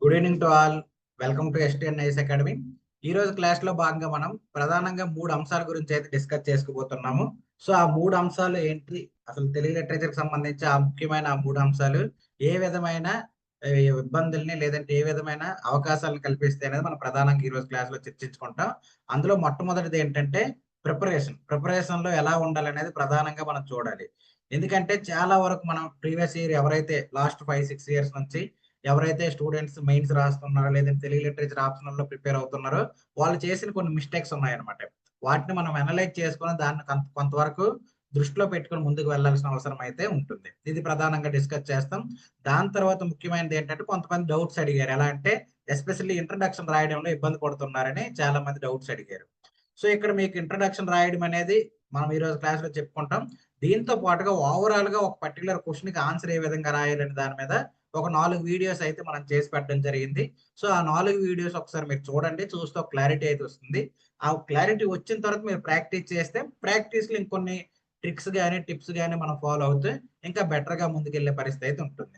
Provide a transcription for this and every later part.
Good evening to all. Welcome to STNIS academy. ఈ రోజు class లో భాగంగా మనం ప్రధానంగా 3 అంశాల గురించి అయితే డిస్కస్ చేసుకోబోతున్నాము. సో ఆ 3 అంశాలు ఏంటి, అసలు తెలుగు లిటరేచర్ కి సంబంధించి ఆ ముఖ్యమైన 3 అంశాలు ఏ విధమైన ఇబ్బందుల్ని లేదంటే ఏ విధమైన అవకాశాలను కల్పిస్తాయి అనేది మనం ప్రధానంగా ఈ రోజు క్లాస్ లో చర్చించుకుంటాం. అందులో మొట్టమొదటిది ఏంటంటే ప్రిపరేషన్ లో ఎలా ఉండాలనేది ప్రధానంగా మనం చూడాలి. ఎందుకంటే చాలా వరకు మనం ప్రీవియస్ ఇయర్ ఎవరైతే లాస్ట్ 5-6 ఇయర్స్ నుంచి ఎవరైతే స్టూడెంట్స్ మెయిన్స్ రాస్తున్నారో లేదంటే తెలుగు లిటరేచర్ ఆప్షనల్ లో ప్రిపేర్ అవుతున్నారో వాళ్ళు చేసిన కొన్ని మిస్టేక్స్ ఉన్నాయన్నమాట. వాటిని మనం అనలైజ్ చేసుకుని దాన్ని కొంతవరకు దృష్టిలో పెట్టుకుని ముందుకు వెళ్లాల్సిన అవసరం అయితే ఉంటుంది. ఇది ప్రధానంగా డిస్కస్ చేస్తాం. దాని తర్వాత ముఖ్యమైనది ఏంటంటే కొంతమంది డౌట్స్ అడిగారు. ఎలా అంటే ఎస్పెషల్లీ ఇంట్రడక్షన్ రాయడంలో ఇబ్బంది పడుతున్నారని చాలా మంది డౌట్స్ అడిగారు. సో ఇక్కడ మీకు ఇంట్రడక్షన్ రాయడం అనేది మనం ఈ రోజు క్లాస్ లో చెప్పుకుంటాం. దీంతో పాటుగా ఓవరాల్ గా ఒక పర్టికులర్ క్వశ్చన్ కి ఆన్సర్ ఏ విధంగా రాయాలని దాని మీద ఒక 4 వీడియోస్ అయితే మనం చేసి పెట్టడం జరిగింది. సో ఆ 4 వీడియోస్ ఒకసారి మీరు చూడండి. చూస్తే ఒక క్లారిటీ అయితే వస్తుంది. ఆ క్లారిటీ వచ్చిన తర్వాత మీరు ప్రాక్టీస్ చేస్తే ప్రాక్టీస్ లో ఇంకొన్ని ట్రిక్స్ కానీ టిప్స్ కానీ మనం ఫాలో అవుతే ఇంకా బెటర్ గా ముందుకెళ్లే పరిస్థితి అయితే ఉంటుంది.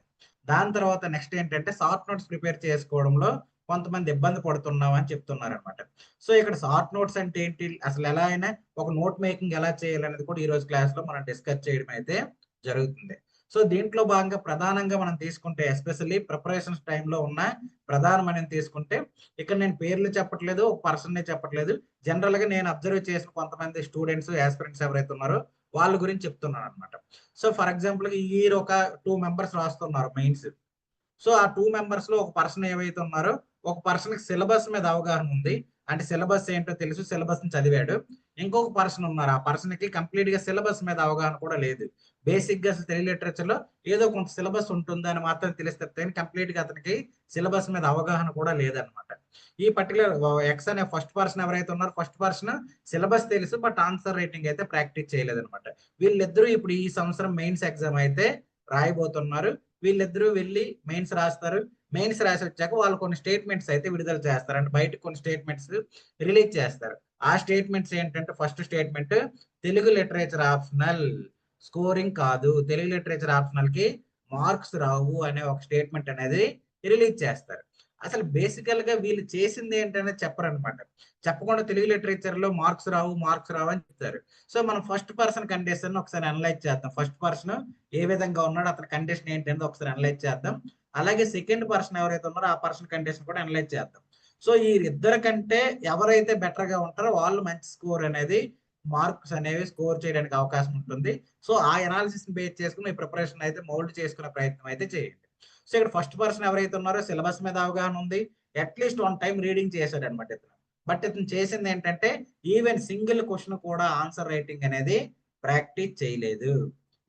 దాని తర్వాత నెక్స్ట్ ఏంటంటే షార్ట్ నోట్స్ ప్రిపేర్ చేసుకోవడంలో కొంతమంది ఇబ్బంది పడుతున్నాం అని చెప్తున్నారు అనమాట. సో ఇక్కడ షార్ట్ నోట్స్ అంటే ఏంటి, అసలు ఎలా అయినా ఒక నోట్ మేకింగ్ ఎలా చేయాలనేది కూడా ఈ రోజు క్లాస్ లో మనం డిస్కస్ చేయడం అయితే జరుగుతుంది. సో దీంట్లో భాగంగా ప్రధానంగా మనం తీసుకుంటే ఎస్పెషల్లీ ప్రిపరేషన్స్ టైంలో ఉన్న ప్రధానమైన తీసుకుంటే ఇక్కడ నేను పేర్లు చెప్పట్లేదు, ఒక పర్సన్ చెప్పట్లేదు. జనరల్ గా నేను అబ్జర్వ్ చేసిన కొంతమంది స్టూడెంట్స్ ఆస్పిరెంట్స్ ఎవరైతే ఉన్నారో వాళ్ళ గురించి చెప్తున్నాను అనమాట. సో ఫర్ ఎగ్జాంపుల్ ఈ ఇయర్ ఒక 2 మెంబర్స్ రాస్తున్నారు మెయిన్స్. సో ఆ 2 మెంబర్స్ లో ఒక పర్సన్ ఏవైతే ఉన్నారో ఒక పర్సన్ కి సిలబస్ మీద అవగాహన ఉంది. అంటే సిలబస్ ఏంటో తెలుసు, సిలబస్ ని చదివాడు. ఇంకొక పర్సన్ ఉన్నారు, ఆ పర్సన్ కి కంప్లీట్ గా సిలబస్ మీద అవగాహన కూడా లేదు. బేసిక్ గా తెలుగు లిటరేచర్ లో ఏదో కొంత సిలబస్ ఉంటుంది అని మాత్రం తెలిస్తే కంప్లీట్ గా అతనికి సిలబస్ మీద అవగాహన కూడా లేదనమాట. ఈ పర్టికులర్ ఎక్స్ అనే ఫస్ట్ పర్సన్ ఎవరైతే ఉన్నారో ఫస్ట్ పర్సన్ సిలబస్ తెలుసు బట్ ఆన్సర్ రైటింగ్ అయితే ప్రాక్టీస్ చేయలేదన్నమాట. వీళ్ళిద్దరూ ఇప్పుడు ఈ సంవత్సరం మెయిన్స్ ఎగ్జామ్ అయితే రాయబోతున్నారు. వీళ్ళిద్దరూ వెళ్ళి మెయిన్స్ రాస్తారు. మెయిన్స్ రాసి వచ్చాక వాళ్ళు కొన్ని స్టేట్మెంట్స్ అయితే విడుదల చేస్తారు. అంటే బయటకు కొన్ని స్టేట్మెంట్స్ రిలీజ్ చేస్తారు. ఆ స్టేట్మెంట్స్ ఏంటంటే first statement Telugu literature optional, scoring కాదు, తెలుగు లిటరేచర్ ఆప్షనల్ కి మార్క్స్ రావు అనే ఒక స్టేట్మెంట్ అనేది రిలీజ్ చేస్తారు. అసలు బేసికల్ గా వీళ్ళు చేసింది ఏంటనేది చెప్పరనమాట. చెప్పకుండా తెలుగు లిటరేచర్ లో మార్క్స్ రావు అని చెప్తారు. సో మనం ఫస్ట్ పర్సన్ కండిషన్ ఒకసారి అనలైజ్ చేద్దాం. ఫస్ట్ పర్సన్ ఏ విధంగా ఉన్నాడో అతని కండిషన్ ఏంటి అనేది ఒకసారి అనలైజ్ చేద్దాం. అలాగే సెకండ్ పర్సన్ ఎవరైతే ఉన్నారో ఆ పర్సన్ కండిషన్ కూడా అనలైజ్ చేద్దాం. సో ఈ ఇద్దరు కంటే ఎవరైతే బెటర్ గా ఉంటారో వాళ్ళు మంచి స్కోర్ అనేది మార్క్స్ అనేవి స్కోర్ చేయడానికి అవకాశం ఉంటుంది. సో ఆ ఎనాలిసిస్ బేస్ చేసుకుని ఈ ప్రిపరేషన్ అయితే మౌల్డ్ చేసుకునే ప్రయత్నం అయితే చేయండి. సో ఇక్కడ ఫస్ట్ పర్సన్ ఎవరైతే ఉన్నారో సిలబస్ మీద అవగాహన ఉంది, అట్లీస్ట్ 1 టైం రీడింగ్ చేశాడు అనమాట ఇతను. బట్ ఇతను చేసింది ఏంటంటే ఈవెన్ సింగిల్ క్వశ్చన్ కూడా ఆన్సర్ రైటింగ్ అనేది ప్రాక్టీస్ చేయలేదు.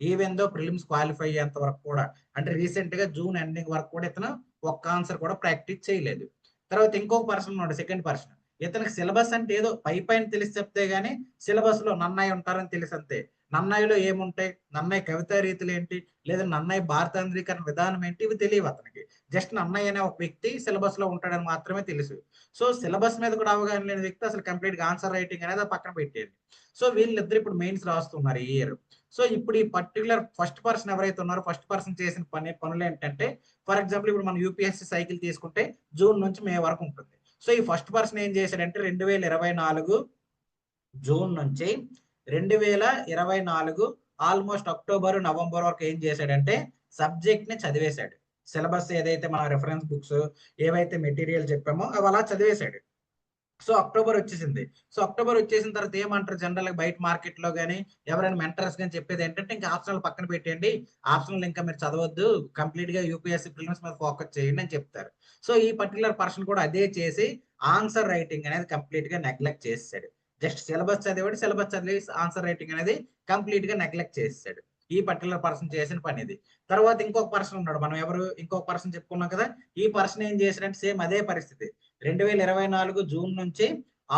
ఈవెన్ దో ప్రిలిమ్స్ క్వాలిఫై అయ్యేంత వరకు కూడా, అంటే రీసెంట్ గా జూన్ ఎండింగ్ వరకు కూడా ఇతను ఒక్క ఆన్సర్ కూడా ప్రాక్టీస్ చేయలేదు. తర్వాత ఇంకొక పర్సన్ ఉన్నాడు, సెకండ్ పర్సన్. ఇతనికి సిలబస్ అంటే ఏదో పైన తెలిసి చెప్తే గానీ సిలబస్ లో నన్నయ్య ఉంటారని తెలిసి అంతే. నన్నయ్యలో ఏముంటాయి, నన్నయ్య కవితా రీతులు ఏంటి, లేదా నన్నయ్య భారతాంధ్రీకరణ విధానం ఏంటి, ఇవి తెలియవు అతనికి. జస్ట్ నన్నయ్య అనే ఒక వ్యక్తి సిలబస్ లో ఉంటాడని మాత్రమే తెలుసు. సో సిలబస్ మీద కూడా అవగాహన లేని వ్యక్తి అసలు కంప్లీట్ గా ఆన్సర్ రైటింగ్ అనేది పక్కన పెట్టేది. సో వీళ్ళిద్దరు ఇప్పుడు మెయిన్స్ రాస్తున్నారు ఈ ఇయర్. సో ఇప్పుడు ఈ పర్టికులర్ ఫస్ట్ పర్సన్ ఎవరైతే ఉన్నారో ఫస్ట్ పర్సన్ చేసిన పనులు ఏంటంటే, ఫర్ ఎగ్జాంపుల్ ఇప్పుడు మనం యూపీఎస్సీ సైకిల్ తీసుకుంటే జూన్ నుంచి మే వరకు ఉంటుంది. సో ఈ ఫస్ట్ పర్సన్ ఏం చేశాడంటే 2024 జూన్ నుంచి 2024 ఆల్మోస్ట్ అక్టోబర్ నవంబర్ వరకు ఏం చేశాడంటే సబ్జెక్ట్ ని చదివేశాడు. సిలబస్ ఏదైతే మన రెఫరెన్స్ బుక్స్ ఏవైతే మెటీరియల్ చెప్పామో అవి అలా చదివేశాడు. సో అక్టోబర్ వచ్చేసింది. సో అక్టోబర్ వచ్చేసిన తర్వాత ఏమంటారు జనరల్ గా బయట మార్కెట్ లో గానీ ఎవరైనా మెంటర్స్ కానీ చెప్పేది ఏంటంటే ఇంకా ఆప్షనల్ పక్కన పెట్టండి, ఆప్షనల్ ఇంకా మీరు చదవద్దు, కంప్లీట్ గా యూపీఎస్సీ ప్రిలిమ్స్ మీద ఫోకస్ చేయండి అని చెప్తారు. సో ఈ పర్టికులర్ పర్సన్ కూడా అదే చేసి ఆన్సర్ రైటింగ్ అనేది కంప్లీట్ గా నెగ్లెక్ట్ చేసాడు. జస్ట్ సిలబస్ చదివాడు, సిలబస్ చదివి ఆన్సర్ రైటింగ్ అనేది కంప్లీట్ గా నెగ్లెక్ట్ చేసాడు. ఈ పర్టికులర్ పర్సన్ చేసిన పని ఇది. తర్వాత ఇంకొక పర్సన్ ఉన్నాడు, మనం ఎవరు ఇంకొక పర్సన్ చెప్పుకున్నాం కదా. ఈ పర్సన్ ఏం చేశాడంటే సేమ్ అదే పరిస్థితి. 2024 జూన్ నుంచి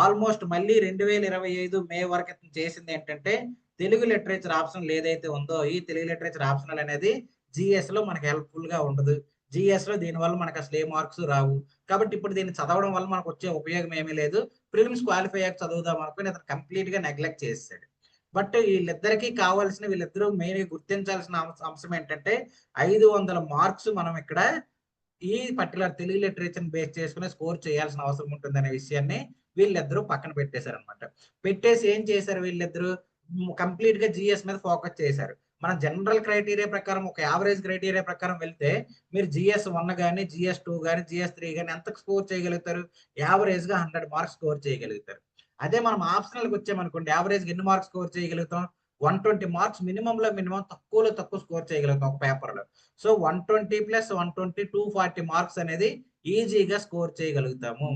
ఆల్మోస్ట్ మళ్ళీ 2025 మే వరకు చేసింది ఏంటంటే తెలుగు లిటరేచర్ ఆప్షన్ ఏదైతే ఉందో ఈ తెలుగు లిటరేచర్ ఆప్షనల్ అనేది జిఎస్ లో మనకి హెల్ప్ఫుల్ గా ఉండదు. జిఎస్ లో దీని వల్ల మనకు అసలు ఏ మార్క్స్ రావు. కాబట్టి ఇప్పుడు దీన్ని చదవడం వల్ల మనకు వచ్చే ఉపయోగం ఏమీ లేదు. ప్రిలిమ్స్ క్వాలిఫై అయ్యాక చదువుదాం అనుకుని అతను కంప్లీట్ గా నెగ్లెక్ట్ చేసాడు. బట్ వీళ్ళిద్దరికీ కావాల్సిన, వీళ్ళిద్దరూ మెయిన్ గుర్తించాల్సిన అంశం ఏంటంటే 500 మార్క్స్ మనం ఇక్కడ ఈ పర్టికులర్ తెలుగు లిటరేచర్ బేస్ చేసుకుని స్కోర్ చేయాల్సిన అవసరం ఉంటుందనే విషయాన్ని వీళ్ళిద్దరూ పక్కన పెట్టేశారు అనమాట. పెట్టేసి ఏం చేశారు వీళ్ళిద్దరూ, కంప్లీట్ గా జిఎస్ మీద ఫోకస్ చేశారు. మన జనరల్ క్రైటీరియా ప్రకారం, ఒక యావరేజ్ క్రైటీరియా ప్రకారం వెళ్తే మీరు GS1 కానీ GS2 కానీ GS3 కానీ ఎంత స్కోర్ చేయగలుగుతారు? యావరేజ్ గా 100 మార్క్స్ స్కోర్ చేయగలుగుతారు. అదే మనం ఆప్షనల్కి వచ్చామనుకోండి, యావరేజ్ ఎన్ని మార్క్స్ స్కోర్ చేయగలుగుతాం? 120 మార్క్స్ మినిమం తక్కువలో తక్కువ స్కోర్ చేయగలుగుతాం ఒక పేపర్ లో. సో 120 + 120 240 మార్క్స్ అనేది ఈజీగా స్కోర్ చేయగలుగుతాము.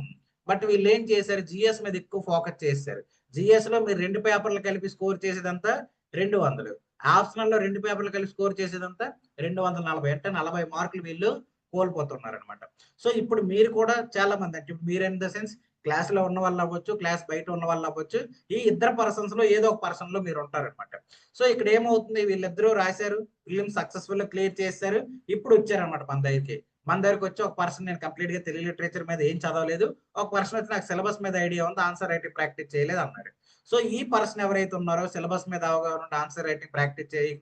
బట్ వీళ్ళు ఏం చేశారు, జిఎస్ మీద ఎక్కువ ఫోకస్ చేశారు. జిఎస్ లో మీరు 2 పేపర్లు కలిపి స్కోర్ చేసేదంతా 200, ఆప్షనల్ లో 2 పేపర్లు కలిపి స్కోర్ చేసేదంతా 240, అంటే 40 మార్కులు వీళ్ళు కోల్పోతున్నారు అనమాట. సో ఇప్పుడు మీరు కూడా చాలా మంది, అంటే మీరు ఇన్ ద సెన్స్ క్లాస్ లో ఉన్న వాళ్ళు అవ్వచ్చు, క్లాస్ బయట ఉన్న వాళ్ళు అవ్వచ్చు, ఈ ఇద్దరు పర్సన్స్ లో ఏదో ఒక పర్సన్ లో మీరు ఉంటారనమాట. సో ఇక్కడ ఏమవుతుంది, వీళ్ళిద్దరూ రాశారు, ఫిలిం సక్సెస్ఫుల్ గా క్లియర్ చేశారు, ఇప్పుడు వచ్చారనమాట మన దగ్గరికి వచ్చి ఒక పర్సన్, నేను కంప్లీట్ గా తెలుగు లిటరేచర్ మీద ఏం చదవలేదు, ఒక పర్సన్ వచ్చి నాకు సిలబస్ మీద ఐడియా ఉంది, ఆన్సర్ రైటింగ్ ప్రాక్టీస్ చేయలేదు అన్నాడు. సో ఈ పర్సన్ ఎవరైతే ఉన్నారో, సిలబస్ మీద అవగాహన ఉండి ఆన్సర్ రైటింగ్ ప్రాక్టీస్ చేయని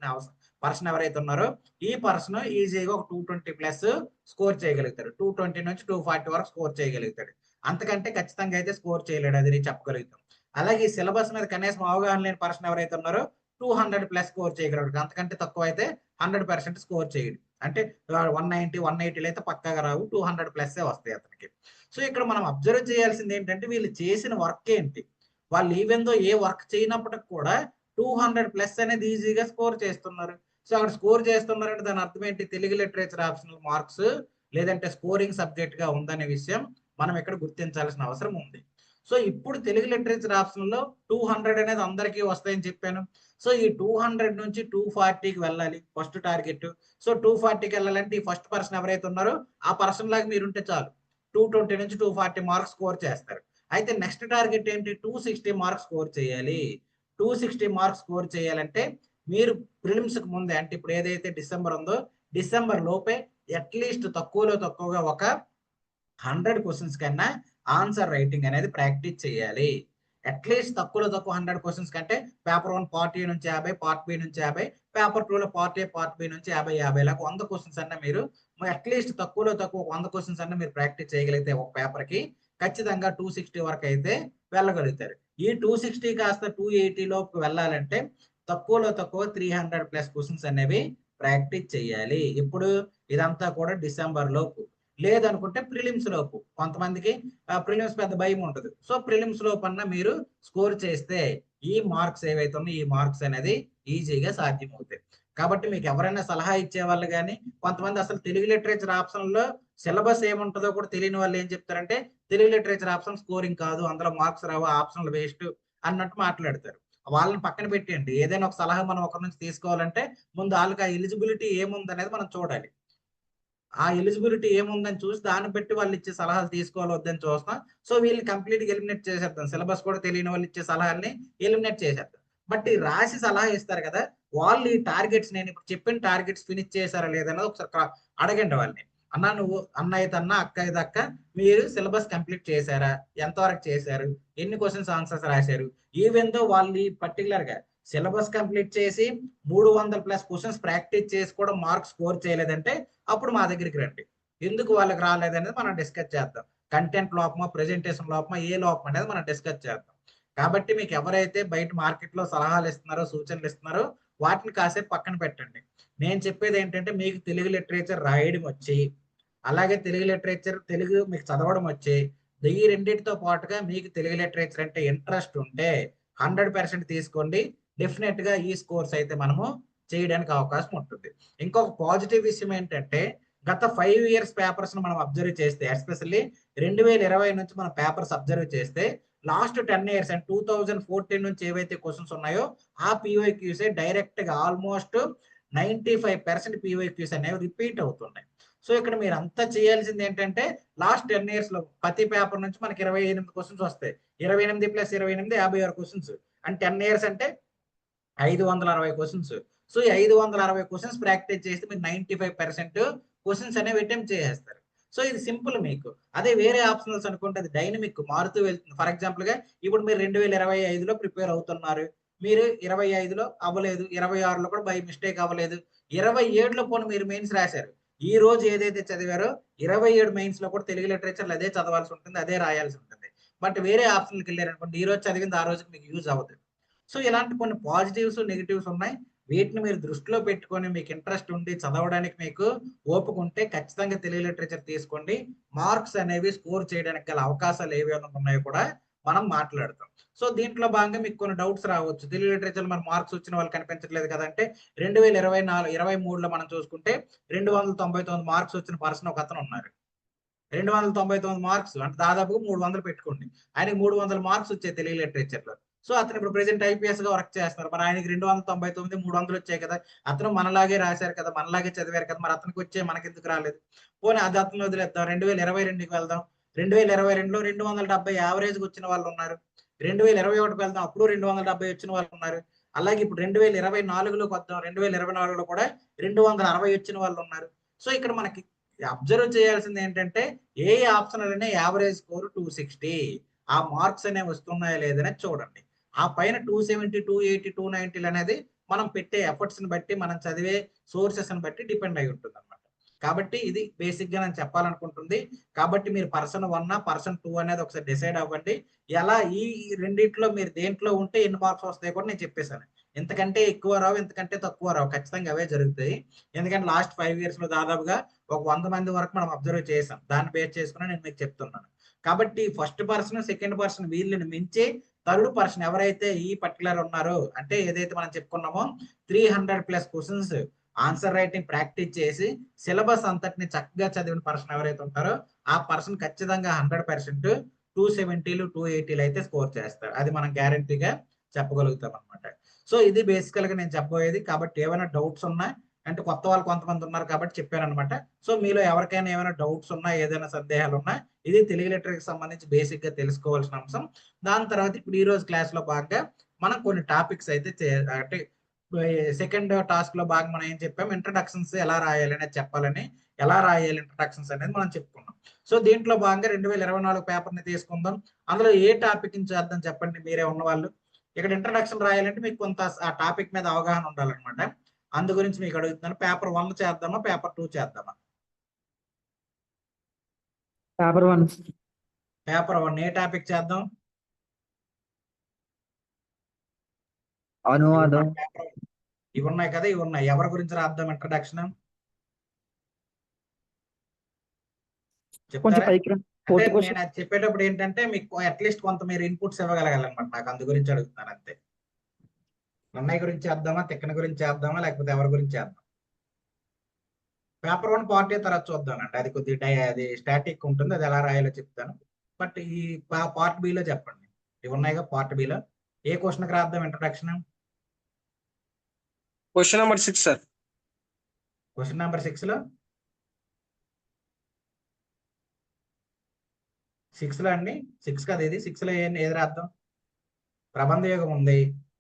పర్సన్ ఎవరైతే ఉన్నారో, ఈ పర్సన్ ఈజీగా ఒక 220+ స్కోర్ చేయగలుగుతారు. 220 నుంచి 240 వరకు స్కోర్ చేయగలుగుతాడు. అంతకంటే ఖచ్చితంగా అయితే స్కోర్ చేయలేడు, అది నేను చెప్పగలుగుతాం. అలాగే ఈ సిలబస్ మీద కనీసం అవగాహన లేని పర్సన్ ఎవరైతే ఉన్నారో 200+ స్కోర్ చేయగలడు. అంతకంటే తక్కువ అయితే 100% స్కోర్ చేయడు. అంటే 190 180 అయితే పక్కాగా రావు, 200+ వస్తాయి అతనికి. సో ఇక్కడ మనం అబ్జర్వ్ చేయాల్సింది ఏంటంటే, వీళ్ళు చేసిన వర్క్ ఏంటి, వాళ్ళు ఈవెన్ ఏ వర్క్ చేయనప్పటికి కూడా 200+ అనేది ఈజీగా స్కోర్ చేస్తున్నారు. సో అక్కడ స్కోర్ చేస్తున్నారంటే దాని అర్థం ఏంటి, తెలుగు లిటరేచర్ ఆప్షనల్ మార్క్స్ లేదంటే స్కోరింగ్ సబ్జెక్ట్ గా ఉందనే విషయం మనం ఇక్కడ గుర్తించాల్సిన అవసరం ఉంది. సో ఇప్పుడు తెలుగు లిటరేచర్ ఆప్షన్ లో 200 అనేది అందరికీ వస్తాయని చెప్పాను. సో ఈ 200 నుంచి 240కి వెళ్ళాలి ఫస్ట్ టార్గెట్. సో 240కి వెళ్ళాలంటే ఈ ఫస్ట్ పర్సన్ ఎవరైతే ఉన్నారో ఆ పర్సన్ లాగా మీరు ఉంటే చాలు, 220 నుంచి 240 మార్క్స్ స్కోర్ చేస్తారు. అయితే నెక్స్ట్ టార్గెట్ ఏంటి, 260 మార్క్స్ స్కోర్ చేయాలి. 260 మార్క్స్ స్కోర్ చేయాలంటే మీరు ప్రిలిమ్స్ కి ముందే, అంటే ఇప్పుడు ఏదైతే డిసెంబర్ ఉందో, డిసెంబర్ లోపే అట్లీస్ట్ తక్కువలో తక్కువగా ఒక 100 క్వశ్చన్స్ కన్నా ఆన్సర్ రైటింగ్ అనేది ప్రాక్టీస్ చేయాలి. అట్లీస్ట్ తక్కువలో తక్కువ 100 క్వశ్చన్స్ కంటే పేపర్ 1 పార్ట్ ఏ నుంచి 50, పార్ట్ బి నుంచి 50, పేపర్ 2లో పార్ట్ ఏ పార్ట్ బి నుంచి 50 లాగా 100 క్వశ్చన్స్ అన్న మీరు అట్లీస్ట్ తక్కువలో తక్కువ 100 క్వశ్చన్స్ అన్న మీరు ప్రాక్టీస్ చేయగలిగితే ఒక పేపర్ కి ఖచ్చితంగా 260 వరకు అయితే వెళ్ళగలుగుతారు. ఈ 260 కాస్త 280 లోపు వెళ్ళాలంటే తక్కువలో తక్కువ 300+ క్వశ్చన్స్ అనేవి ప్రాక్టీస్ చేయాలి. ఇప్పుడు ఇదంతా కూడా డిసెంబర్ లోపు. లేదనుకుంటే ప్రిలిమ్స్ లోపు, కొంతమందికి ప్రిలిమ్స్ పెద్ద భయం ఉంటుంది. సో ప్రిలిమ్స్ లోపు అన్న మీరు స్కోర్ చేస్తే ఈ మార్క్స్ ఏవైతే ఉన్నాయో ఈ మార్క్స్ అనేది ఈజీగా సాధ్యమవుతాయి. కాబట్టి మీకు ఎవరైనా సలహా ఇచ్చే వాళ్ళు కానీ, కొంతమంది అసలు తెలుగు లిటరేచర్ ఆప్షన్ లో సిలబస్ ఏముంటుందో కూడా తెలియని వాళ్ళు ఏం చెప్తారంటే, తెలుగు లిటరేచర్ ఆప్షన్ స్కోరింగ్ కాదు, అందులో మార్క్స్ రావు, ఆప్షన్లు వేస్ట్ అన్నట్టు మాట్లాడతారు. వాళ్ళని పక్కన పెట్టండి. ఏదైనా ఒక సలహా మనం ఒకరి నుంచి తీసుకోవాలంటే ముందు వాళ్ళకి ఆ ఎలిజిబిలిటీ ఏముంది అనేది మనం చూడాలి. ఆ ఎలిజిబిలిటీ ఏముందని చూసి దాన్ని బట్టి వాళ్ళు ఇచ్చే సలహాలు తీసుకోవాలి వద్దని చూస్తాం. సో వీళ్ళని కంప్లీట్ గా ఎలిమినేట్ చేసేద్దాం, సిలబస్ కూడా తెలియని వాళ్ళు ఇచ్చే సలహాలని ఎలిమినేట్ చేసేద్దాం. బట్ ఈ రాసి సలహా ఇస్తారు కదా, వాళ్ళు ఈ టార్గెట్స్, నేను ఇప్పుడు చెప్పిన టార్గెట్స్ ఫినిష్ చేశారా లేదన్నది ఒకసారి అడగండి వాళ్ళని. అన్న నువ్వు, అన్న అయితే అన్న, అక్క అయితే అక్క, మీరు సిలబస్ కంప్లీట్ చేశారా, ఎంతవరకు చేశారు, ఎన్ని క్వశ్చన్స్ ఆన్సర్స్ రాశారు. ఈవెన్ దో వాళ్ళు పర్టికులర్ గా సిలబస్ కంప్లీట్ చేసి 300+ క్వశ్చన్స్ ప్రాక్టీస్ చేసి కూడా మార్క్స్ స్కోర్ చేయలేదంటే అప్పుడు మా దగ్గరికి రండి. ఎందుకు వాళ్ళకి రాలేదనేది మనం డిస్కస్ చేద్దాం. కంటెంట్ లోపమా, ప్రెజెంటేషన్ లోపమా, ఏ లోపం అనేది మనం డిస్కస్ చేద్దాం. కాబట్టి మీకు ఎవరైతే బయట మార్కెట్ లో సలహాలు ఇస్తున్నారో, సూచనలు ఇస్తున్నారో, వాటిని కాసేపు పక్కన పెట్టండి. నేను చెప్పేది ఏంటంటే, మీకు తెలుగు లిటరేచర్ రాయడం వచ్చి, అలాగే తెలుగు లిటరేచర్ తెలుగు మీకు చదవడం వచ్చి, ఈ రెండింటితో పాటుగా మీకు తెలుగు లిటరేచర్ అంటే ఇంట్రెస్ట్ ఉంటే 100% తీసుకోండి. డెఫినెట్ గా ఈ స్కోర్స్ అయితే మనము చేయడానికి అవకాశం ఉంటుంది. ఇంకొక పాజిటివ్ విషయం ఏంటంటే, గత 5 ఇయర్స్ పేపర్స్ మనం అబ్జర్వ్ చేస్తే, ఎస్పెషల్లీ 2020 నుంచి మన పేపర్స్ అబ్జర్వ్ చేస్తే, లాస్ట్ 10 ఇయర్స్ అండ్ 2014 నుంచి ఏవైతే క్వశ్చన్స్ ఉన్నాయో ఆ పీవైక్యూసే డైరెక్ట్ గా ఆల్మోస్ట్ 95% పీవైక్యూస్ అనేవి రిపీట్ అవుతున్నాయి. సో ఇక్కడ మీరు అంతా చేయాల్సింది ఏంటంటే, లాస్ట్ 10 ఇయర్స్ లో ప్రతి పేపర్ నుంచి మనకి 28 క్వశ్చన్స్ వస్తాయి. 28 + 28 56 క్వశ్చన్స్. అండ్ 10 ఇయర్స్ అంటే 560 క్వశ్చన్స్. సో ఈ 560 క్వశ్చన్స్ ప్రాక్టీస్ చేస్తే మీరు 95% క్వశ్చన్స్ అనేవి అటెంప్ట్ చేసేస్తారు. సో ఇది సింపుల్ మీకు. అదే వేరే ఆప్షనల్స్ అనుకుంటే అది డైనమిక్ మారుతూ వెళ్తుంది. ఫర్ ఎగ్జాంపుల్ గా ఇప్పుడు మీరు 2025లో ప్రిపేర్ అవుతున్నారు, మీరు 25లో అవ్వలేదు, 26లో కూడా బై మిస్టేక్ అవ్వలేదు, 27లో పోనీ మీరు మెయిన్స్ రాశారు, ఈ రోజు ఏదైతే చదివారో 27 మెయిన్స్ లో కూడా తెలుగు లిటరేచర్ అదే చదవాల్సి ఉంటుంది, అదే రాయాల్సి ఉంటుంది. బట్ వేరే ఆప్షన్కి వెళ్ళారనుకోండి, ఈ రోజు చదివింది ఆ రోజుకి మీకు యూజ్ అవ్వదు. సో ఇలాంటి కొన్ని పాజిటివ్స్ నెగిటివ్స్ ఉన్నాయి. వీటిని మీరు దృష్టిలో పెట్టుకొని మీకు ఇంట్రెస్ట్ ఉండి చదవడానికి మీకు ఓపిక ఉంటే ఖచ్చితంగా తెలుగు లిటరేచర్ తీసుకోండి. మార్క్స్ అనేవి స్కోర్ చేయడానికి గల అవకాశాలు ఏవైనా ఉన్నాయో కూడా మనం మాట్లాడతాం. సో దీంట్లో భాగంగా మీకు కొన్ని డౌట్స్ రావచ్చు. తెలుగు లిటరేచర్ మన మార్క్స్ వచ్చిన వాళ్ళు కనిపించట్లేదు కదంటే 2023లో మనం చూసుకుంటే 299 మార్క్స్ వచ్చిన పర్సన్ ఒక అతను ఉన్నారు. 299 మార్క్స్ అంటే దాదాపుగా 300 పెట్టుకోండి. ఆయనకి 300 మార్క్స్ వచ్చాయి తెలుగు లిటరేచర్ లో. సో అతను ఇప్పుడు ప్రెసెంట్ ఐపీఎస్ గా వర్క్ చేస్తున్నారు. మరి ఆయనకి 299 300 వచ్చాయి కదా, అతను మనలాగే రాశారు కదా, మనలాగే చదివారు కదా, మరి అతనికి వచ్చే మనకి ఎందుకు రాలేదు? పోనీ అది అతను వదిలేద్దాం. 2022కి వెళ్దాం. 2022లో 270 యావరేజ్ వచ్చిన వాళ్ళు ఉన్నారు. 2021కి వెళ్దాం, అప్పుడు 270 వచ్చిన వాళ్ళు ఉన్నారు. అలాగే ఇప్పుడు 2024లోకి వద్దాం. 2024లో కూడా 260 వచ్చిన వాళ్ళు ఉన్నారు. సో ఇక్కడ మనకి అబ్జర్వ్ చేయాల్సింది ఏంటంటే ఏ ఆప్షన్ అయినా యావరేజ్ స్కోర్ 260, ఆ మార్క్స్ అనేవి వస్తున్నాయా లేదని చూడండి. ఆ పైన 270, 280, 290 అనేది మనం పెట్టే ఎఫర్ట్స్ ని బట్టి, మనం చదివే సోర్సెస్ ని బట్టి డిపెండ్ అయి ఉంటుంది అనమాట. కాబట్టి ఇది బేసిక్ గా నేను చెప్పాలనుకుంటుంది. కాబట్టి మీరు పర్సన్ 1 పర్సన్ 2 అనేది ఒకసారి డిసైడ్ అవ్వండి. ఎలా ఈ రెండిట్లో మీరు దేంట్లో ఉంటే ఎన్ని మార్క్స్ వస్తాయో కూడా నేను చెప్పేశాను. ఎంతకంటే ఎక్కువ రావు, ఎంతకంటే తక్కువ రావు, ఖచ్చితంగా అవే జరుగుతాయి. ఎందుకంటే లాస్ట్ 5 years లో దాదాపుగా ఒక 100 మంది వరకు మనం అబ్జర్వ్ చేసాం. దాన్ని బేస్ చేసుకుని నేను మీకు చెప్తున్నాను. కాబట్టి ఫస్ట్ పర్సన్, సెకండ్ పర్సన్ వీళ్ళని మించి థర్డ్ పర్సన్ ఎవరైతే ఈ పర్టికులర్ ఉన్నారో, అంటే ఏదైతే మనం చెప్పుకున్నామో 300+ క్వశ్చన్స్ ఆన్సర్ రైటింగ్ ప్రాక్టీస్ చేసి సిలబస్ అంతటిని చక్కగా చదివిన పర్సన్ ఎవరైతే ఉంటారో ఆ పర్సన్ ఖచ్చితంగా 100% 270లు 280లు అయితే స్కోర్ చేస్తారు. అది మనం గ్యారంటీగా చెప్పగలుగుతాం అనమాట. సో ఇది బేసికల్ గా నేను చెప్పబోయేది. కాబట్టి ఏమైనా డౌట్స్ ఉన్నా, అంటే కొత్త వాళ్ళు కొంతమంది ఉన్నారు కాబట్టి చెప్పాను అనమాట. సో మీలో ఎవరికైనా ఏమైనా డౌట్స్ ఉన్నా, ఏదైనా సందేహాలు ఉన్నా, ఇది తెలుగు లిటరేచర్కి సంబంధించి బేసిక్ గా తెలుసుకోవాల్సిన అంశం. దాని తర్వాత ఇప్పుడు ఈ రోజు క్లాస్ లో భాగంగా మనం కొన్ని టాపిక్స్ అయితే అంటే సెకండ్ టాస్క్ లో భాగంగా మనం ఏం చెప్పాం, ఇంట్రడక్షన్స్ ఎలా రాయాలి అనేది చెప్పాలని, ఎలా రాయాలి ఇంట్రడక్షన్స్ అనేది మనం చెప్పుకున్నాం. సో దీంట్లో భాగంగా 2024 పేపర్ ని తీసుకుందాం. అందులో ఏ టాపిక్ నుంచి చేద్దాం చెప్పండి మీరే ఉన్నవాళ్ళు. ఇక్కడ ఇంట్రడక్షన్ రాయాలంటే మీకు కొంత ఆ టాపిక్ మీద అవగాహన ఉండాలన్నమాట. అందు గురించి మీకు అడుగుతున్నాను. పేపర్ 1 చేద్దామా, పేపర్ 2 చేద్దామా? పేపర్ 1. పేపర్ 1 ఏ టాపిక్ చేద్దాం? అనువాదం. ఇవి ఉన్నాయి కదా, ఇవి ఉన్నాయి. ఎవరి గురించి రాద్దాం ఇంట్రడక్షన్? కొంచెం చెప్తారా? పైకి రా. అంటే ఫోర్త్ నేను క్వశ్చన్. అది చెప్పేటప్పుడు ఏంటంటే మీకు అట్లీస్ట్ కొంత మీరు ఇన్పుట్స్ ఇవ్వగలగాలన్నమాట. నాకు అందు గురించి అడుగుతున్నాను అంతే. అన్నయ్య గురించి చేద్దామా, తిక్కన గురించి చేద్దామా, లేకపోతే ఎవరి గురించి చేద్దాం? పేపర్ 1 పార్ట్ ఏ తర్వాత చూద్దామండి. అది కొద్దిగా అది స్టాటిక్ ఉంటుంది, అది ఎలా రాయాలో చెప్తాను. బట్ ఈ పార్ట్ బిలో చెప్పండి. ఇవి ఉన్నాయిగా పార్ట్ బిలో. ఏ క్వశ్చన్కి రాద్దాం introduction? Question number 6 sir. Question number 6లో 6లో అండి 6 కదా ఇది. 6లో ఏది రాద్దాం? ప్రబంధ యోగం ఉంది,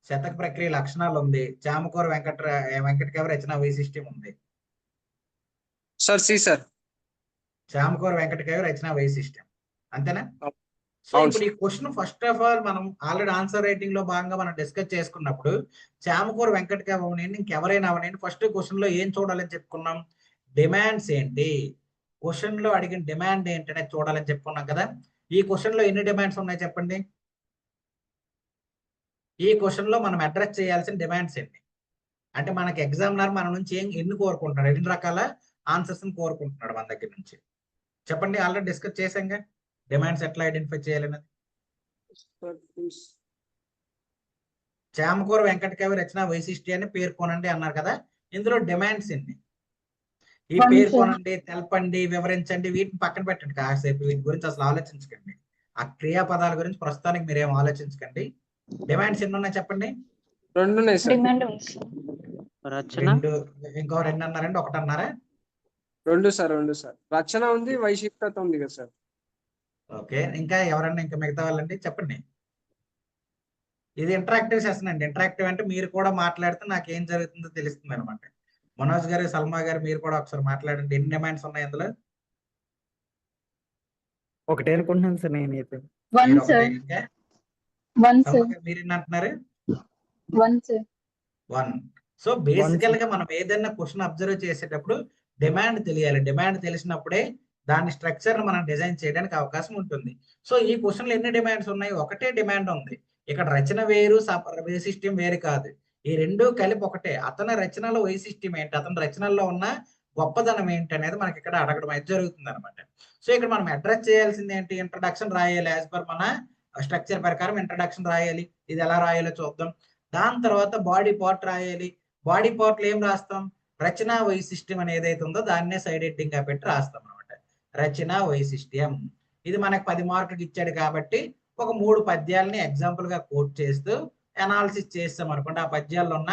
శతక ప్రక్రియ లక్షణాలు ఉంది, చామకూర వెంకటకవి రచన వైశిష్ట్యం ఉంది. Sir C sir. Chamakura Venkatakavi రచన వైశిష్ట్యం అంతేనా? సో అవును ఇప్పుడు ఈ క్వశ్చన్ ఫస్ట్ ఆఫ్ ఆల్ మనం ఆల్రెడీ ఆన్సర్ రైటింగ్ లో భాగంగా మనం డిస్కస్ చేసుకున్నప్పుడు చామకూర వెంకటకవి అవనండి, ఇంకెవరైనా అవనండి, ఫస్ట్ క్వశ్చన్ లో ఏం చూడాలని చెప్పుకున్నాం? డిమాండ్స్ ఏంటి, క్వశ్చన్ లో అడిగిన డిమాండ్ ఏంటనే చూడాలని చెప్పుకున్నాం కదా. ఈ క్వశ్చన్ లో ఎన్ని డిమాండ్స్ ఉన్నాయి చెప్పండి? ఈ క్వశ్చన్ లో మనం అడ్రస్ చేయాల్సిన డిమాండ్స్ ఏంటి? అంటే మనకి ఎగ్జామినర్ మన నుంచి ఎన్ని కోరుకుంటున్నాడు, ఎన్ని రకాల ఆన్సర్స్ కోరుకుంటున్నాడు మన దగ్గర నుంచి చెప్పండి. ఆల్రెడీ డిస్కస్ చేసాంగా డిమాండ్స్ ఎట్లా ఐడెంటిఫై చేయాలన్నది. చామకూర వెంకటకవి రచన వైశిష్ట్యాన్ని పేర్కొనండి అన్నారు కదా. ఇందులో డిమాండ్స్ ఎన్ని? ఈ పేర్కొనండి, తెలపండి, వివరించండి వీటిని పక్కన పెట్టండి కాసేపు. వీటి గురించి అసలు ఆలోచించకండి. ఆ క్రియాపదాల గురించి ప్రస్తుతానికి మీరేం ఆలోచించకండి. డిమాండ్స్ ఎన్ని ఉన్నాయి చెప్పండి? 2 ఉన్నాయి సార్. రెండు. ఇంకో 2 అన్నారండి, 1 అన్నారా? 2 సార్. రచన ఉంది, వైశిష్టత ఉంది కదా సార్. ఓకే, ఇంకా ఎవరన్నా, ఇంకా మిగతా వాళ్ళండి చెప్పండి. ఇది ఇంటరాక్టివ్ సెషన్ అండి. ఇంటరాక్టివ్ అంటే మీరు కూడా మాట్లాడితే నాకు ఏం జరుగుతుందో తెలుస్తుంది అనమాట. మనోజ్ గారు, సల్మా గారు మీరు కూడా ఒకసారి మాట్లాడండి. ఎన్ని డిమాండ్స్ ఉన్నాయి అందులో? ఒకటే అనుకుంటున్నాను సార్ నేనైతే. మీరు ఎన్ని అంటున్నారు? 1 1. సో బేసికల్ గా మనం ఏదైనా క్వశ్చన్ అబ్జర్వ్ చేసేటప్పుడు డిమాండ్ తెలియాలి. డిమాండ్ తెలిసినప్పుడే దాని స్ట్రక్చర్ మనం డిజైన్ చేయడానికి అవకాశం ఉంటుంది. సో ఈ క్వశ్చన్లో ఎన్ని డిమాండ్స్ ఉన్నాయి? ఒకటే డిమాండ్ ఉంది. ఇక్కడ రచన వేరు, వైశిష్ట్యం వేరు కాదు. ఈ రెండు కలిపి ఒకటే. అతని రచనలో వైశిష్ట్యం ఏంటి, అతని రచనల్లో ఉన్న గొప్పదనం ఏంటి అనేది మనకి ఇక్కడ అడగడం అయితే జరుగుతుంది అనమాట. సో ఇక్కడ మనం అడ్రస్ చేయాల్సింది ఏంటి? ఇంట్రడక్షన్ రాయాలి. యాజ్ పర్ మన స్ట్రక్చర్ ప్రకారం ఇంట్రడక్షన్ రాయాలి. ఇది ఎలా రాయాలో చూద్దాం. దాని తర్వాత బాడీ పార్ట్ రాయాలి. బాడీ పార్ట్లో ఏం రాస్తాం? రచనా వైశిష్ట్యం అనేది ఏదైతే ఉందో దాన్నే సైడ్ హెడ్డింగ్ గా పెట్టి రాస్తాం అనమాట. రచనా వైశిష్ట్యం. ఇది మనకు 10 మార్కులకు ఇచ్చాడు కాబట్టి ఒక 3 పద్యాలని ఎగ్జాంపుల్ గా కోట్ చేస్తూ అనాలిసిస్ చేస్తాం అనుకోండి. ఆ పద్యాల్లో ఉన్న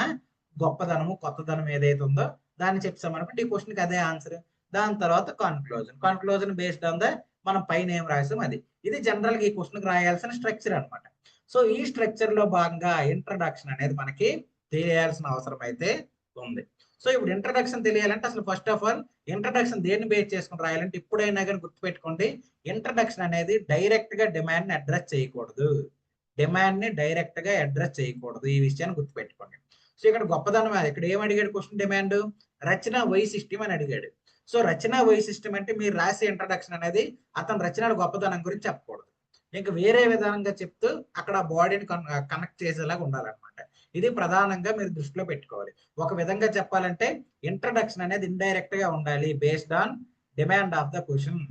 గొప్పదనము, కొత్తదనం ఏదైతే ఉందో దాన్ని చెప్తాం అనుకోండి. ఈ క్వశ్చన్కి అదే ఆన్సర్. దాని తర్వాత కన్క్లూజన్ బేస్డ్ ఆన్ ద మనం పైన ఏం రాసాం అది. ఇది జనరల్ గా ఈ క్వశ్చన్కి రాయాల్సిన స్ట్రక్చర్ అనమాట. సో ఈ స్ట్రక్చర్ లో భాగంగా ఇంట్రడక్షన్ అనేది మనకి తెలియాల్సిన అవసరం అయితే ఉంది. సో ఇప్పుడు ఇంట్రడక్షన్ తెలియాలంటే అసలు ఫస్ట్ ఆఫ్ ఆల్ ఇంట్రడక్షన్ దేన్ని బేస్ చేసుకుని రాయాలంటే ఇప్పుడైనా కానీ గుర్తుపెట్టుకోండి, ఇంట్రడక్షన్ అనేది డైరెక్ట్ గా డిమాండ్ ని అడ్రస్ చేయకూడదు. డిమాండ్ ని డైరెక్ట్ గా అడ్రస్ చేయకూడదు. ఈ విషయాన్ని గుర్తుపెట్టుకోండి. సో ఇక్కడ గొప్పదనం ఇక్కడ ఏం అడిగాడు క్వశ్చన్? డిమాండ్ రచన వైశిష్ట్యం అని అడిగాడు. సో రచనా వైశిష్ట్యం అంటే మీరు రాసే ఇంట్రడక్షన్ అనేది అతని రచనల గొప్పదనం గురించి చెప్పకూడదు. ఇంకా వేరే విధానంగా చెప్తూ అక్కడ బాడీని కనెక్ట్ చేసేలాగా ఉండాలన్నమాట. ఇది ప్రధానంగా మీరు దృష్టిలో పెట్టుకోవాలి. ఒక విధంగా చెప్పాలంటే ఇంట్రడక్షన్ అనేది ఇండైరెక్ట్ గా ఉండాలి based on demand of the question.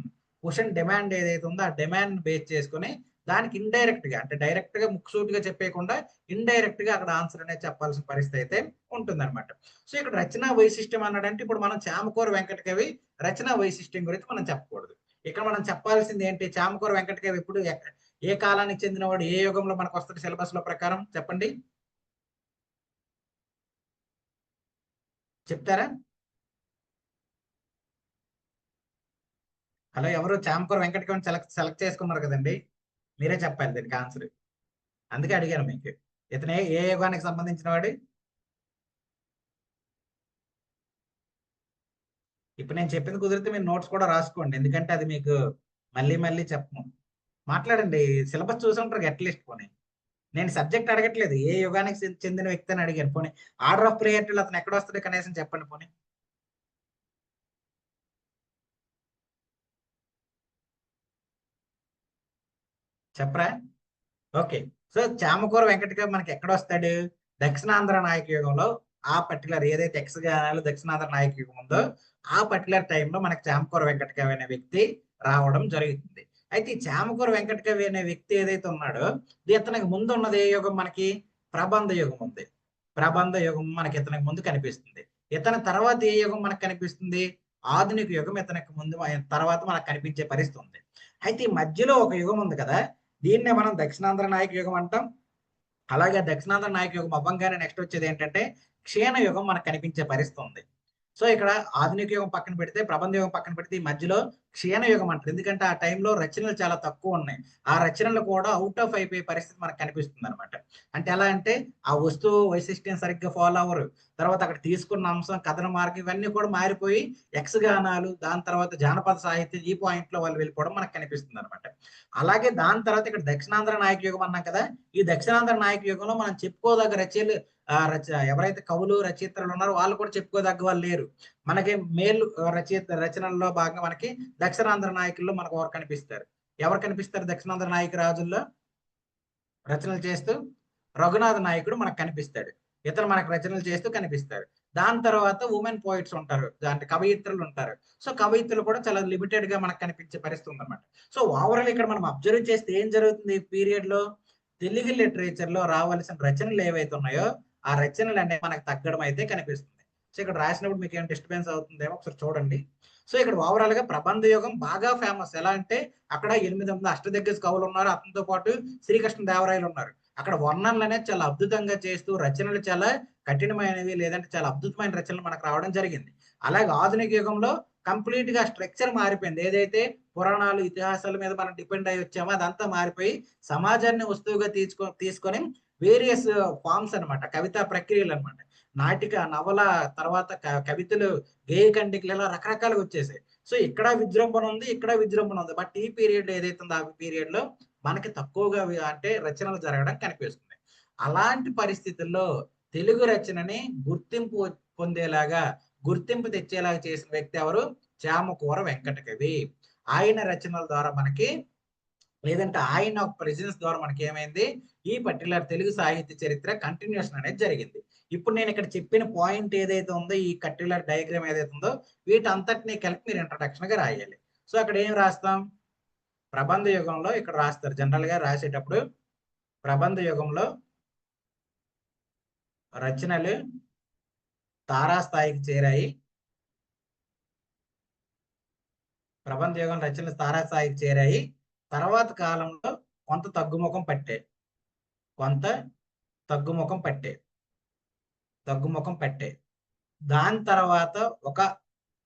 Question demand ఏదైతే ఉందో ఆ డిమాండ్ బేస్ చేసుకుని దానికి ఇండైరెక్ట్ గా, అంటే డైరెక్ట్ గా ముక్కుసూటిగా చెప్పేయకుండా ఇండైరెక్ట్ గా అక్కడ ఆన్సర్ అనేది చెప్పాల్సిన పరిస్థితి అయితే ఉంటుందన్నమాట. సో ఇక్కడ రచనా వైశిష్ట్యం అన్నాడంటే ఇప్పుడు మనం చామకూర వెంకట కవి రచనా వైశిష్ట్యం గురించి మనం చెప్పకూడదు. ఇక్కడ మనం చెప్పాల్సింది ఏంటి? చామకూర వెంకట కవి ఎప్పుడు ఏ కాలానికి చెందినవాడు, ఏ యుగంలో మనకు వస్తుంది సిలబస్ లో ప్రకారం చెప్పండి, చెప్తారా? హలో, ఎవరు చామకూర వెంకట కవిని సెలెక్ట్ చేసుకున్నారు కదండి, మీరే చెప్పాలి దీనికి ఆన్సర్. అందుకే అడిగాను మీకు. ఇతను ఏ యుగానికి సంబంధించిన వాడు? ఇప్పుడు నేను చెప్పింది కుదిరితే మీరు నోట్స్ కూడా రాసుకోండి, ఎందుకంటే అది మీకు మళ్ళీ మళ్ళీ చెప్పము. మాట్లాడండి, సిలబస్ చూసి ఉంటారు అట్లీస్ట్. పోనీ నేను సబ్జెక్ట్ అడగట్లేదు, ఏ యుగానికి చెందిన వ్యక్తి అని అడిగాను. పోనీ ఆర్డర్ ఆఫ్ ప్రియారిటీలో అతను ఎక్కడ వస్తాడు కనీసం చెప్పండి. పోనీ చెప్పరా? ఓకే. సో చామకూర వెంకటకవి మనకి ఎక్కడ వస్తాడు? దక్షిణాంధ్ర నాయక యుగంలో, ఆ పర్టికులర్ ఏదైతే యక్షగానాలు దక్షిణాంధ్ర నాయక యుగం ఉందో ఆ పర్టికులర్ టైంలో మనకి చామకూర వెంకటకవి అనే వ్యక్తి రావడం జరుగుతుంది. అయితే ఈ చామకూర వెంకటకవి అనే వ్యక్తి ఏదైతే ఉన్నాడో ఇతనికి ముందు ఉన్నది ఏ యుగం? మనకి ప్రబంధ యుగం ఉంది. ప్రబంధ యుగం మనకి ఇతనికి ముందు కనిపిస్తుంది. ఇతని తర్వాత ఏ యుగం మనకు కనిపిస్తుంది? ఆధునిక యుగం ఇతనికి ముందు తర్వాత మనకు కనిపించే పరిస్థితి ఉంది. అయితే ఈ మధ్యలో ఒక యుగం ఉంది కదా, దీన్నే మనం దక్షిణాంధ్ర నాయక యుగం అంటాం. అలాగే దక్షిణాంధ్ర నాయక యుగం అవ్వంగానే నెక్స్ట్ వచ్చేది ఏంటంటే క్షీణ యుగం మనకు కనిపించే పరిస్థితి ఉంది. సో ఇక్కడ ఆధునిక యుగం పక్కన పెడితే, ప్రబంధ యుగం పక్కన పెడితే ఈ మధ్యలో క్షీణ యుగం అంటారు. ఎందుకంటే ఆ టైంలో రచనలు చాలా తక్కువ ఉన్నాయి. ఆ రచనలు కూడా అవుట్ ఆఫ్ అయిపోయే పరిస్థితి మనకు కనిపిస్తుంది అనమాట. అంటే ఎలా అంటే ఆ వస్తువు వైశిష్ట్యం సరిగ్గా ఫాలో అవ్వరు. తర్వాత అక్కడ తీసుకున్న అంశం, కథన మార్గం ఇవన్నీ కూడా మారిపోయి యక్షగానాలు, దాని తర్వాత జానపద సాహిత్యం ఈ పాయింట్ లో వాళ్ళు వెళ్ళిపోవడం మనకు కనిపిస్తుంది అనమాట. అలాగే దాని తర్వాత ఇక్కడ దక్షిణాంధ్ర నాయక యుగం అన్నాం కదా, ఈ దక్షిణాంధ్ర నాయక యుగంలో మనం చెప్పుకోదగ్గ రచనలు ఎవరైతే కవులు రచయితలు ఉన్నారో వాళ్ళు కూడా చెప్పుకోదగ్గ వాళ్ళు లేరు. మనకి మేలు రచనల్లో భాగంగా మనకి దక్షిణాంధ్ర నాయకుల్లో మనకు ఎవరు కనిపిస్తారు దక్షిణాంధ్ర నాయక రాజుల్లో రచనలు చేస్తూ? రఘునాథ నాయకుడు మనకు కనిపిస్తాడు. ఇతను మనకు రచనలు చేస్తూ కనిపిస్తాడు. దాని తర్వాత ఉమెన్ పోయిట్స్ ఉంటారు, అంటే కవయిత్రులు ఉంటారు. సో కవయిత్రులు కూడా చాలా లిమిటెడ్ గా మనకు కనిపించే పరిస్థితి ఉందన్నమాట. సో ఓవరాల్ ఇక్కడ మనం అబ్జర్వ్ చేస్తే ఏం జరుగుతుంది? ఈ పీరియడ్ లో తెలుగు లిటరేచర్ లో రావాల్సిన రచనలు ఏవైతే ఉన్నాయో ఆ రచనలు అనేవి మనకు తగ్గడం అయితే కనిపిస్తుంది. సో ఇక్కడ రాసినప్పుడు మీకు ఏం డిస్టర్బెన్స్ అవుతుందేమో ఒకసారి చూడండి. సో ఇక్కడ ఓవరాల్ గా ప్రబంధ యుగం బాగా ఫేమస్. ఎలా అంటే అక్కడ 8 అష్టదిగ్గజ కవులు ఉన్నారు, అతనితో పాటు శ్రీకృష్ణదేవరాయలు ఉన్నారు. అక్కడ వర్ణనలు అనేది చాలా అద్భుతంగా చేస్తూ రచనలు చాలా కఠినమైనవి, లేదంటే చాలా అద్భుతమైన రచనలు మనకు రావడం జరిగింది. అలాగే ఆధునిక యుగంలో కంప్లీట్ గా స్ట్రక్చర్ మారిపోయింది. ఏదైతే పురాణాలు ఇతిహాసాల మీద మనం డిపెండ్ అయ్యి వచ్చామో అదంతా మారిపోయి సమాజాన్ని వస్తువుగా తీసుకొని వేరియస్ ఫార్మ్స్ అనమాట, కవితా ప్రక్రియలు అనమాట, నాటిక, నవల, తర్వాత కవితలు, గేయ కండికలు, ఇలా రకరకాలుగా వచ్చేసాయి. సో ఇక్కడ విజృంభణ ఉంది, ఇక్కడ విజృంభణ ఉంది. బట్ ఈ పీరియడ్ ఏదైతే ఉందో ఆ పీరియడ్ లో మనకి తక్కువగా అంటే రచనలు జరగడం కనిపిస్తుంది. అలాంటి పరిస్థితుల్లో తెలుగు రచనని గుర్తింపు పొందేలాగా, గుర్తింపు తెచ్చేలాగా చేసిన వ్యక్తి ఎవరు? చామకూర వెంకటకవి. ఆయన రచనల ద్వారా మనకి, లేదంటే ఆయన ఒక ప్రెజెన్స్ ద్వారా మనకి ఏమైంది, ఈ పర్టికులర్ తెలుగు సాహిత్య చరిత్ర కంటిన్యూషన్ అనేది జరిగింది. ఇప్పుడు నేను ఇక్కడ చెప్పిన పాయింట్ ఏదైతే ఉందో, ఈ పర్టికులర్ డయాగ్రామ్ ఏదైతే ఉందో, వీటంతటిని కలిపి మీరు ఇంట్రడక్షన్ గా రాయాలి. సో అక్కడ ఏం రాస్తాం? ప్రబంధ యుగంలో ఇక్కడ రాస్తారు. జనరల్ గా రాసేటప్పుడు ప్రబంధ యుగంలో రచనలు తారాస్థాయికి చేరాయి. ప్రబంధ యుగం రచనలు తారాస్థాయికి చేరాయి. తర్వాత కాలంలో కొంత తగ్గుముఖం పట్టాయి. కొంత తగ్గుముఖం పట్టాయి. తగ్గుముఖం పట్టాయి. దాని తర్వాత ఒక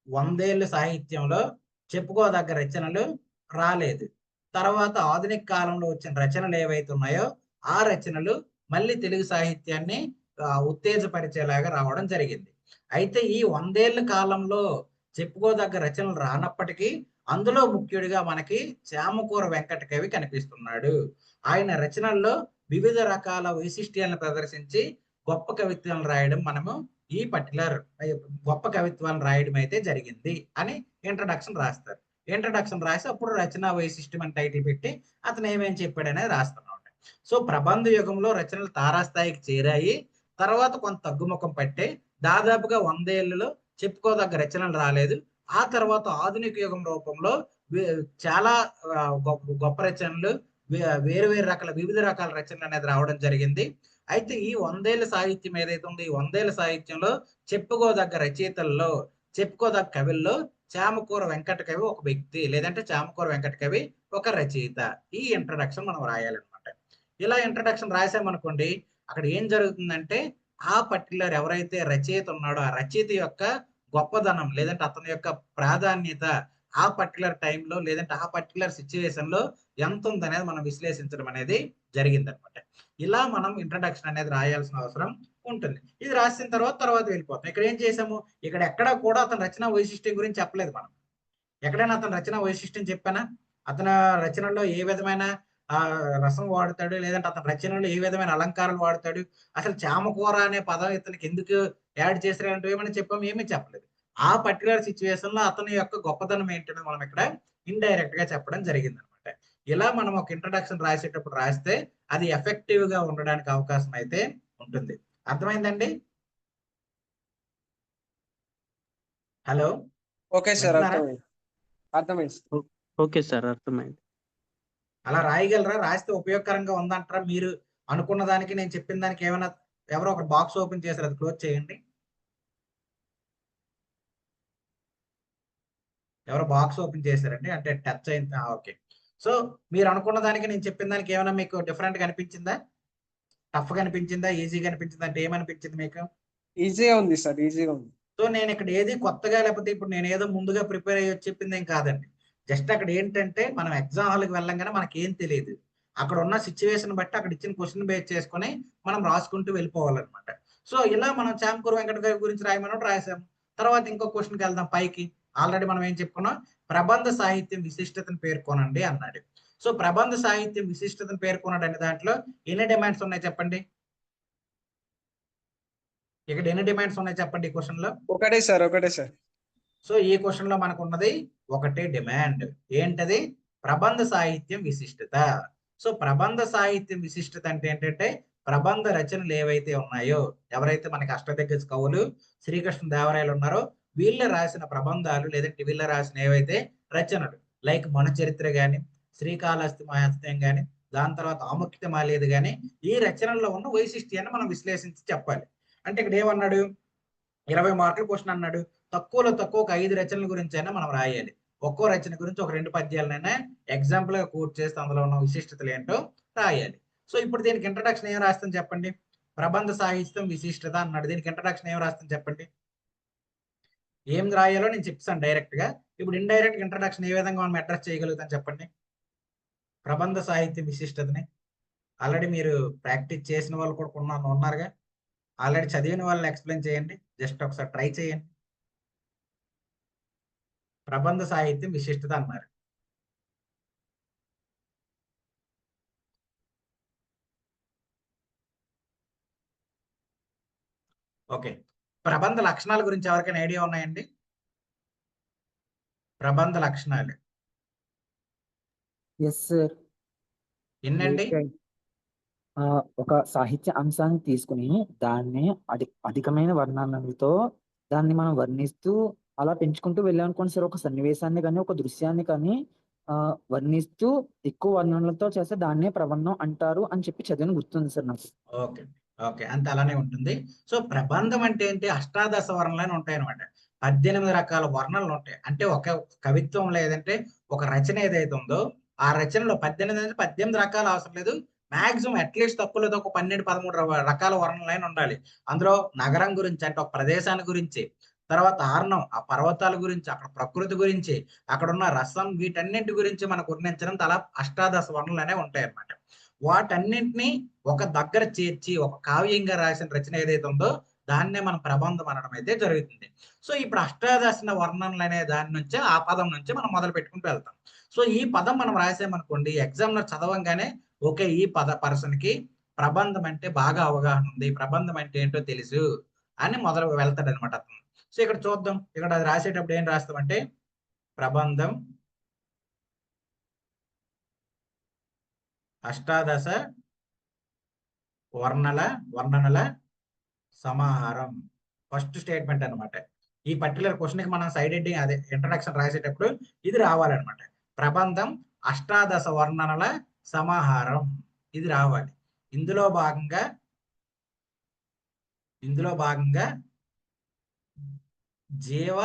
100 ఏళ్ళ సాహిత్యంలో చెప్పుకోదగ్గ రచనలు రాలేదు. తర్వాత ఆధునిక కాలంలో వచ్చిన రచనలు ఏవైతే ఉన్నాయో ఆ రచనలు మళ్ళీ తెలుగు సాహిత్యాన్ని ఉత్తేజపరిచేలాగా రావడం జరిగింది. అయితే ఈ 100 ఏళ్ళ కాలంలో చెప్పుకోదగ్గ రచనలు రానప్పటికీ అందులో ముఖ్యుడిగా మనకి చామకూర వెంకట కవి కనిపిస్తున్నాడు. ఆయన రచనల్లో వివిధ రకాల వైశిష్ట్యాలను ప్రదర్శించి గొప్ప కవిత్వాలను రాయడం మనము ఈ పర్టికులర్ గొప్ప కవిత్వాలను రాయడం అయితే జరిగింది అని ఇంట్రడక్షన్ రాస్తారు. ఇంట్రడక్షన్ రాసి అప్పుడు రచనా వైశిష్ట్యం అని టైటిల్ పెట్టి అతను ఏమేం చెప్పాడు అనేది రాస్తున్నాడు. సో ప్రబంధ యుగంలో రచనలు తారాస్థాయికి చేరాయి. తర్వాత కొంత తగ్గుముఖం పట్టాయి. దాదాపుగా 100 ఏళ్లలో చెప్పుకోదగ్గ రచనలు రాలేదు. ఆ తర్వాత ఆధునిక యుగం రూపంలో చాలా గొప్ప రచనలు, వేరు వేరు రకాల వివిధ రకాల రచనలు అనేది రావడం జరిగింది. అయితే ఈ 100 ఏళ్ల సాహిత్యం ఏదైతే ఉందో, ఈ 100 ఏళ్ల సాహిత్యంలో చెప్పుకోదగ్గ రచయితల్లో, చెప్పుకోదగ్గ కవుల్లో చామకూర వెంకట కవి ఒక వ్యక్తి, లేదంటే చామకూర వెంకట కవి ఒక రచయిత. ఈ ఇంట్రడక్షన్ మనం రాయాలన్నమాట. ఇలా ఇంట్రడక్షన్ రాసామనుకోండి, అక్కడ ఏం జరుగుతుందంటే ఆ పర్టికులర్ ఎవరైతే రచయిత ఉన్నాడో ఆ రచయిత యొక్క గొప్పదనం, లేదంటే అతని యొక్క ప్రాధాన్యత ఆ పర్టికులర్ టైంలో, లేదంటే ఆ పర్టికులర్ సిచ్యువేషన్ లో ఎంత ఉందనేది మనం విశ్లేషించడం అనేది జరిగిందనమాట. ఇలా మనం ఇంట్రడక్షన్ అనేది రాయాల్సిన అవసరం ఉంటుంది. ఇది రాసిన తర్వాత వెళ్ళిపోతాం. ఇక్కడ ఏం చేసాము, ఇక్కడ ఎక్కడా కూడా అతని రచన వైశిష్ట్యం గురించి చెప్పలేదు మనం. ఎక్కడైనా అతని రచన వైశిష్ట్యం చెప్పానా? అతని రచనలో ఏ విధమైన రసం వాడతాడు, లేదంటే అతని రచనలో ఏ విధమైన అలంకారాలు వాడతాడు, అసలు చామకూర అనే పదం ఇతనికి ఎందుకు యాడ్ చేశారు అంటే ఏమైనా చెప్పాము? ఏమీ చెప్పలేదు. ఆ పర్టికులర్ సిచ్యువేషన్ లో అతని యొక్క గొప్పతనం ఏంటనేది మనం ఇక్కడ ఇండైరెక్ట్ గా చెప్పడం జరిగింది అనమాట. ఇలా మనం ఒక ఇంట్రడక్షన్ రాసేటప్పుడు రాస్తే అది ఎఫెక్టివ్ గా ఉండడానికి అవకాశం అయితే ఉంటుంది. అర్థమైందండి? హలో, ఓకే సార్, వింటున్నారా? అర్థమైంది. అర్థమైంది. ఓకే సార్, అర్థమైంది. అలా రాయగలరా? రాస్తే ఉపయోగకరంగా ఉందంటారా? మీరు అనుకున్న దానికి నేను చెప్పిన దానికి ఏమైనా, ఎవరో ఒక బాక్స్ ఓపెన్ చేశారు, అది క్లోజ్ చేయండి. ఎవరో బాక్స్ ఓపెన్ చేశారండి, అంటే టచ్ అయింది. ఓకే. సో మీరు అనుకున్న దానికి నేను చెప్పిన దానికి ఏమైనా మీకు డిఫరెంట్ గా అనిపించిందా? టఫ్ గా అనిపించిందా? ఈజీగా అనిపించిందా? అంటే ఏమనిపించింది మీకు? ఈజీగా ఉంది సార్, ఈజీగా ఉంది. సో నేను ఇక్కడ ఏది కొత్తగా, లేకపోతే ఇప్పుడు నేను ఏదో ముందుగా ప్రిపేర్ అయ్యి చెప్పింది ఏం కాదండి. జస్ట్ అక్కడ ఏంటంటే మనం ఎగ్జామ్ హాల్కి వెళ్ళంగానే మనకి ఏం తెలియదు. అక్కడ ఉన్న సిచ్యువేషన్ బట్టి అక్కడ ఇచ్చిన క్వశ్చన్ బేస్ చేసుకొని మనం రాసుకుంటూ వెళ్ళిపోవాలన్నమాట. సో ఇలా మనం చామకూర వెంకట గారి గురించి రాయమన్నట్టు రాసాం. తర్వాత ఇంకో క్వశ్చన్కి వెళ్దాం పైకి. ఆల్రెడీ మనం ఏం చెప్పుకున్నాం, ప్రబంధ సాహిత్యం విశిష్టతను పేర్కొనండి అన్నాడు. సో ప్రబంధ సాహిత్యం విశిష్టతను పేర్కొన్నాడు అనే దాంట్లో ఎన్ని డిమాండ్స్ ఉన్నాయి చెప్పండి? ఇక్కడ ఎన్ని డిమాండ్స్ ఉన్నాయి చెప్పండి ఈ క్వశ్చన్ లో? ఒకటే సార్, ఒకటే సార్. సో ఈ క్వశ్చన్ లో మనకు ఉన్నది ఒకటే డిమాండ్. ఏంటది? ప్రబంధ సాహిత్యం విశిష్టత. సో ప్రబంధ సాహిత్యం విశిష్టత అంటే ఏంటంటే ప్రబంధ రచనలు ఏవైతే ఉన్నాయో, ఎవరైతే మనకి అష్టదిగ్గజ కవులు శ్రీకృష్ణదేవరాయలు ఉన్నారో వీళ్ళ రాసిన ప్రబంధాలు, లేదంటే వీళ్ళ రాసిన ఏవైతే రచనలు, లైక్ మన చరిత్ర గాని, శ్రీకాళహస్తి మహాత్మ్యం గాని, దాని తర్వాత ఆముక్తి మాలేదు గాని, ఈ రచనల్లో ఉన్న వైశిష్ట్యాన్ని మనం విశ్లేషించి చెప్పాలి. అంటే ఇక్కడ ఏమన్నాడు, 20 మార్కుల క్వశ్చన్ అన్నాడు. తక్కువలో తక్కువ ఒక 5 రచనల గురించి అయినా మనం రాయాలి. ఒక్కో రచన గురించి ఒక 2 పద్యాలనైనా ఎగ్జాంపుల్ గా కోట్ చేస్తే అందులో ఉన్న విశిష్టతలు ఏంటో రాయాలి. సో ఇప్పుడు దీనికి ఇంట్రడక్షన్ ఏం రాస్తాం చెప్పండి? ప్రబంధ సాహిత్యం విశిష్టత అన్నాడు. దీనికి ఇంట్రడక్షన్ ఏం రాస్తాం చెప్పండి? ఏం రాయాలో నేను చెప్తాను డైరెక్ట్ గా. ఇప్పుడు ఇండైరెక్ట్ ఇంట్రడక్షన్ ఏ విధంగా మనం అడ్రస్ చేయగలుగుతాం చెప్పండి? ప్రబంధ సాహిత్య విశిష్టతని ఆల్రెడీ మీరు ప్రాక్టీస్ చేసిన వాళ్ళు కూడా ఉన్నారుగా. ఆల్రెడీ చదివిన వాళ్ళని ఎక్స్ప్లెయిన్ చేయండి. జస్ట్ ఒకసారి ట్రై చేయండి. ప్రబంధ సాహిత్యం విశిష్టత అన్నారు. ఓకే. ప్రబంధ లక్షణాల గురించి ఎవరికైనా ఐడియా ఉన్నాయండి? ప్రబంధ లక్షణాలు ఎస్ సార్. ఎన్నండి? ఒక సాహిత్య అంశాన్ని తీసుకుని దాన్ని అధికమైన వర్ణనలతో దాన్ని మనం వర్ణిస్తూ అలా పెంచుకుంటూ వెళ్ళామనుకోండి సార్. ఒక సన్నివేశాన్ని కానీ ఒక దృశ్యాన్ని కానీ వర్ణిస్తూ ఎక్కువ వర్ణనలతో చేస్తే దాన్నే ప్రబంధం అంటారు అని చెప్పి చదివిన గుర్తుంది సార్ నాకు. ఓకే ఓకే, అంత అలానే ఉంటుంది. సో ప్రబంధం అంటే ఏంటి? అష్టాదశ వర్ణాలు ఉంటాయి అనమాట. 18 రకాల వర్ణనలు ఉంటాయి. అంటే ఒక కవిత్వం లేదంటే ఒక రచన ఏదైతే ఉందో ఆ రచనలో 18 రకాలు అవసరం లేదు. మాక్సిమం అట్లీస్ట్ తక్కువలో ఒక 12-13 రకాల వర్ణనలైన ఉండాలి. అందులో నగరం గురించి అంటే ఒక ప్రదేశాన్ని గురించి, తర్వాత ఆర్ణం ఆ పర్వతాల గురించి, అక్కడ ప్రకృతి గురించి, అక్కడ ఉన్న రసం, వీటన్నింటి గురించి మనకు వర్ణించడం అలా అష్టాదశ వర్ణనలు అనేవి ఉంటాయి అన్నమాట. వాటన్నింటినీ ఒక దగ్గర చేర్చి ఒక కావ్యంగా రాసిన రచన ఏదైతే ఉందో దాన్నే మనం ప్రబంధం అనడం అయితే జరుగుతుంది. సో ఇప్పుడు అష్టాదశ వర్ణనలు అనే దాని నుంచి ఆ పదం నుంచి మనం మొదలు పెట్టుకుంటూ వెళ్తాం. సో ఈ పదం మనం రాసామనుకోండి, ఎగ్జామ్ లో చదవంగానే ఓకే ఈ పర్సన్ కి ప్రబంధం అంటే బాగా అవగాహన ఉంది, ప్రబంధం అంటే ఏంటో తెలుసు అని మొదలు వెళ్తాడు అనమాట అతను. సో ఇక్కడ చూద్దాం, ఇక్కడ అది రాసేటప్పుడు ఏం రాస్తామంటే ప్రబంధం అష్టాదశ వర్ణనల సమాహారం. ఫస్ట్ స్టేట్మెంట్ అనమాట. ఈ పర్టికులర్ క్వశ్చన్ కి మనం సైడ్ హెడ్డింగ్ అదే ఇంట్రడక్షన్ రాసేటప్పుడు ఇది రావాలన్నమాట. ప్రబంధం అష్టాదశ వర్ణనల సమాహారం ఇది రావాలి. ఇందులో భాగంగా జీవ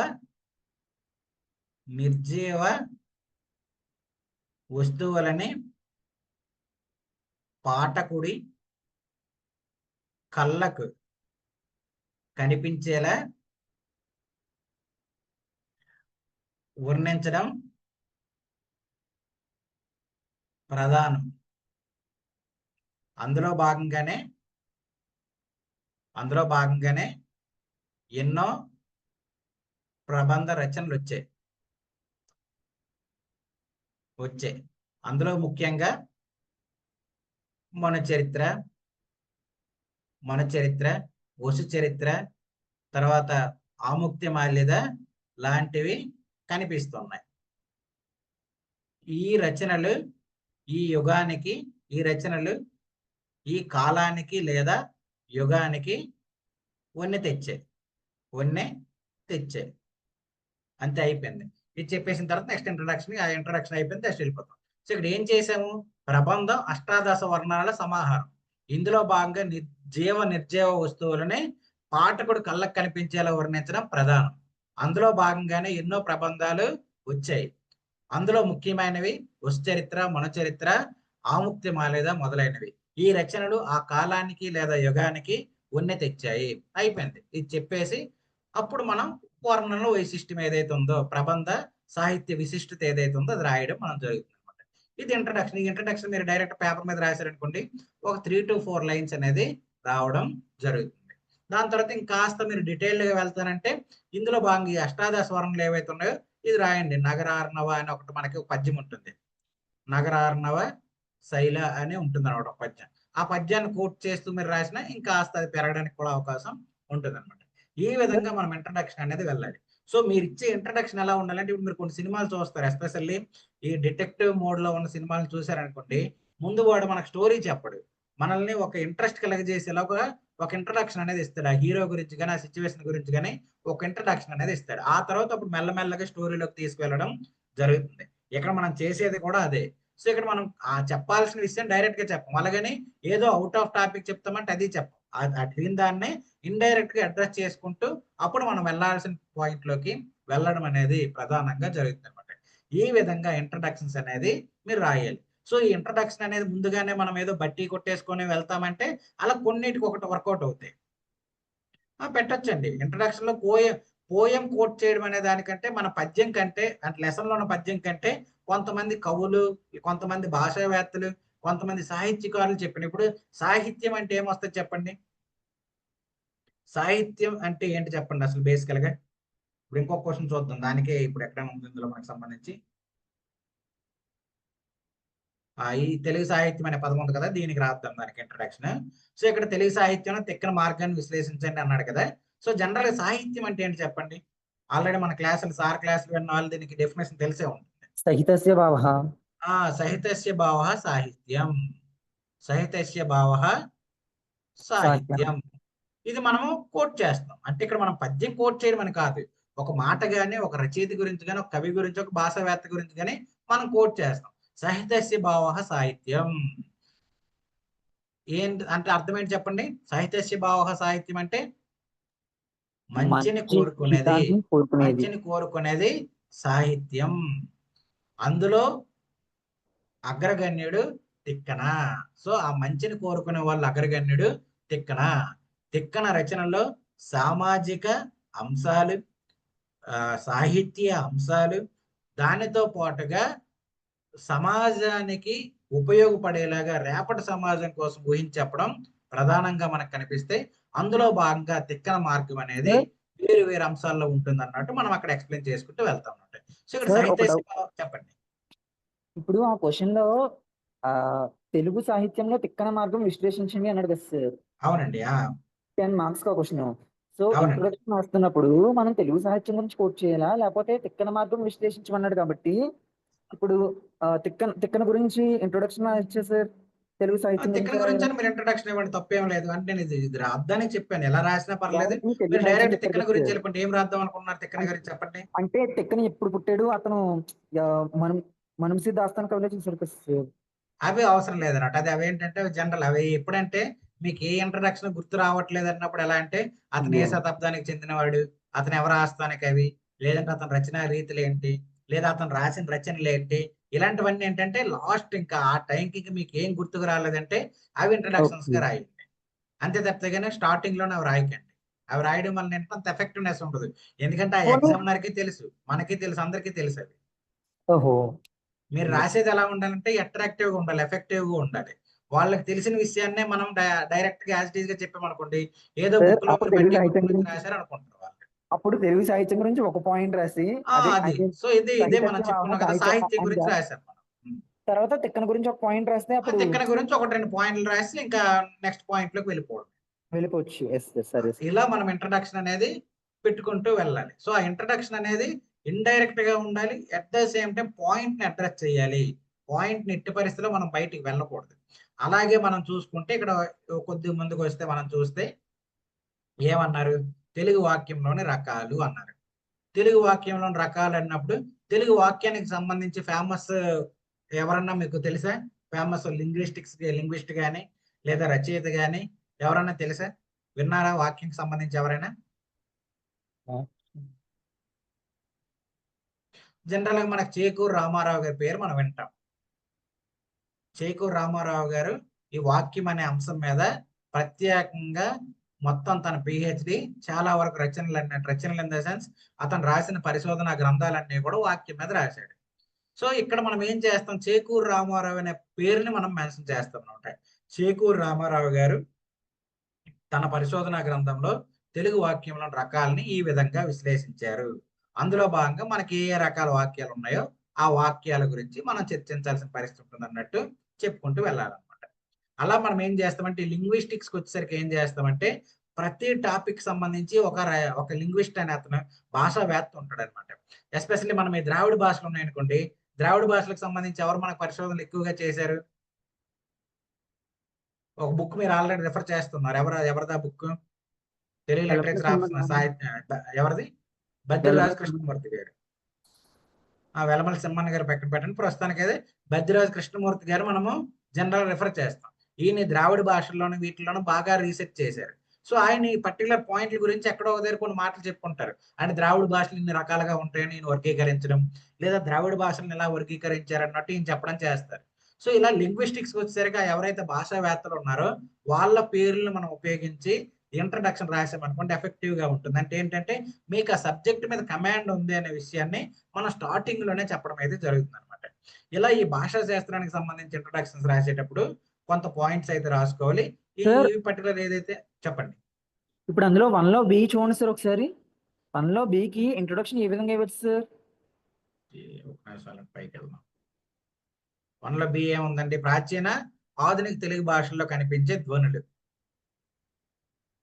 నిర్జీవ వస్తువులని పాఠకుడి కళ్ళకు కనిపించేలా వర్ణించడం ప్రధానం. అందులో భాగంగానే ఎన్నో ప్రబంధ రచనలు వచ్చాయి. అందులో ముఖ్యంగా మన చరిత్ర, వసు చరిత్ర, తర్వాత ఆముక్తి మాల్యద లాంటివి కనిపిస్తున్నాయి. ఈ రచనలు ఈ కాలానికి లేదా యుగానికి వన్నె తెచ్చాయి. అంతే, అయిపోయింది. ఇది చెప్పేసిన తర్వాత నెక్స్ట్ ఇంట్రడక్షన్. ఆ ఇంట్రడక్షన్ అయిపోయింది, నెక్స్ట్ వెళ్ళిపోతాం. సో ఇక్కడ ఏం చేసాము? ప్రబంధం అష్టాదశ వర్ణాల సమాహారం. ఇందులో భాగంగా జీవ నిర్జీవ వస్తువులని పాఠకుడు కళ్ళకు కనిపించేలా వర్ణించడం ప్రధానం. అందులో భాగంగానే ఎన్నో ప్రబంధాలు వచ్చాయి. అందులో ముఖ్యమైనవి వసు చరిత్ర, మన చరిత్ర, ఆముక్తి మాల్యద మొదలైనవి. ఈ రచనలు ఆ కాలానికి లేదా యుగానికి వన్నె తెచ్చాయి. అయిపోయింది. ఇది చెప్పేసి అప్పుడు మనం వర్ణనల వైశిష్టం ఏదైతే ఉందో, ప్రబంధ సాహిత్య విశిష్టత ఏదైతే ఉందో అది రాయడం మనం జరుగుతుంది అనమాట. ఇది ఇంట్రడక్షన్. ఈ ఇంట్రడక్షన్ మీరు డైరెక్ట్ పేపర్ మీద రాశారనుకోండి, ఒక 3 to 4 లైన్స్ అనేది రావడం జరుగుతుంది. దాని తర్వాత ఇంకాస్త మీరు డీటెయిల్ గా వెళ్తానంటే ఇందులో భాగంగా ఈ అష్టాదశ వర్ణనలు ఏవైతే ఉన్నాయో ఇది రాయండి. నగరార్ణవ అని ఒకటి మనకి ఒక పద్యం ఉంటుంది. నగరార్ణవ శైల అని ఉంటుంది అనమాట ఒక పద్యం. ఆ పద్యాన్ని కోట్ చేస్తూ మీరు రాసినా ఇంకాస్త అది పెరగడానికి కూడా అవకాశం ఉంటుంది అనమాట. ఈ విధంగా మనం ఇంట్రడక్షన్ అనేది వెళ్ళాలి. సో మీరు ఇచ్చే ఇంట్రడక్షన్ ఎలా ఉండాలంటే, ఇప్పుడు మీరు కొన్ని సినిమాలు చూస్తారు, ఎస్పెషల్లీ ఈ డిటెక్టివ్ మోడ్ లో ఉన్న సినిమాలు చూసారనుకోండి, ముందు వాడు మనకు స్టోరీ చెప్పడు, మనల్ని ఒక ఇంట్రెస్ట్ కలగజేసేలాగా ఒక ఇంట్రడక్షన్ అనేది ఇస్తాడు. ఆ హీరో గురించి కానీ ఆ సిచ్యువేషన్ గురించి కానీ ఒక ఇంట్రడక్షన్ అనేది ఇస్తాడు. ఆ తర్వాత అప్పుడు మెల్లమెల్లగా స్టోరీలోకి తీసుకువెళ్ళడం జరుగుతుంది. ఇక్కడ మనం చేసేది కూడా అదే. సో ఇక్కడ మనం చెప్పాల్సిన విషయం డైరెక్ట్ గా చెప్పం, అలాగని ఏదో అవుట్ ఆఫ్ టాపిక్ చెప్తామంటే అది చెప్పం. దాన్ని ఇండైరెక్ట్ గా అడ్రస్ చేసుకుంటూ అప్పుడు మనం వెళ్ళాల్సిన పాయింట్ లోకి వెళ్ళడం అనేది ప్రధానంగా జరుగుతుంది అనమాట. ఈ విధంగా ఇంట్రడక్షన్స్ అనేది మీరు రాయాలి. సో ఈ ఇంట్రడక్షన్ అనేది ముందుగానే మనం ఏదో బట్టి కొట్టేసుకొని వెళ్తామంటే అలా కొన్నిటికి ఒకటి వర్కౌట్ అవుతాయి. పెట్టొచ్చండి. ఇంట్రడక్షన్ లో పోయం కోట్ చేయడం అనే దానికంటే మన పద్యం కంటే, అంటే లెసన్ లో ఉన్న పద్యం కంటే కొంతమంది కవులు, కొంతమంది భాషావేత్తలు, కొంతమంది సాహిత్యకారులు చెప్పినప్పుడు సాహిత్యం అంటే ఏమొస్తుంది చెప్పండి? సాహిత్యం అంటే ఏంటి చెప్పండి అసలు బేసికల్ గా? ఇప్పుడు ఇంకొక క్వశ్చన్ చూద్దాం, దానికే ఇప్పుడు ఎక్కడ ఉంది ఇందులో మనకు సంబంధించి. ఈ తెలుగు సాహిత్యం అనే పదం ఉంది కదా, దీనికి రాద్దాం దానికి ఇంట్రడక్షన్. సో ఇక్కడ తెలుగు సాహిత్యంలో తిక్కన మార్గాన్ని విశ్లేషించండి అన్నాడు కదా. సో జనరల్ గా సాహిత్యం అంటే ఏంటి చెప్పండి? ఆల్రెడీ మన క్లాసులు సార్ క్లాసులు విన్న వాళ్ళు దీనికి డెఫినేషన్ తెలిసే ఉంటుంది. సహితస్య భావః. సహితస్య భావః సాహిత్యం. సహితస్య భావః సాహిత్యం. ఇది మనము కోట్ చేస్తాం. అంటే ఇక్కడ మనం పద్యం కోట్ చేయడం అని కాదు. ఒక మాట గాని, ఒక రచయిత గురించి గాని, ఒక కవి గురించి, ఒక భాషావేత్త గురించి గాని మనం కోట్ చేస్తాం. సాహిత్యస్య భావః సాహిత్యం. ఏంటి అంటే అర్థం ఏంటి చెప్పండి? సాహిత్యస్య భావః సాహిత్యం అంటే మంచిని మంచి కోరుకునేది, హితాన్ని కోరుకునేది. మంచిని కోరుకునేది సాహిత్యం. అందులో అగ్రగణ్యుడు తిక్కన. సో ఆ మంచిని కోరుకునే వాళ్ళు అగ్రగణ్యుడు తిక్కన. తిక్కన రచనలో సామాజిక అంశాలు, సాహిత్య అంశాలు, దానితో పాటుగా సమాజానికి ఉపయోగపడేలాగా రేపటి సమాజం కోసం ఊహించి చెప్పడం ప్రధానంగా మనకు కనిపిస్తే, అందులో భాగంగా తిక్కన మార్గం అనేది వేరు వేరు అంశాల్లో ఉంటుంది అన్నట్టు మనం అక్కడ ఎక్స్ప్లెయిన్ చేసుకుంటూ వెళ్తాం అన్నట్టు. సో ఇక్కడ సార్, సాహిత్య ఒక డౌట్. చెప్పండి. ఇప్పుడు ఆ క్వశ్చన్ లో తెలుగు సాహిత్యంలో తిక్కన మార్గం విశ్లేషించండి అన్నాడు కదా సార్. అవునండి. 10 మార్క్స్ కా క్వశ్చన్. సో అవునండి. ఇంట్రొడక్షన్ రాస్తున్నప్పుడు మనం తెలుగు సాహిత్యం గురించి కోట్ చేయాలా, లేకపోతే తిక్కన మార్గం విశ్లేషించమన్నాడు కాబట్టి ఇప్పుడు తిక్కన గురించి ఇంట్రొడక్షన్ ఇచ్చే సార్. తెలుగు సాహిత్యం తిక్కన గురించి మీరు ఇంట్రొడక్షన్ ఇవ్వండి, తప్పేం లేదు. అంటే నేను ఇది రాద్దానికి చెప్పాను, ఎలా రాసినా పర్లేదు. తెలుగు మీరు సాహిత్యం డైరెక్ట్ చెప్పారు తిక్కన కదా గురించి సార్. వెళ్ళిపోండి. ఏం రాద్దాం అనుకున్నారు తిక్కన గురించి చెప్పండి. అంటే తిక్కన ఎప్పుడు పుట్టాడు, అతను మనం మనంసి దాస్తాను కవిలో చూసారు కదా సార్. అవి అవసరం లేదన్నట్టు. అది అవేంటంటే జనరల్. అవి ఎప్పుడంటే మీకు ఏ ఇంట్రడక్షన్ గుర్తు రావట్లేదు అన్నప్పుడు ఎలా అంటే అతను ఏ శతాబ్దానికి చెందినవాడు, అతను ఎవరు ఆస్థానిక కవి, లేదంటే అతని రచనా రీతులు ఏంటి, లేదా అతను రాసిన రచనలు ఏంటి, ఇలాంటివన్నీ ఏంటంటే లాస్ట్ ఇంకా ఆ టైంకి మీకు ఏం గుర్తుకు రాలేదంటే అవి ఇంట్రడక్షన్స్ గా రాయండి. అంతే తప్పితే స్టార్టింగ్ లోనే అవి రాయకండి. అవి రాయడం వల్ల ఏంటంటే ఎఫెక్టివ్నెస్ ఉండదు. ఎందుకంటే ఆ ఎగ్జామినర్కి తెలుసు, మనకి తెలుసు, అందరికీ తెలుసు అవి. ఓహో. మీరు రాసేది ఎలా ఉండాలంటే అట్రాక్టివ్ గా ఉండాలి, ఎఫెక్టివ్ గా ఉండాలి. వాళ్ళకి తెలిసిన విషయాన్నే మనం డైరెక్ట్ గా యాజ్ గా చెప్పామనుకోండి, ఏదో సార్, బుక్ లో అప్పుడు మీరు తెలుగు బట్టి సాహిత్యం గురించి గురించి రాశారు అనుకుంటారు వాళ్ళు. అప్పుడు తెలుగు సాహిత్యం గురించి ఒక పాయింట్ రాసి అదే అది సో ఇదే మనం చెప్పుకున్నాం కదా, సాహిత్యం గురించి రాశారు మనం. తర్వాత తిక్కన గురించి ఒక పాయింట్ రాస్తే అప్పుడు తిక్కన గురించి ఒకటి రెండు పాయింట్లు రాసి ఇంకా నెక్స్ట్ పాయింట్ లోకి వెళ్ళిపోవడం. వెళ్ళిపోవచ్చు. ఎస్ సరే. ఇలా మనం ఇంట్రడక్షన్ అనేది పెట్టుకుంటూ వెళ్ళాలి. సో ఆ ఇంట్రడక్షన్ అనేది ఇండైరెక్ట్ గా ఉండాలి. At the same time point ని అడ్రస్ చేయాలి. పాయింట్ ని ఎట్టి పరిస్థితిలో మనం బయటికి వెళ్ళకూడదు. అలాగే మనం చూసుకుంటే ఇక్కడ కొద్ది ముందుకు వస్తే మనం చూస్తే ఏమన్నారు? తెలుగు వాక్యంలోని రకాలు అన్నారు. తెలుగు వాక్యంలోని రకాలు అన్నప్పుడు తెలుగు వాక్యానికి సంబంధించి ఫేమస్ ఎవరన్నా మీకు తెలుసా? ఫేమస్ లింగ్విస్ట్ గాని లేదా రచయిత గాని ఎవరన్నా తెలుసా? విన్నారా వాక్యం సంబంధించి ఎవరైనా? జనరల్ గా మనకు చేకూరు రామారావు గారి పేరు మనం వింటాం. చేకూరు రామారావు గారు ఈ వాక్యం అనే అంశం మీద ప్రత్యేకంగా మొత్తం తన పిహెచ్డి, చాలా వరకు రచనలు ఇన్ ద సెన్స్ అతను రాసిన పరిశోధన గ్రంథాలన్నీ కూడా వాక్యం మీద రాశాడు. సో ఇక్కడ మనం ఏం చేస్తాం? చేకూరు రామారావు అనే పేరుని మనం మెన్షన్ చేస్తాం అనమాట. చేకూరు రామారావు గారు తన పరిశోధన గ్రంథంలో తెలుగు వాక్యంలో రకాలని ఈ విధంగా విశ్లేషించారు. అందులో భాగంగా మనకి ఏ రకాల వాక్యాలు ఉన్నాయో ఆ వాక్యాల గురించి మనం చర్చించాల్సిన పరిస్థితి ఉంటుంది అన్నట్టు చెప్పుకుంటూ వెళ్ళాలన్నమాట. అలా మనం ఏం చేస్తామంటే లింగ్విస్టిక్స్ వచ్చేసరికి ఏం చేస్తామంటే ప్రతి టాపిక్ సంబంధించి ఒక లింగ్విస్ట్ అనే అతను భాషావేత్త ఉంటాడు అనమాట. ఎస్పెషల్లీ మనం ఈ ద్రావిడ భాషలు ఉన్నాయనుకోండి, ద్రావిడ భాషలకు సంబంధించి ఎవరు మనకు పరిశోధనలు ఎక్కువగా చేశారు? ఒక బుక్ మీరు ఆల్రెడీ రిఫర్ చేస్తున్నారు. ఎవరిదా బుక్? తెలుగు లిటరేచర్ ఆఫ్ సాహిత్య ఎవరిది? బద్రిరాజు కృష్ణమూర్తి గారు. వెలమల సింహన్న గారు పక్కన పెట్టండి. ప్రస్తుతానికి అయితే బద్రిరాజు కృష్ణమూర్తి గారు మనము జనరల్ రిఫర్ చేస్తాం. ఈయన ద్రావిడ భాషల్లోనూ వీటిలోనూ బాగా రీసెర్చ్ చేశారు. సో ఆయన ఈ పర్టికులర్ పాయింట్ల గురించి ఎక్కడో దగ్గర కొన్ని మాటలు చెప్పుకుంటారు. అంటే ద్రావిడ భాషలు ఇన్ని రకాలుగా ఉంటాయని ఈయన వర్గీకరించడం, లేదా ద్రావిడ భాషలను ఎలా వర్గీకరించారు అన్నట్టు ఈయన చెప్పడం చేస్తారు. సో ఇలా లింగ్విస్టిక్స్ వచ్చేసరికి ఎవరైతే భాషావేత్తలు ఉన్నారో వాళ్ళ పేర్లను మనం ఉపయోగించి ఇంట్రడక్షన్ రాసామనుకోండి ఎఫెక్టివ్ గా ఉంటుంది. అంటే ఏంటంటే మీకు ఆ సబ్జెక్ట్ మీద కమాండ్ ఉంది అనే విషయాన్ని మనం స్టార్టింగ్ లోనే చెప్పడం అయితే జరుగుతుంది అనమాట. ఇలా ఈ భాషా శాస్త్రానికి సంబంధించి ఇంట్రడక్షన్స్ రాసేటప్పుడు కొంత పాయింట్స్ అయితే రాసుకోవాలి. ఈ పర్టికులర్ ఏదైతే చెప్పండి. ఇప్పుడు అందులో 1 లో బి చూడండి సార్ ఒకసారి. 1 లో బి కి ఇంట్రొడక్షన్ ఏ విధంగా ఇవ్వచ్చు సార్? ఒక నిమిషం పైకి వెళ్దాం. 1 లో బి ఏముందండి? ప్రాచీన ఆధునిక తెలుగు భాషల్లో కనిపించే ధ్వనులు.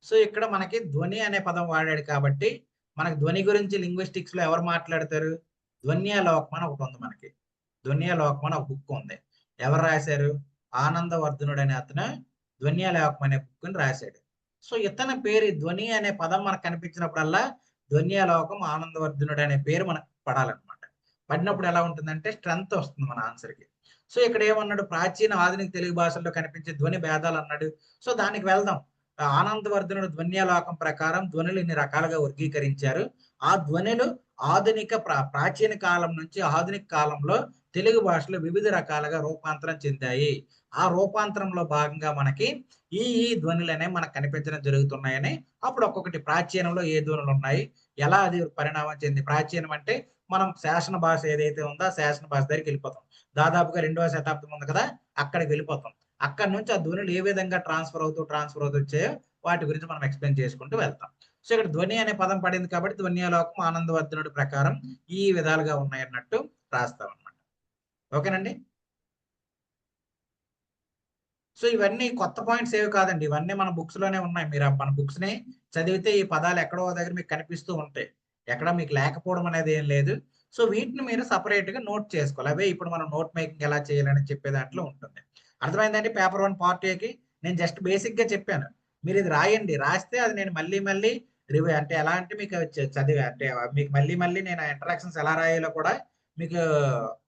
సో ఇక్కడ మనకి ధ్వని అనే పదం వాడాడు కాబట్టి మనకి ధ్వని గురించి లింగ్విస్టిక్స్ లో ఎవరు మాట్లాడతారు? ధ్వన్యాలోకం అని ఒకటి ఉంది మనకి. ధ్వన్యాలోకం అని ఒక బుక్ ఉంది. ఎవరు రాశారు? ఆనందవర్ధనుడు అనే అతను ధ్వన్యాలోకం అనే బుక్ ని రాశాడు. సో ఇతని పేరు ధ్వని అనే పదం మనకు కనిపించినప్పుడల్లా ధ్వన్యాలోకం ఆనందవర్ధనుడు అనే పేరు మనకు పడాలన్నమాట. పడినప్పుడు ఎలా ఉంటుందంటే స్ట్రెంత్ వస్తుంది మన ఆన్సర్ కి. సో ఇక్కడ ఏమన్నాడు? ప్రాచీన ఆధునిక తెలుగు భాషల్లో కనిపించే ధ్వని భేదాలు అన్నాడు. సో దానికి వెళ్దాం. ఆనందవర్ధనుడు ధ్వన్యాలోకం ప్రకారం ధ్వనులు ఇన్ని రకాలుగా వర్గీకరించారు. ఆ ధ్వనులు ఆధునిక ప్రాచీన కాలం నుంచి ఆధునిక కాలంలో తెలుగు భాషలో వివిధ రకాలుగా రూపాంతరం చెందాయి. ఆ రూపాంతరంలో భాగంగా మనకి ఈ ధ్వనులు అనేవి మనకు కనిపించడం జరుగుతున్నాయని, అప్పుడు ఒక్కొక్కటి ప్రాచీనంలో ఏ ధ్వనులు ఉన్నాయి, ఎలా అది పరిణామం చెంది. ప్రాచీనం అంటే మనం శాసన భాష ఏదైతే ఉందో ఆ శాసన భాష దగ్గరికి వెళ్ళిపోతాం. దాదాపుగా 2వ శతాబ్దం ఉంది కదా, అక్కడికి వెళ్ళిపోతాం. అక్కడ నుంచి ఆ ధ్వనులు ఏ విధంగా ట్రాన్స్ఫర్ అవుతూ వచ్చాయో వాటి గురించి మనం ఎక్స్ప్లెయిన్ చేసుకుంటూ వెళ్తాం. సో ఇక్కడ ధ్వని అనే పదం పడింది కాబట్టి ధ్వన్యాలోకం ఆనందవర్ధనుడి ప్రకారం ఈ విధాలుగా ఉన్నాయి అన్నట్టు రాస్తాం అన్నమాట. ఓకేనండి. సో ఇవన్నీ కొత్త పాయింట్స్ ఏవి కాదండి, ఇవన్నీ మన బుక్స్ లోనే ఉన్నాయి. మీరు మన బుక్స్ ని చదివితే ఈ పదాలు ఎక్కడో దగ్గర మీకు కనిపిస్తూ ఉంటాయి. ఎక్కడ మీకు లేకపోవడం అనేది ఏం లేదు. సో వీటిని మీరు సపరేట్ గా నోట్ చేసుకోవాలి. అవే ఇప్పుడు మనం నోట్ మేకింగ్ ఎలా చేయాలని చెప్పే దాంట్లో ఉంటుంది. అర్థమైందండి? పేపర్ 1 పార్ట్ ఏకి నేను జస్ట్ బేసిక్ గా చెప్పాను. మీరు ఇది రాయండి. రాస్తే అది నేను మళ్ళీ రివ్యూ అంటే ఎలా అంటే మీకు చదివి అంటే మీకు మళ్ళీ నేను ఇంటరాక్షన్స్ ఎలా రాయాలో కూడా మీకు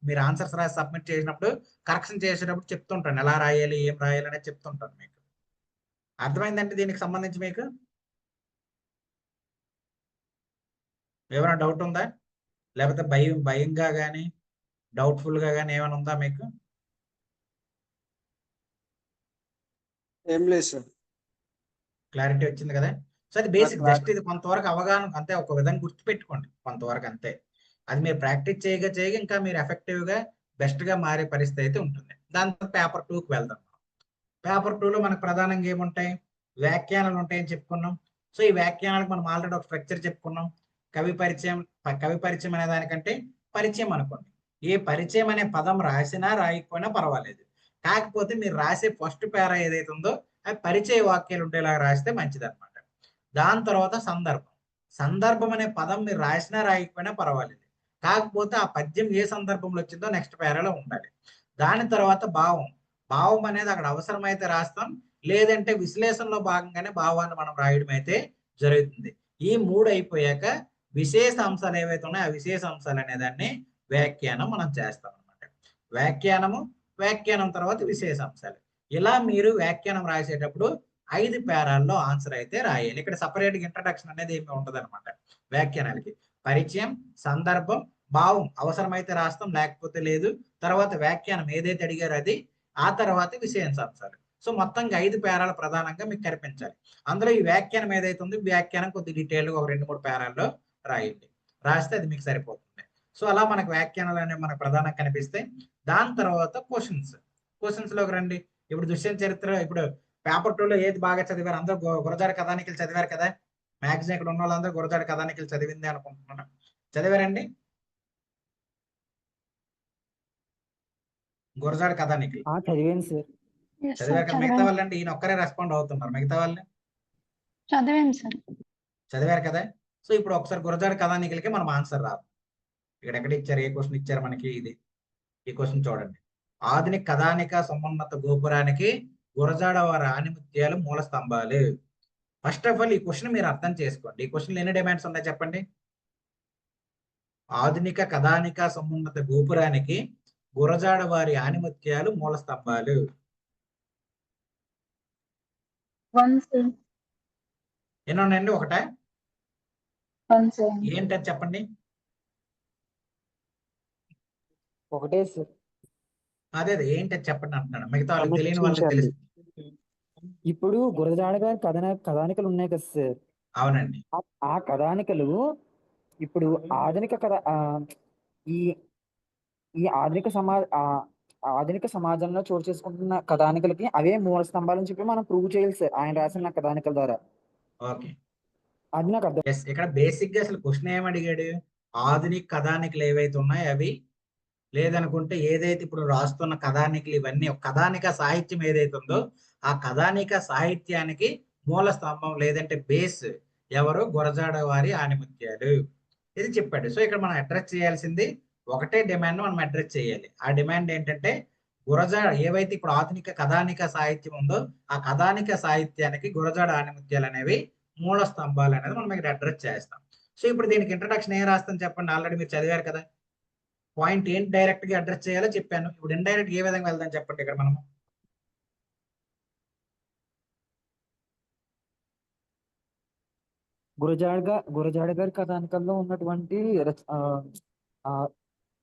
మీరు ఆన్సర్స్ రాసి సబ్మిట్ చేసినప్పుడు కరెక్షన్ చేసేటప్పుడు చెప్తుంటాను. ఎలా రాయాలి, ఏం రాయాలి అనేది చెప్తుంటాను మీకు. అర్థమైందంటే దీనికి సంబంధించి మీకు ఏమైనా డౌట్ ఉందా? లేకపోతే భయంగా కానీ డౌట్ఫుల్ గా కానీ ఏమైనా ఉందా మీకు? ఏం లేదు సార్. క్లారిటీ వచ్చింది కదా? సో అది బేసిక్. జస్ట్ ఇది కొంతవరకు అవగాహన అంతే, ఒక విధంగా గుర్తుపెట్టుకోండి కొంతవరకు అంతే. అది మీరు ప్రాక్టీస్ చేయగా ఇంకా మీరు ఎఫెక్టివ్ గా బెస్ట్ గా మారే పరిస్థితి అయితే ఉంటుంది. దాంతో పేపర్ 2కి వెళ్దాం. పేపర్ 2లో మనకు ప్రధానంగా ఏముంటాయి? వ్యాఖ్యానాలు ఉంటాయని చెప్పుకున్నాం. సో ఈ వ్యాఖ్యానాలకు మనం ఆల్రెడీ ఒక స్ట్రక్చర్ చెప్పుకున్నాం. కవి పరిచయం అనే దానికంటే పరిచయం అనుకోండి. ఏ పరిచయం అనే పదం రాసినా రాయకపోయినా పర్వాలేదు. కాకపోతే మీరు రాసే ఫస్ట్ పేరా ఏదైతే ఉందో అది పరిచయ వాక్యాలు ఉండేలా రాస్తే మంచిది అనమాట. దాని తర్వాత సందర్భం అనే పదం మీరు రాసినా రాయకపోయినా పర్వాలేదు. కాకపోతే ఆ పద్యం ఏ సందర్భంలో వచ్చిందో నెక్స్ట్ పేరాలో ఉండాలి. దాని తర్వాత భావం అనేది అక్కడ అవసరమైతే రాస్తాం, లేదంటే విశ్లేషణలో భాగంగానే భావాన్ని మనం రాయడం అయితే జరుగుతుంది. ఈ 3 అయిపోయాక విశేష అంశాలు ఏవైతే ఉన్నాయో ఆ విశేష అంశాలు అనే దాన్ని వ్యాఖ్యానం మనం చేస్తాం అనమాట. వ్యాఖ్యానం తర్వాత విశేష అంశాలు. ఇలా మీరు వ్యాఖ్యానం రాసేటప్పుడు 5 పేరాల్లో ఆన్సర్ అయితే రాయాలి. ఇక్కడ సపరేట్ ఇంట్రడక్షన్ అనేది ఏమి ఉండదు అనమాట. వ్యాఖ్యానాలకి పరిచయం, సందర్భం, భావం అవసరమైతే రాస్తాం, లేకపోతే లేదు. తర్వాత వ్యాఖ్యానం ఏదైతే అడిగారో అది, ఆ తర్వాత విశేషాంశాలు. సో మొత్తంగా 5 పేరాలు ప్రధానంగా మీకు కనిపించాలి. అందులో ఈ వ్యాఖ్యానం ఏదైతే ఉందో వ్యాఖ్యానం కొద్ది డీటెయిల్ గా ఒక 2-3 పేరాల్లో రాయండి. రాస్తే అది మీకు సరిపోతుంది. సో అలా మనకు వ్యాఖ్యానాలు అనేవి మనకు ప్రధానంగా కనిపిస్తాయి. దాని తర్వాత క్వశ్చన్స్ లోకి రండి. ఇప్పుడు దుష్యంత చరిత్ర, ఇప్పుడు పేపర్ 2లో ఏది బాగా చదివారు? అందరూ గురజాడ కథానికలు చదివారు కదా? మ్యాక్సిమం ఇక్కడ ఉన్న వాళ్ళందరూ గురజాడ కథానికలు చదివింది అనుకుంటున్నాను. చదివారండి గురజాడ కథానికలు? చదివాను సార్. చదివారు కదా? మిగతా వాళ్ళంటే ఈయన ఒక్కరే రెస్పాండ్ అవుతున్నారు. మిగతా వాళ్ళు చదివారు కదా? సో ఇప్పుడు ఒకసారి గురజాడ కథానికలకి మనం ఆన్సర్ రాదు. ఇక్కడ ఎక్కడ ఇచ్చారు, ఏ క్వశ్చన్ ఇచ్చారు మనకి? ఈ క్వశ్చన్ చూడండి. ఆధునిక కథానిక సమున్నత గోపురానికి గురజాడ వారి ఆణిముత్యాలు మూల స్తంభాలు. ఫస్ట్ ఆఫ్ ఆల్ ఈ క్వశ్చన్ మీరు అర్థం చేసుకోండి. ఈ క్వశ్చన్ ఎన్ని డిమాండ్స్ ఉన్నాయి చెప్పండి? ఆధునిక కథానిక సమున్నత గోపురానికి గురజాడ వారి ఆణిముత్యాలు మూల స్తంభాలు. ఎన్ని ఉన్నాయండి? ఒకటా? ఏంటది చెప్పండి. ఒకటే సార్. అదే ఏంటది చెప్పండి అంటున్నాను. మిగతా వాళ్ళకి తెలియని వాళ్ళకి తెలుసు. ఇప్పుడు గురజాడ గారి కథానికలు ఉన్నాయి కదా సార్. అవునండి. ఆ కథానికలు ఇప్పుడు ఆధునిక ఈ ఈ ఆధునిక సమాజంలో చోటు చేసుకుంటున్న కథానికలకి అవే మూల స్తంభాలని చెప్పి మనం ప్రూవ్ చేయాలి సార్ ఆయన రాసిన కథానికల ద్వారా. ఓకే, అది నాకు అర్థం. ఇక్కడ బేసిక్ గా అసలు క్వశ్చన్ ఏమడిగాడు? ఆధునిక కథానికలు ఏవైతే ఉన్నాయో అవి, లేదనుకుంటే ఏదైతే ఇప్పుడు రాస్తున్న కథానికలు ఇవన్నీ కథానిక సాహిత్యం ఏదైతే ఉందో ఆ కథానిక సాహిత్యానికి మూల స్తంభం లేదంటే బేస్ ఎవరు? గురజాడ వారి ఆణిముత్యాలు. ఇది చెప్పాడు. సో ఇక్కడ మనం అడ్రస్ చేయాల్సింది ఒకటే డిమాండ్ మనం అడ్రస్ చేయాలి. ఆ డిమాండ్ ఏంటంటే గురజాడ ఏవైతే ఇప్పుడు ఆధునిక కథానిక సాహిత్యం ఉందో ఆ కథానిక సాహిత్యానికి గురజాడ ఆణిముత్యాలు అనేవి మూల స్తంభాలు అనేది మనం ఇక్కడ అడ్రస్ చేస్తాం. సో ఇప్పుడు దీనికి ఇంట్రడక్షన్ ఏం రాస్తాం చెప్పండి. ఆల్రెడీ మీరు చదివారు కదా. పాయింట్ ఏంటి డైరెక్ట్ గా అడ్రస్ చేయాలో చెప్పాను. ఇప్పుడు ఇండైరెక్ట్ ఏ విధంగా వెళ్దాం చెప్పండి ఇక్కడ మనం. గురజాడ గారి కథానికల్లో ఉన్నటువంటి ఆ,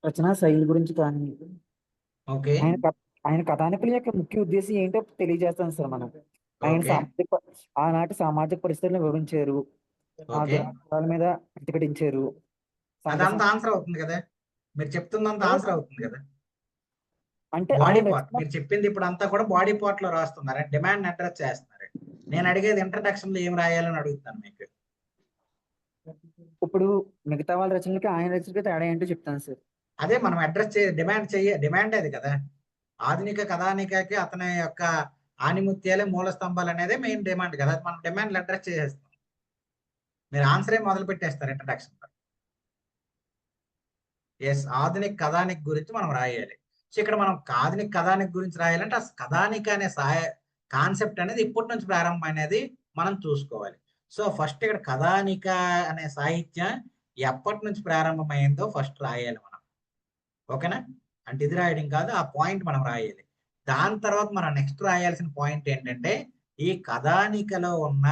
రచనా శైలి గురించి కానీ ఓకే ఆయన కథానికల యొక్క ముఖ్య ఉద్దేశం ఏంటో తెలియజేస్తాం సార్ మనం. ఆయన ఓకే ఆనాటి సామాజిక పరిస్థితులను వివరించారు, ఆ ఓకే దురాచారాల మీద ప్రతిఘటించారు. అదంతా ఆన్సర్ అవుతుంది కదా. మీరు చెప్తుందంతా ఆన్సర్ అవుతుంది కదా. అంటే బాడీ ఆయన పార్ట్ మీరు చెప్పింది ఇప్పుడు అంతా కూడా బాడీ పార్ట్ లో రాస్తున్నారు. డిమాండ్ అడ్రస్ చేస్తున్నారు. నేను అడిగేది ఇంట్రడక్షన్ లో ఏం రాయాలని అడుగుతాను మీకు. ఇప్పుడు మిగతా వాళ్ళ రచనలకి ఆయన రచనలకి తేడా ఏంటో చెప్తాను సార్. అదే మనం అడ్రస్ డిమాండ్ అది కదా. ఆధునిక కథానికకి అతని యొక్క ఆణిముత్యాలే మూల స్తంభాలు అనేది మెయిన్ డిమాండ్ కదా. అది మనం డిమాండ్లు అడ్రస్ చేసేస్తాం. మీరు ఆన్సరే మొదలు పెట్టేస్తారు ఇంట్రడక్షన్ లో. ఎస్, ఆధునిక కథానిక గురించి మనం రాయాలి. సో ఇక్కడ మనం ఆధునిక కథానిక గురించి రాయాలంటే ఆ కథానిక అనే కాన్సెప్ట్ అనేది ఇప్పటి నుంచి ప్రారంభం అనేది మనం చూసుకోవాలి. సో ఫస్ట్ ఇక్కడ కథానిక అనే సాహిత్యం ఎప్పటి నుంచి ప్రారంభమైందో ఫస్ట్ రాయాలి మనం. ఓకేనా? అంటే ఇది రాయడం కాదు, ఆ పాయింట్ మనం రాయాలి. దాని తర్వాత మనం నెక్స్ట్ రాయాల్సిన పాయింట్ ఏంటంటే ఈ కథానికలో ఉన్న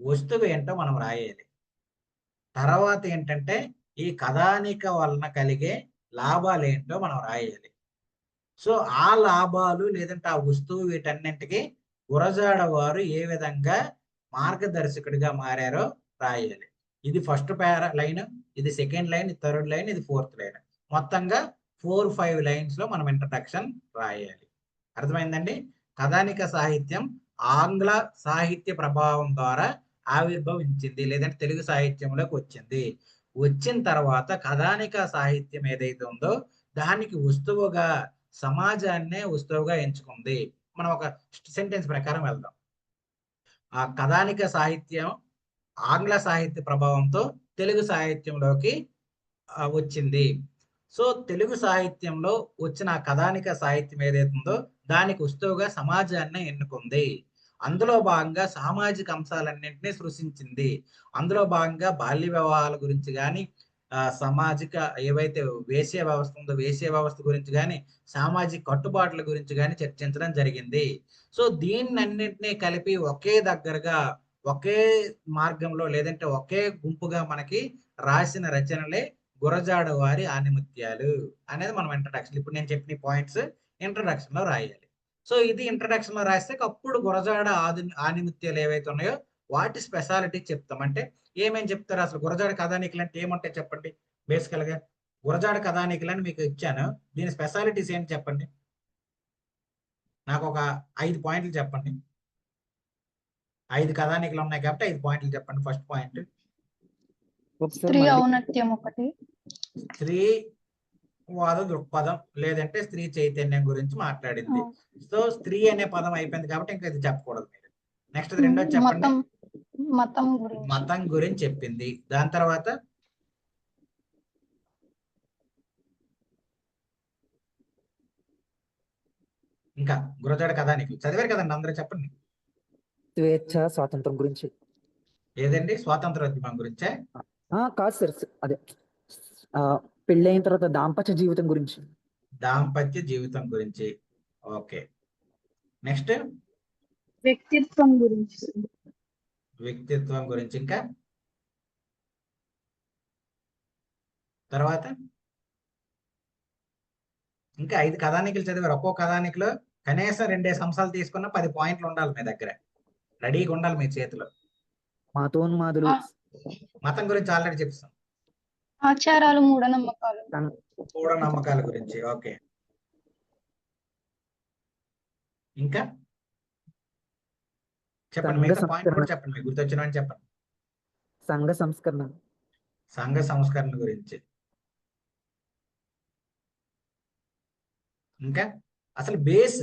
వస్తువు ఏంటో మనం రాయాలి. తర్వాత ఏంటంటే ఈ కథానిక వలన కలిగే లాభాలు ఏంటో మనం రాయాలి. సో ఆ లాభాలు లేదంటే ఆ వస్తువు వీటన్నింటికి గురజాడ వారు ఏ విధంగా మార్గదర్శకుడిగా మారారో రాయాలి. ఇది ఫస్ట్ లైన్, ఇది సెకండ్ లైన్, ఇది థర్డ్ లైన్, ఇది ఫోర్త్ లైన్. మొత్తంగా 4-5 లైన్స్ లో మనం ఇంట్రడక్షన్ రాయాలి. అర్థమైందండి? కథానిక సాహిత్యం ఆంగ్ల సాహిత్య ప్రభావం ద్వారా ఆవిర్భవించింది లేదంటే తెలుగు సాహిత్యంలోకి వచ్చింది. వచ్చిన తర్వాత కథానిక సాహిత్యం ఏదైతే ఉందో దానికి వస్తువుగా సమాజాన్నే వస్తువుగా ఎంచుకుంది. మనం ఒక సెంటెన్స్ ప్రకారం వెళ్దాం. ఆ కథానిక సాహిత్యం ఆంగ్ల సాహిత్య ప్రభావంతో తెలుగు సాహిత్యంలోకి వచ్చింది. సో తెలుగు సాహిత్యంలో వచ్చిన కథానిక సాహిత్యం ఏదైతే ఉందో దానికి వస్తువుగా సమాజాన్ని ఎన్నుకుంది. అందులో భాగంగా సామాజిక అంశాలన్నింటినీ సృష్టించింది. అందులో భాగంగా బాల్య వివాహాల గురించి కానీ సామాజిక ఏవైతే వేశ్య వ్యవస్థ ఉందో వేశ్య వ్యవస్థ గురించి కానీ సామాజిక కట్టుబాట్ల గురించి కానీ చర్చించడం జరిగింది. సో దీన్నన్నింటినీ కలిపి ఒకే దగ్గరగా ఒకే మార్గంలో లేదంటే ఒకే గుంపుగా మనకి రాసిన రచనలే గురజాడ వారి ఆణిముత్యాలు అనేది మనం ఇంట్రడక్షన్. ఇప్పుడు నేను చెప్పిన పాయింట్స్ ఇంట్రడక్షన్ లో రాయాలి. సో ఇది ఇంట్రడక్షన్ లో రాస్తే అప్పుడు గురజాడ ఆణిముత్యాలు ఏవైతే ఉన్నాయో వాటి స్పెషాలిటీ చెప్తాం. అంటే ఏమేం చెప్తారు అసలు గురజాడ కథానికలు అంటే ఏమంటాయి చెప్పండి. బేసికల్ గా గురజాడ కథానికలు అని మీకు ఇచ్చాను. దీని స్పెషాలిటీస్ ఏంటి చెప్పండి. నాకు ఒక 5 పాయింట్లు చెప్పండి. 5 కథానికలు ఉన్నాయి కాబట్టి 5 పాయింట్లు చెప్పండి. ఫస్ట్ పాయింట్ స్త్రీ ఔన్నత్యం ఒకటి, స్త్రీవాద దృక్పథం లేదంటే స్త్రీ చైతన్యం గురించి మాట్లాడింది. సో స్త్రీ అనే పదం అయిపోయింది కాబట్టి ఇంకా ఇది చెప్పకూడదు మీరు. నెక్స్ట్ రెండో చెప్పండి. మతం గురించి చెప్పింది. దాని తర్వాత ఇంకా గురజాడ కథానికలు చదివారు కదండి అందరూ, చెప్పండి. స్వేచ్ఛ స్వాతంత్రం గురించి. ఏదండి? స్వాతంత్రోద్యమం గురించే? కాదు సార్, అదే పెళ్ళైన తర్వాత దాంపత్య జీవితం గురించి. దాంపత్య జీవితం గురించి. ఓకే. నెక్స్ట్ వ్యక్తిత్వం గురించి. వ్యక్తిత్వం గురించి. ఇంకా తర్వాత ఇంకా 5 కథానికలు చదివారు. ఒక్కో కథానికలో కనీసం 2 అంశాలు తీసుకున్న 10 పాయింట్లు ఉండాలి మీ దగ్గర, రెడీగా ఉండాలి మీ చేతిలో. మతోన్మాదులు. మతం గురించి ఆల్రెడీ చెప్తాం. ఆచారాలు, మూఢనమ్మకాలు. మూఢనమ్మకాల గురించి. ఓకే. ఇంకా చెప్పండి. మిగతా పాయింట్ కూడా చెప్పండి, మీకు గుర్తొచ్చినవని చెప్పండి. సంఘ సంస్కరణ. సంఘ సంస్కరణ గురించి. ఇంకా అసలు బేస్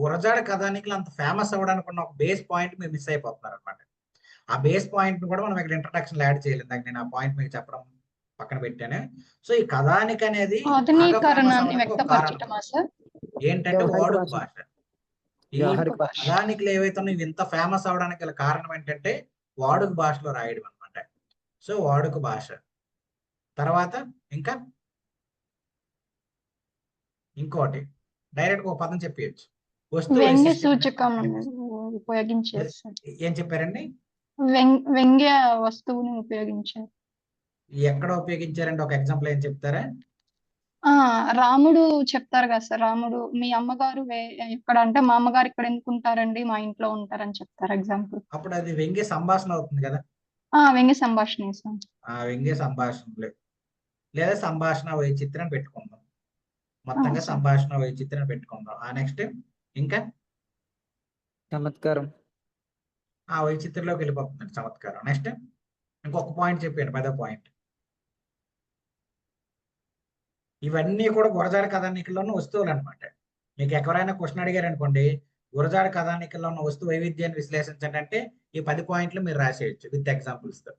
గురజాడ కథానికలు అంత ఫేమస్ అవ్వడానికి ఉన్న ఒక బేస్ పాయింట్ మీరు మిస్ అయిపోతున్నారు అనమాట. ఆ బేస్ పాయింట్ కూడా మనం ఇక్కడ ఇంట్రడక్షన్ యాడ్ చేయలేదు. దానికి నేను ఆ పాయింట్ మీకు చెప్పడం పక్కన పెట్టాను. సో ఈ కథానిక అనేది బాగా ఫేమస్ ఆధునీకరణాన్ని అవ్వడానికి ఒక కారణం వ్యక్తపరచటమా సార్? ఏంటంటే వ్యవహారిక వాడుక భాష. భాష. ఈ వ్యవహారిక భాష. కథానికలు ఏవైతే ఉన్నాయో ఇవి ఇంత ఫేమస్ అవడానికి గల కారణం ఏంటంటే వాడుక భాషలో రాయడం అనమాట. సో వాడుక భాష. తర్వాత ఇంకా ఇంకోటి డైరెక్ట్ ఒక పదం చెప్పేయచ్చు. వస్తువు వ్యంగ్య వైశిష్ట్యం అనేది సూచకం మనకి ఉపయోగించారు సార్. ఏం చెప్పారండి? వ్యంగ్య వస్తువుని ఉపయోగించారు. ఎక్కడ ఉపయోగించారండి? ఒక ఎగ్జాంపుల్ ఏం చెప్తారా? రాముడు చెప్తారు కదా సార్, రాముడు మీ అమ్మగారు ఎక్కడ అంటే మా అమ్మగారు ఇక్కడ ఎందుకు ఉంటారండి, మా ఇంట్లో ఉంటారని చెప్తారు ఎగ్జాంపుల్. అప్పుడు అది వ్యంగ్య సంభాషణ అవుతుంది కదా. వ్యంగ్య సంభాషణ సార్. ఆ వ్యంగ్య సంభాషణలే లేదా సంభాషణ వైచిత్రం పెట్టుకుందాం. మొత్తంగా సార్. సంభాషణ వైచిత్రం పెట్టుకుందాం. నెక్స్ట్ ఇంకా చమత్కారం. వైచిత్రంలోకి వెళ్ళిపోతుందండి చమత్కారం. నెక్స్ట్ ఇంకొక పాయింట్ చెప్పాను, 10వ పాయింట్. ఇవన్నీ కూడా గురజాడ కథానికల్లో ఉన్న వస్తువులు అనమాట. మీకు ఎవరైనా క్వశ్చన్ అడిగారు అనుకోండి, గురజాడ కథానికల్లో ఉన్న వస్తు వైవిధ్యాన్ని విశ్లేషించండి అంటే ఈ 10 పాయింట్లు మీరు రాసేయచ్చు విత్ ఎగ్జాంపుల్స్ తో.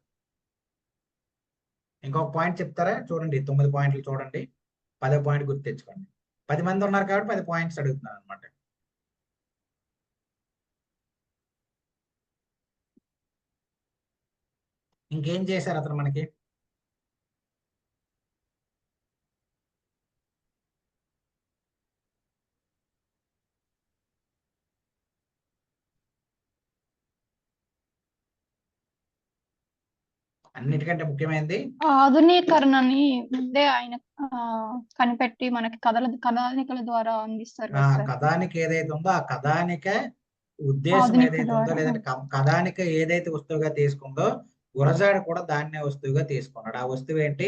ఇంకొక పాయింట్ చెప్తారా? చూడండి 9 పాయింట్లు చూడండి, 10వ పాయింట్ గుర్తు తెచ్చుకోండి. 10 మంది ఉన్నారు కాబట్టి 10 పాయింట్స్ అడుగుతున్నాను అనమాట. ఇంకేం చేశారు అతను మనకి? అన్నిటికంటే ముఖ్యమైనది ఆధునీకరణని ముందే ఆయన కనిపెట్టి మనకి కథానికల ద్వారా అందిస్తారు కదా సార్. కథానిక ఏదైతే ఉందో ఆ కథానిక ఉద్దేశం ఆధునిక ఏదైతే ఉందో ద్వారా. లేదంటే కథానిక ఏదైతే వస్తువుగా తీసుకుందో గురజాడ కూడా దాన్నే వస్తువుగా తీసుకున్నాడు. ఆ వస్తువు ఏంటి?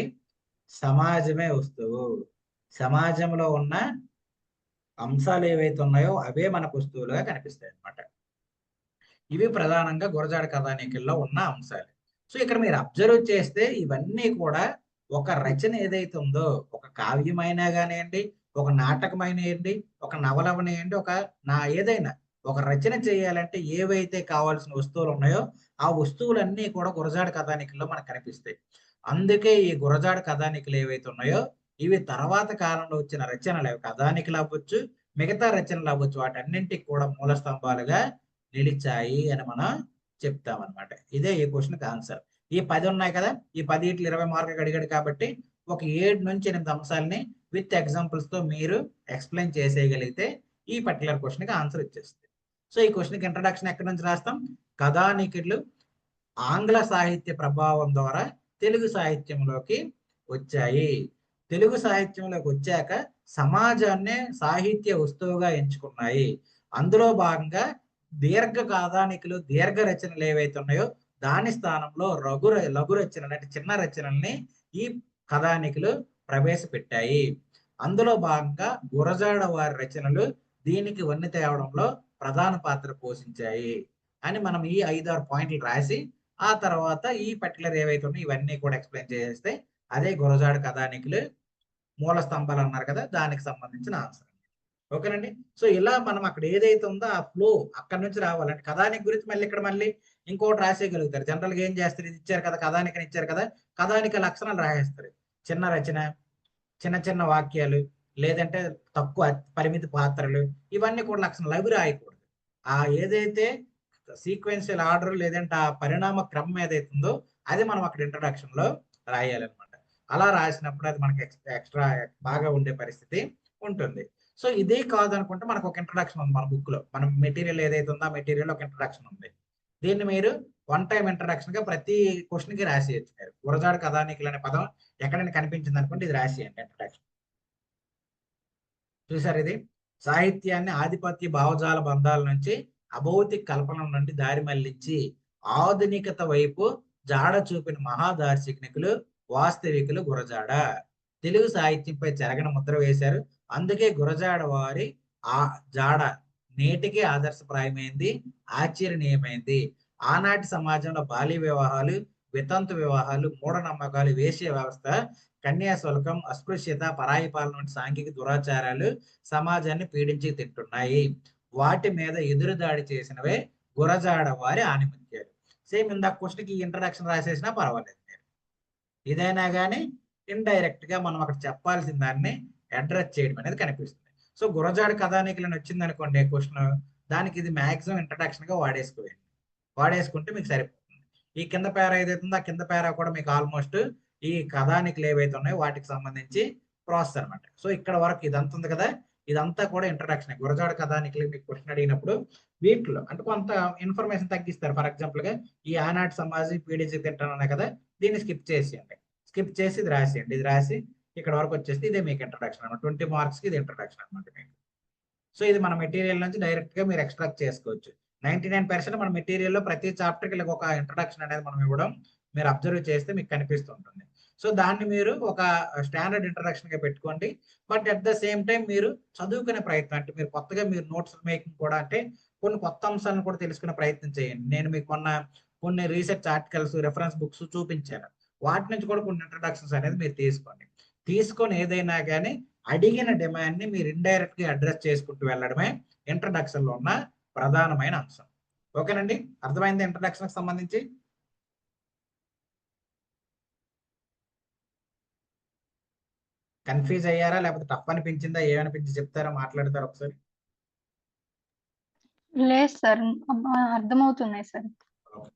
సమాజమే వస్తువు. సమాజంలో ఉన్న అంశాలు ఏవైతే ఉన్నాయో అవే మనకు వస్తువులుగా కనిపిస్తాయి అన్నమాట. ఇవి ప్రధానంగా గురజాడ కథానికల్లో ఉన్న అంశాలు. సో ఇక్కడ మీరు అబ్జర్వ్ చేస్తే ఇవన్నీ కూడా ఒక రచన ఏదైతే ఉందో, ఒక కావ్యమైనా కానివ్వండి, ఒక నాటకమైనయండి, ఒక నవలవనియండి, ఏదైనా ఒక రచన చేయాలంటే ఏవైతే కావాల్సిన వస్తువులు ఉన్నాయో ఆ వస్తువులన్నీ కూడా గురజాడ కథానికల్లో మనకు కనిపిస్తాయి. అందుకే ఈ గురజాడ కథానికలు ఏవైతే ఉన్నాయో ఇవి తర్వాత కాలంలో వచ్చిన రచనలు, కథానికలు అవ్వచ్చు, మిగతా రచనలు అవ్వచ్చు, వాటన్నింటికి కూడా మూల స్తంభాలుగా నిలిచాయి అని మనం చెప్తామన్నమాట. ఇదే ఈ క్వశ్చన్కి ఆన్సర్. ఈ 10 ఉన్నాయి కదా, ఈ 10 20 మార్కులకు అడిగాడు కాబట్టి ఒక 7 నుంచి 8 అంశాలని విత్ ఎగ్జాంపుల్స్ తో మీరు ఎక్స్ప్లెయిన్ చేసేయగలిగితే ఈ పర్టికులర్ క్వశ్చన్కి ఆన్సర్ వచ్చేస్తుంది. సో ఈ క్వశ్చన్కి ఇంట్రడక్షన్ ఎక్కడి నుంచి రాస్తాం? కథానికలు ఆంగ్ల సాహిత్య ప్రభావం ద్వారా తెలుగు సాహిత్యంలోకి వచ్చాయి. తెలుగు సాహిత్యంలోకి వచ్చాక సమాజాన్నే సాహిత్య వస్తువుగా ఎంచుకున్నాయి. అందులో భాగంగా దీర్ఘ కథానికలు, దీర్ఘ రచనలు ఏవైతే ఉన్నాయో దాని స్థానంలో లఘు రచనలు అంటే చిన్న రచనల్ని ఈ కథానికలు ప్రవేశపెట్టాయి. అందులో భాగంగా గురజాడ వారి రచనలు దీనికి వన్నె తేవడంలో ప్రధాన పాత్ర పోషించాయి అని మనం ఈ 5-6 పాయింట్లు రాసి ఆ తర్వాత ఈ పర్టికులర్ ఏవైతే ఉన్నాయో ఇవన్నీ కూడా ఎక్స్ప్లెయిన్ చేస్తే అదే గురజాడ కథానికలు మూల స్తంభాలు అన్నారు కదా, దానికి సంబంధించిన ఆన్సర్. ఓకేనండి. సో ఇలా మనం అక్కడ ఏదైతే ఉందో ఆ ఫ్లో అక్కడ నుంచి రావాలంటే కథానిక గురించి మళ్ళీ ఇంకోటి రాసేయగలుగుతారు. జనరల్ గా ఏం చేస్తారు? ఇది ఇచ్చారు కదా, కథానికని ఇచ్చారు కదా, కథానిక లక్షణాలు రాసేస్తారు. చిన్న రచన, చిన్న చిన్న వాక్యాలు, లేదంటే తక్కువ పరిమితి పాత్రలు, ఇవన్నీ కూడా లక్షణాలు. అవి రాయకూడదు. ఏదైతే సీక్వెన్షియల్ ఆర్డర్ లేదంటే ఆ పరిణామ క్రమం ఏదైతే ఉందో అది మనం అక్కడ ఇంట్రడక్షన్ లో రాయాలన్నమాట. అలా రాసినప్పుడు అది మనకి ఎక్స్ట్రా బాగా ఉండే పరిస్థితి ఉంటుంది. సో ఇదే కాదు అనుకుంటే మనకు ఒక ఇంట్రడక్షన్ ఉంది మన బుక్ లో. మనం మెటీరియల్ ఏదైతే ఉందో ఆ మెటీరియల్ ఒక ఇంట్రడక్షన్ ఉంది. దీన్ని మీరు 1 టైం ఇంట్రడక్షన్ గా ప్రతి క్వశ్చన్ కి రాసేయచ్చు. మీరు గురజాడ కథానికలు అనే పదం ఎక్కడైనా కనిపించింది అనుకుంటే ఇది రాసేయండి ఇంట్రడక్షన్. చూసారు, ఇది సాహిత్యాన్ని ఆధిపత్య భావజాల బంధాల నుంచి అభౌతిక కల్పన నుండి దారి మళ్లించి ఆధునికత వైపు జాడ చూపిన మహాదార్శనికులు, వాస్తవికులు గురజాడ. తెలుగు సాహిత్యంపై చెరగని ముద్ర వేశారు. అందుకే గురజాడ వారి ఆ జాడ నేటికి ఆదర్శప్రాయమైంది, ఆశ్చర్యనీయమైంది. ఆనాటి సమాజంలో బాల్య వివాహాలు, వితంతు వివాహాలు, మూఢనమ్మకాలు, వేశ్య వ్యవస్థ, కన్యాశుల్కం, అస్పృశ్యత, పరాయి పాలన వంటి సాంఘిక దురాచారాలు సమాజాన్ని పీడించి తింటున్నాయి. వాటి మీద ఎదురుదాడి చేసినవే గురజాడ వారి ఆణిముత్యాలు. సేమ్ ఇందాక క్వశ్చన్కి ఇంట్రడక్షన్ రాసేసినా పర్వాలేదు మీరు. ఇదైనా కానీ ఇండైరెక్ట్ గా మనం అక్కడ చెప్పాల్సిన దాన్ని అడ్రస్ చేయడం అనేది కనిపిస్తుంది. సో గురజాడ కథానికలను వచ్చింది అనుకోండి క్వశ్చన్, దానికి ఇది మాక్సిమం ఇంట్రడక్షన్ గా వాడేసుకుంటే మీకు సరిపోతుంది. ఈ కింద పేరా ఏదైతే ఉందో ఆ కింద పేరా కూడా మీకు ఆల్మోస్ట్ ఈ కథానికలు ఏవైతే ఉన్నాయో వాటికి సంబంధించి ప్రాసెస్ అనమాట. సో ఇక్కడ వరకు ఇదంతా ఉంది కదా, ఇదంతా కూడా ఇంట్రడక్షన్. గురజాడ కథానికలు మీకు క్వశ్చన్ అడిగినప్పుడు వీటిలో అంటే కొంత ఇన్ఫర్మేషన్ తగ్గిస్తారు. ఫర్ ఎగ్జాంపుల్ గా ఈ ఆనాటి సమాజం పీడిచి తింటాను కదా, దీన్ని స్కిప్ చేసేయండి. స్కిప్ చేసి ఇది రాసేయండి. ఇది రాసి ఇక్కడ వరకు వచ్చేస్తే ఇదే మీకు ఇంట్రడక్షన్ అనమాట. 20 మార్క్స్ కి ఇది ఇంట్రడక్షన్ అనమాట మీకు. సో ఇది మన మెటీరియల్ నుంచి డైరెక్ట్ గా మీరు ఎక్స్ట్రాక్ట్ చేసుకోవచ్చు. 99% మన మెటీరియల్లో ప్రతి చాప్టర్కి ఇలా ఒక ఇంట్రడక్షన్ అనేది మనం ఇవ్వడం మీరు అబ్జర్వ్ చేస్తే మీకు కనిపిస్తుంటుంది. సో దాన్ని మీరు ఒక స్టాండర్డ్ ఇంట్రడక్షన్ గా పెట్టుకోండి. But at the same time మీరు చదువుకునే ప్రయత్నం, అంటే మీరు కొత్తగా మీరు నోట్స్ మేకింగ్ కూడా, అంటే కొన్ని కొత్త అంశాలను కూడా తెలుసుకునే ప్రయత్నం చేయండి. నేను మీకు కొన్ని రీసెర్చ్ ఆర్టికల్స్, రెఫరెన్స్ బుక్స్ చూపించాను. వాటి నుంచి కూడా కొన్ని ఇంట్రడక్షన్స్ అనేది మీరు తీసుకొని ఏదైనా కానీ అడిగిన డిమాండ్ ని మీరు ఇండైరెక్ట్ గా అడ్రస్ చేసుకుంటూ వెళ్ళడమే ఇంట్రడక్షన్ లో ఉన్న ప్రధానమైన అంశం. ఓకేనండి, అర్థమైంది ఇంట్రడక్షన్ కి సంబంధించి? కన్ఫ్యూజ్ అయ్యారా, లేకపోతే టఫ్ అనిపించిందా, ఏమనిపించి చెప్తారా, మాట్లాడతారా ఒకసారి? లేదు సార్, అర్థమవుతున్నాయి సార్.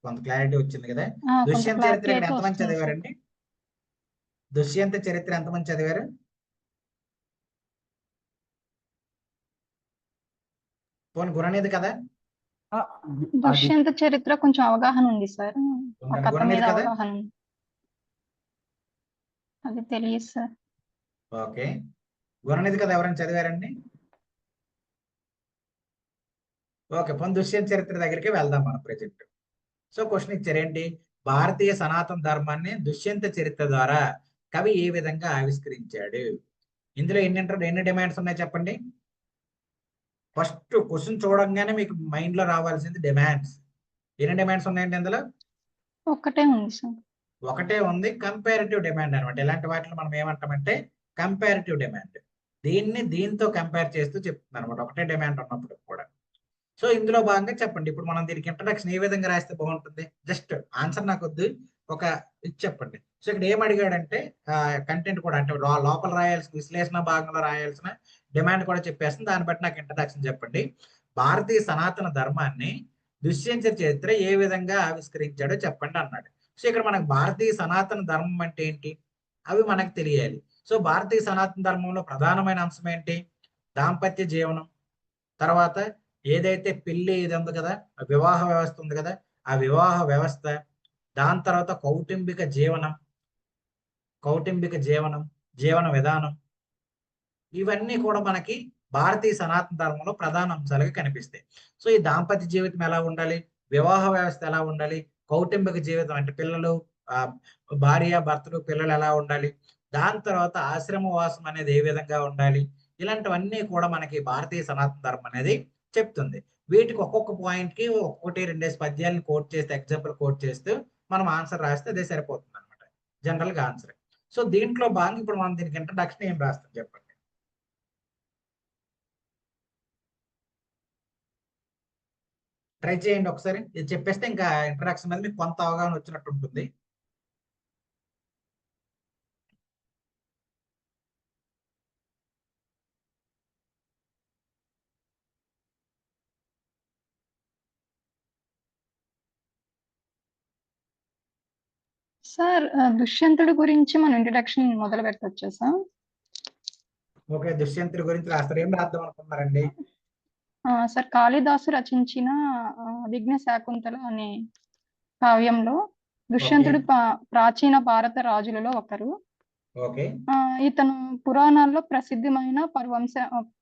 కొంత క్లారిటీ వచ్చింది కదా. కొంత దుష్యంత క్లారిటీ చరిత్ర అయితే ఎంతమంది వస్తుంది సార్. చదివారండి? దుష్యంత చరిత్ర ఎంతమంది చదివారు? పోనీ గుణనిధి కదా? ఆ, అది దుష్యంత చరిత్ర కొంచెం అవగాహన ఉంది సార్. ఆ ఉందండి. కథ గుణనిధి మీద కదా? అవగాహన ఉంది. అది తెలియదు సార్. ఓకే, గుణనిధి కదా ఎవరైనా చదివారండి? ఓకే, పోనీ దుష్యంత చరిత్ర దగ్గరికి వెళ్దాం మనం ప్రెజెంట్. సో క్వశ్చన్ ఇచ్చారేంటి? భారతీయ సనాతన ధర్మాన్ని దుష్యంత చరిత్ర ద్వారా కవి ఏ విధంగా ఆవిష్కరించాడు? ఇందులో ఎన్ని డిమాండ్స్ ఉన్నాయి చెప్పండి. ఫస్ట్ క్వశ్చన్ చూడంగానే మీకు మైండ్ లో రావాల్సింది డిమాండ్స్. ఎన్ని డిమాండ్స్ ఉన్నాయండి ఇందులో? ఒక్కటే ఉంది సార్. ఒకటే ఉంది, కంపారిటివ్ డిమాండ్ అనమాట. ఇలాంటి వాటిని మనం ఏమంటామంటే కంపారిటివ్ డిమాండ్. దీంతో కంపేర్ చేస్తూ చెప్తుంది అనమాట, ఒకటే డిమాండ్ ఉన్నప్పుడు కూడా. సో ఇందులో భాగంగా చెప్పండి, ఇప్పుడు మనం దీనికి ఇంట్రడక్షన్ ఏ విధంగా రాస్తే బాగుంటుంది? జస్ట్ ఆన్సర్ నాకు వద్దు, ఒక ఇది చెప్పండి. సో ఇక్కడ ఏం అడిగాడంటే కంటెంట్ కూడా, అంటే లోపల రాయాల్సిన విశ్లేషణ భాగంలో రాయాల్సిన డిమాండ్ కూడా చెప్పేస్తుంది. దాన్ని బట్టి నాకు ఇంట్రడక్షన్ చెప్పండి. భారతీయ సనాతన ధర్మాన్ని దుష్యంత చరిత్ర ఏ విధంగా ఆవిష్కరించాడో చెప్పండి అన్నాడు. సో ఇక్కడ మనకు భారతీయ సనాతన ధర్మం అంటే ఏంటి అవి మనకు తెలియాలి. సో భారతీయ సనాతన ధర్మంలో ప్రధానమైన అంశం ఏంటి? దాంపత్య జీవనం, తర్వాత ఏదైతే పెళ్లి ఇది ఉంది కదా, వివాహ వ్యవస్థ ఉంది కదా, ఆ వివాహ వ్యవస్థ, దాని తర్వాత కౌటుంబిక జీవనం, జీవన విధానం, ఇవన్నీ కూడా మనకి భారతీయ సనాతన ధర్మంలో ప్రధాన అంశాలుగా కనిపిస్తాయి. సో ఈ దాంపత్య జీవితం ఎలా ఉండాలి, వివాహ వ్యవస్థ ఎలా ఉండాలి, కౌటుంబిక జీవితం అంటే పిల్లలు, భార్య భర్తలు పిల్లలు ఎలా ఉండాలి, దాని తర్వాత ఆశ్రమవాసం అనేది ఏ విధంగా ఉండాలి, ఇలాంటివన్నీ కూడా మనకి భారతీయ సనాతన ధర్మం అనేది చెప్తుంది. వీటికి ఒక్కొక్క పాయింట్ కి ఒకటి రెండేసి పద్యాలను కోట్ చేస్తే, ఎగ్జాంపుల్ కోట్ చేస్తూ మనం ఆన్సర్ రాస్తే అదే సరిపోతుంది అనమాట, జనరల్ గా ఆన్సర్. సో దీంట్లో భాగంగా ఇప్పుడు మనం దీనికి ఇంట్రడక్షన్ ఏం రాస్తాం చెప్పండి. ట్రై చేయండి ఒకసారి, ఇది చెప్పేస్తే ఇంకా ఇంట్రడక్షన్ మీద మీకు కొంత అవగాహన వచ్చినట్టు ఉంటుంది. సార్ దుష్యంతుడి గురించి మనం ఇంట్రడక్షన్ మొదలు పెట్టొచ్చా సార్? ఓకే, దుష్యంతుడి గురించి రాస్తారు. ఏం రాద్దాం అనుకున్నారండి? సార్ కాళిదాసు రచించిన విఘ్న శాకుంతల అనే కావ్యంలో దుష్యంతుడు ప్రాచీన భారత రాజులలో ఒకరు. ఓకే, ఇతను పురాణాల్లో ప్రసిద్ధమైన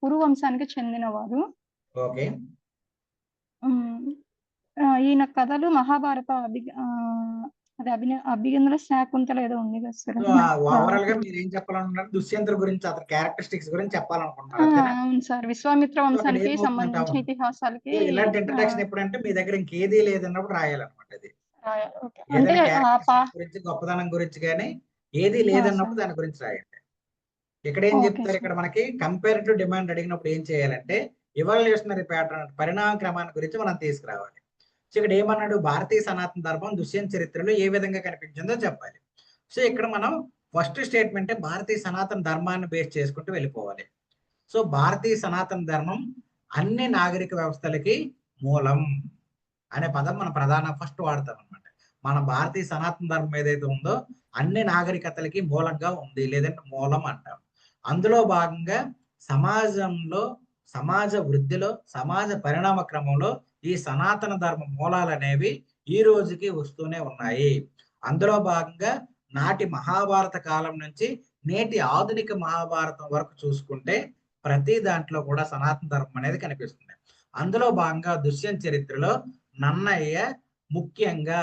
పురువంశానికి చెందినవారు. ఓకే, ఈయన కథలు మహాభారత అభిగంధుల శాకుంతల ఏదో ఉంది కదా సార్. ఓవరాల్ గా మీరు ఏం చెప్పాలనుకున్నారు? దుష్యంతుడి గురించి, అతని క్యారెక్టరిస్టిక్స్ గురించి చెప్పాలనుకుంటున్నారు. అవును సార్, విశ్వామిత్ర వంశానికి సంబంధించిన ఇతిహాసాలకి. ఇలాంటి ఇంట్రడక్షన్ ఎప్పుడంటే మీ దగ్గర ఇంకేదీ లేదన్నప్పుడు రాయాలన్నమాట. అది అంటే గురించి, గొప్పదనం గురించి కానీ ఏది లేదన్నప్పుడు దాని గురించి రాయండి. ఇక్కడ ఏం చెప్తారు, ఇక్కడ మనకి కంపారిటివ్ డిమాండ్ అడిగినప్పుడు ఏం చేయాలంటే ఇవాల్యూషనరీ ప్యాటర్న్ పరిణామ క్రమాన్ని గురించి మనం తీసుకురావాలి. సో ఇక్కడ ఏమన్నాడు, భారతీయ సనాతన ధర్మం దుష్యంత చరిత్రలో ఏ విధంగా కనిపించిందో చెప్పాలి. సో ఇక్కడ మనం ఫస్ట్ స్టేట్మెంట్ భారతీయ సనాతన ధర్మాన్ని బేస్ చేసుకుంటూ వెళ్ళిపోవాలి. సో భారతీయ సనాతన ధర్మం అన్ని నాగరిక వ్యవస్థలకి మూలం అనే పదం మనం ప్రధాన ఫస్ట్ వాడతాం అనమాట. మన భారతీయ సనాతన ధర్మం ఏదైతే ఉందో అన్ని నాగరికతలకి మూలంగా ఉంది, లేదంటే మూలం అంటాం. అందులో భాగంగా సమాజంలో, సమాజ వృద్ధిలో, సమాజ పరిణామ క్రమంలో ఈ సనాతన ధర్మ మూలాలు అనేవి ఈ రోజుకి వస్తూనే ఉన్నాయి. అందులో భాగంగా నాటి మహాభారత కాలం నుంచి నేటి ఆధునిక మహాభారతం వరకు చూసుకుంటే ప్రతి దాంట్లో కూడా సనాతన ధర్మం అనేది కనిపిస్తుంది. అందులో భాగంగా దుష్యంత చరిత్రలో నన్నయ్య ముఖ్యంగా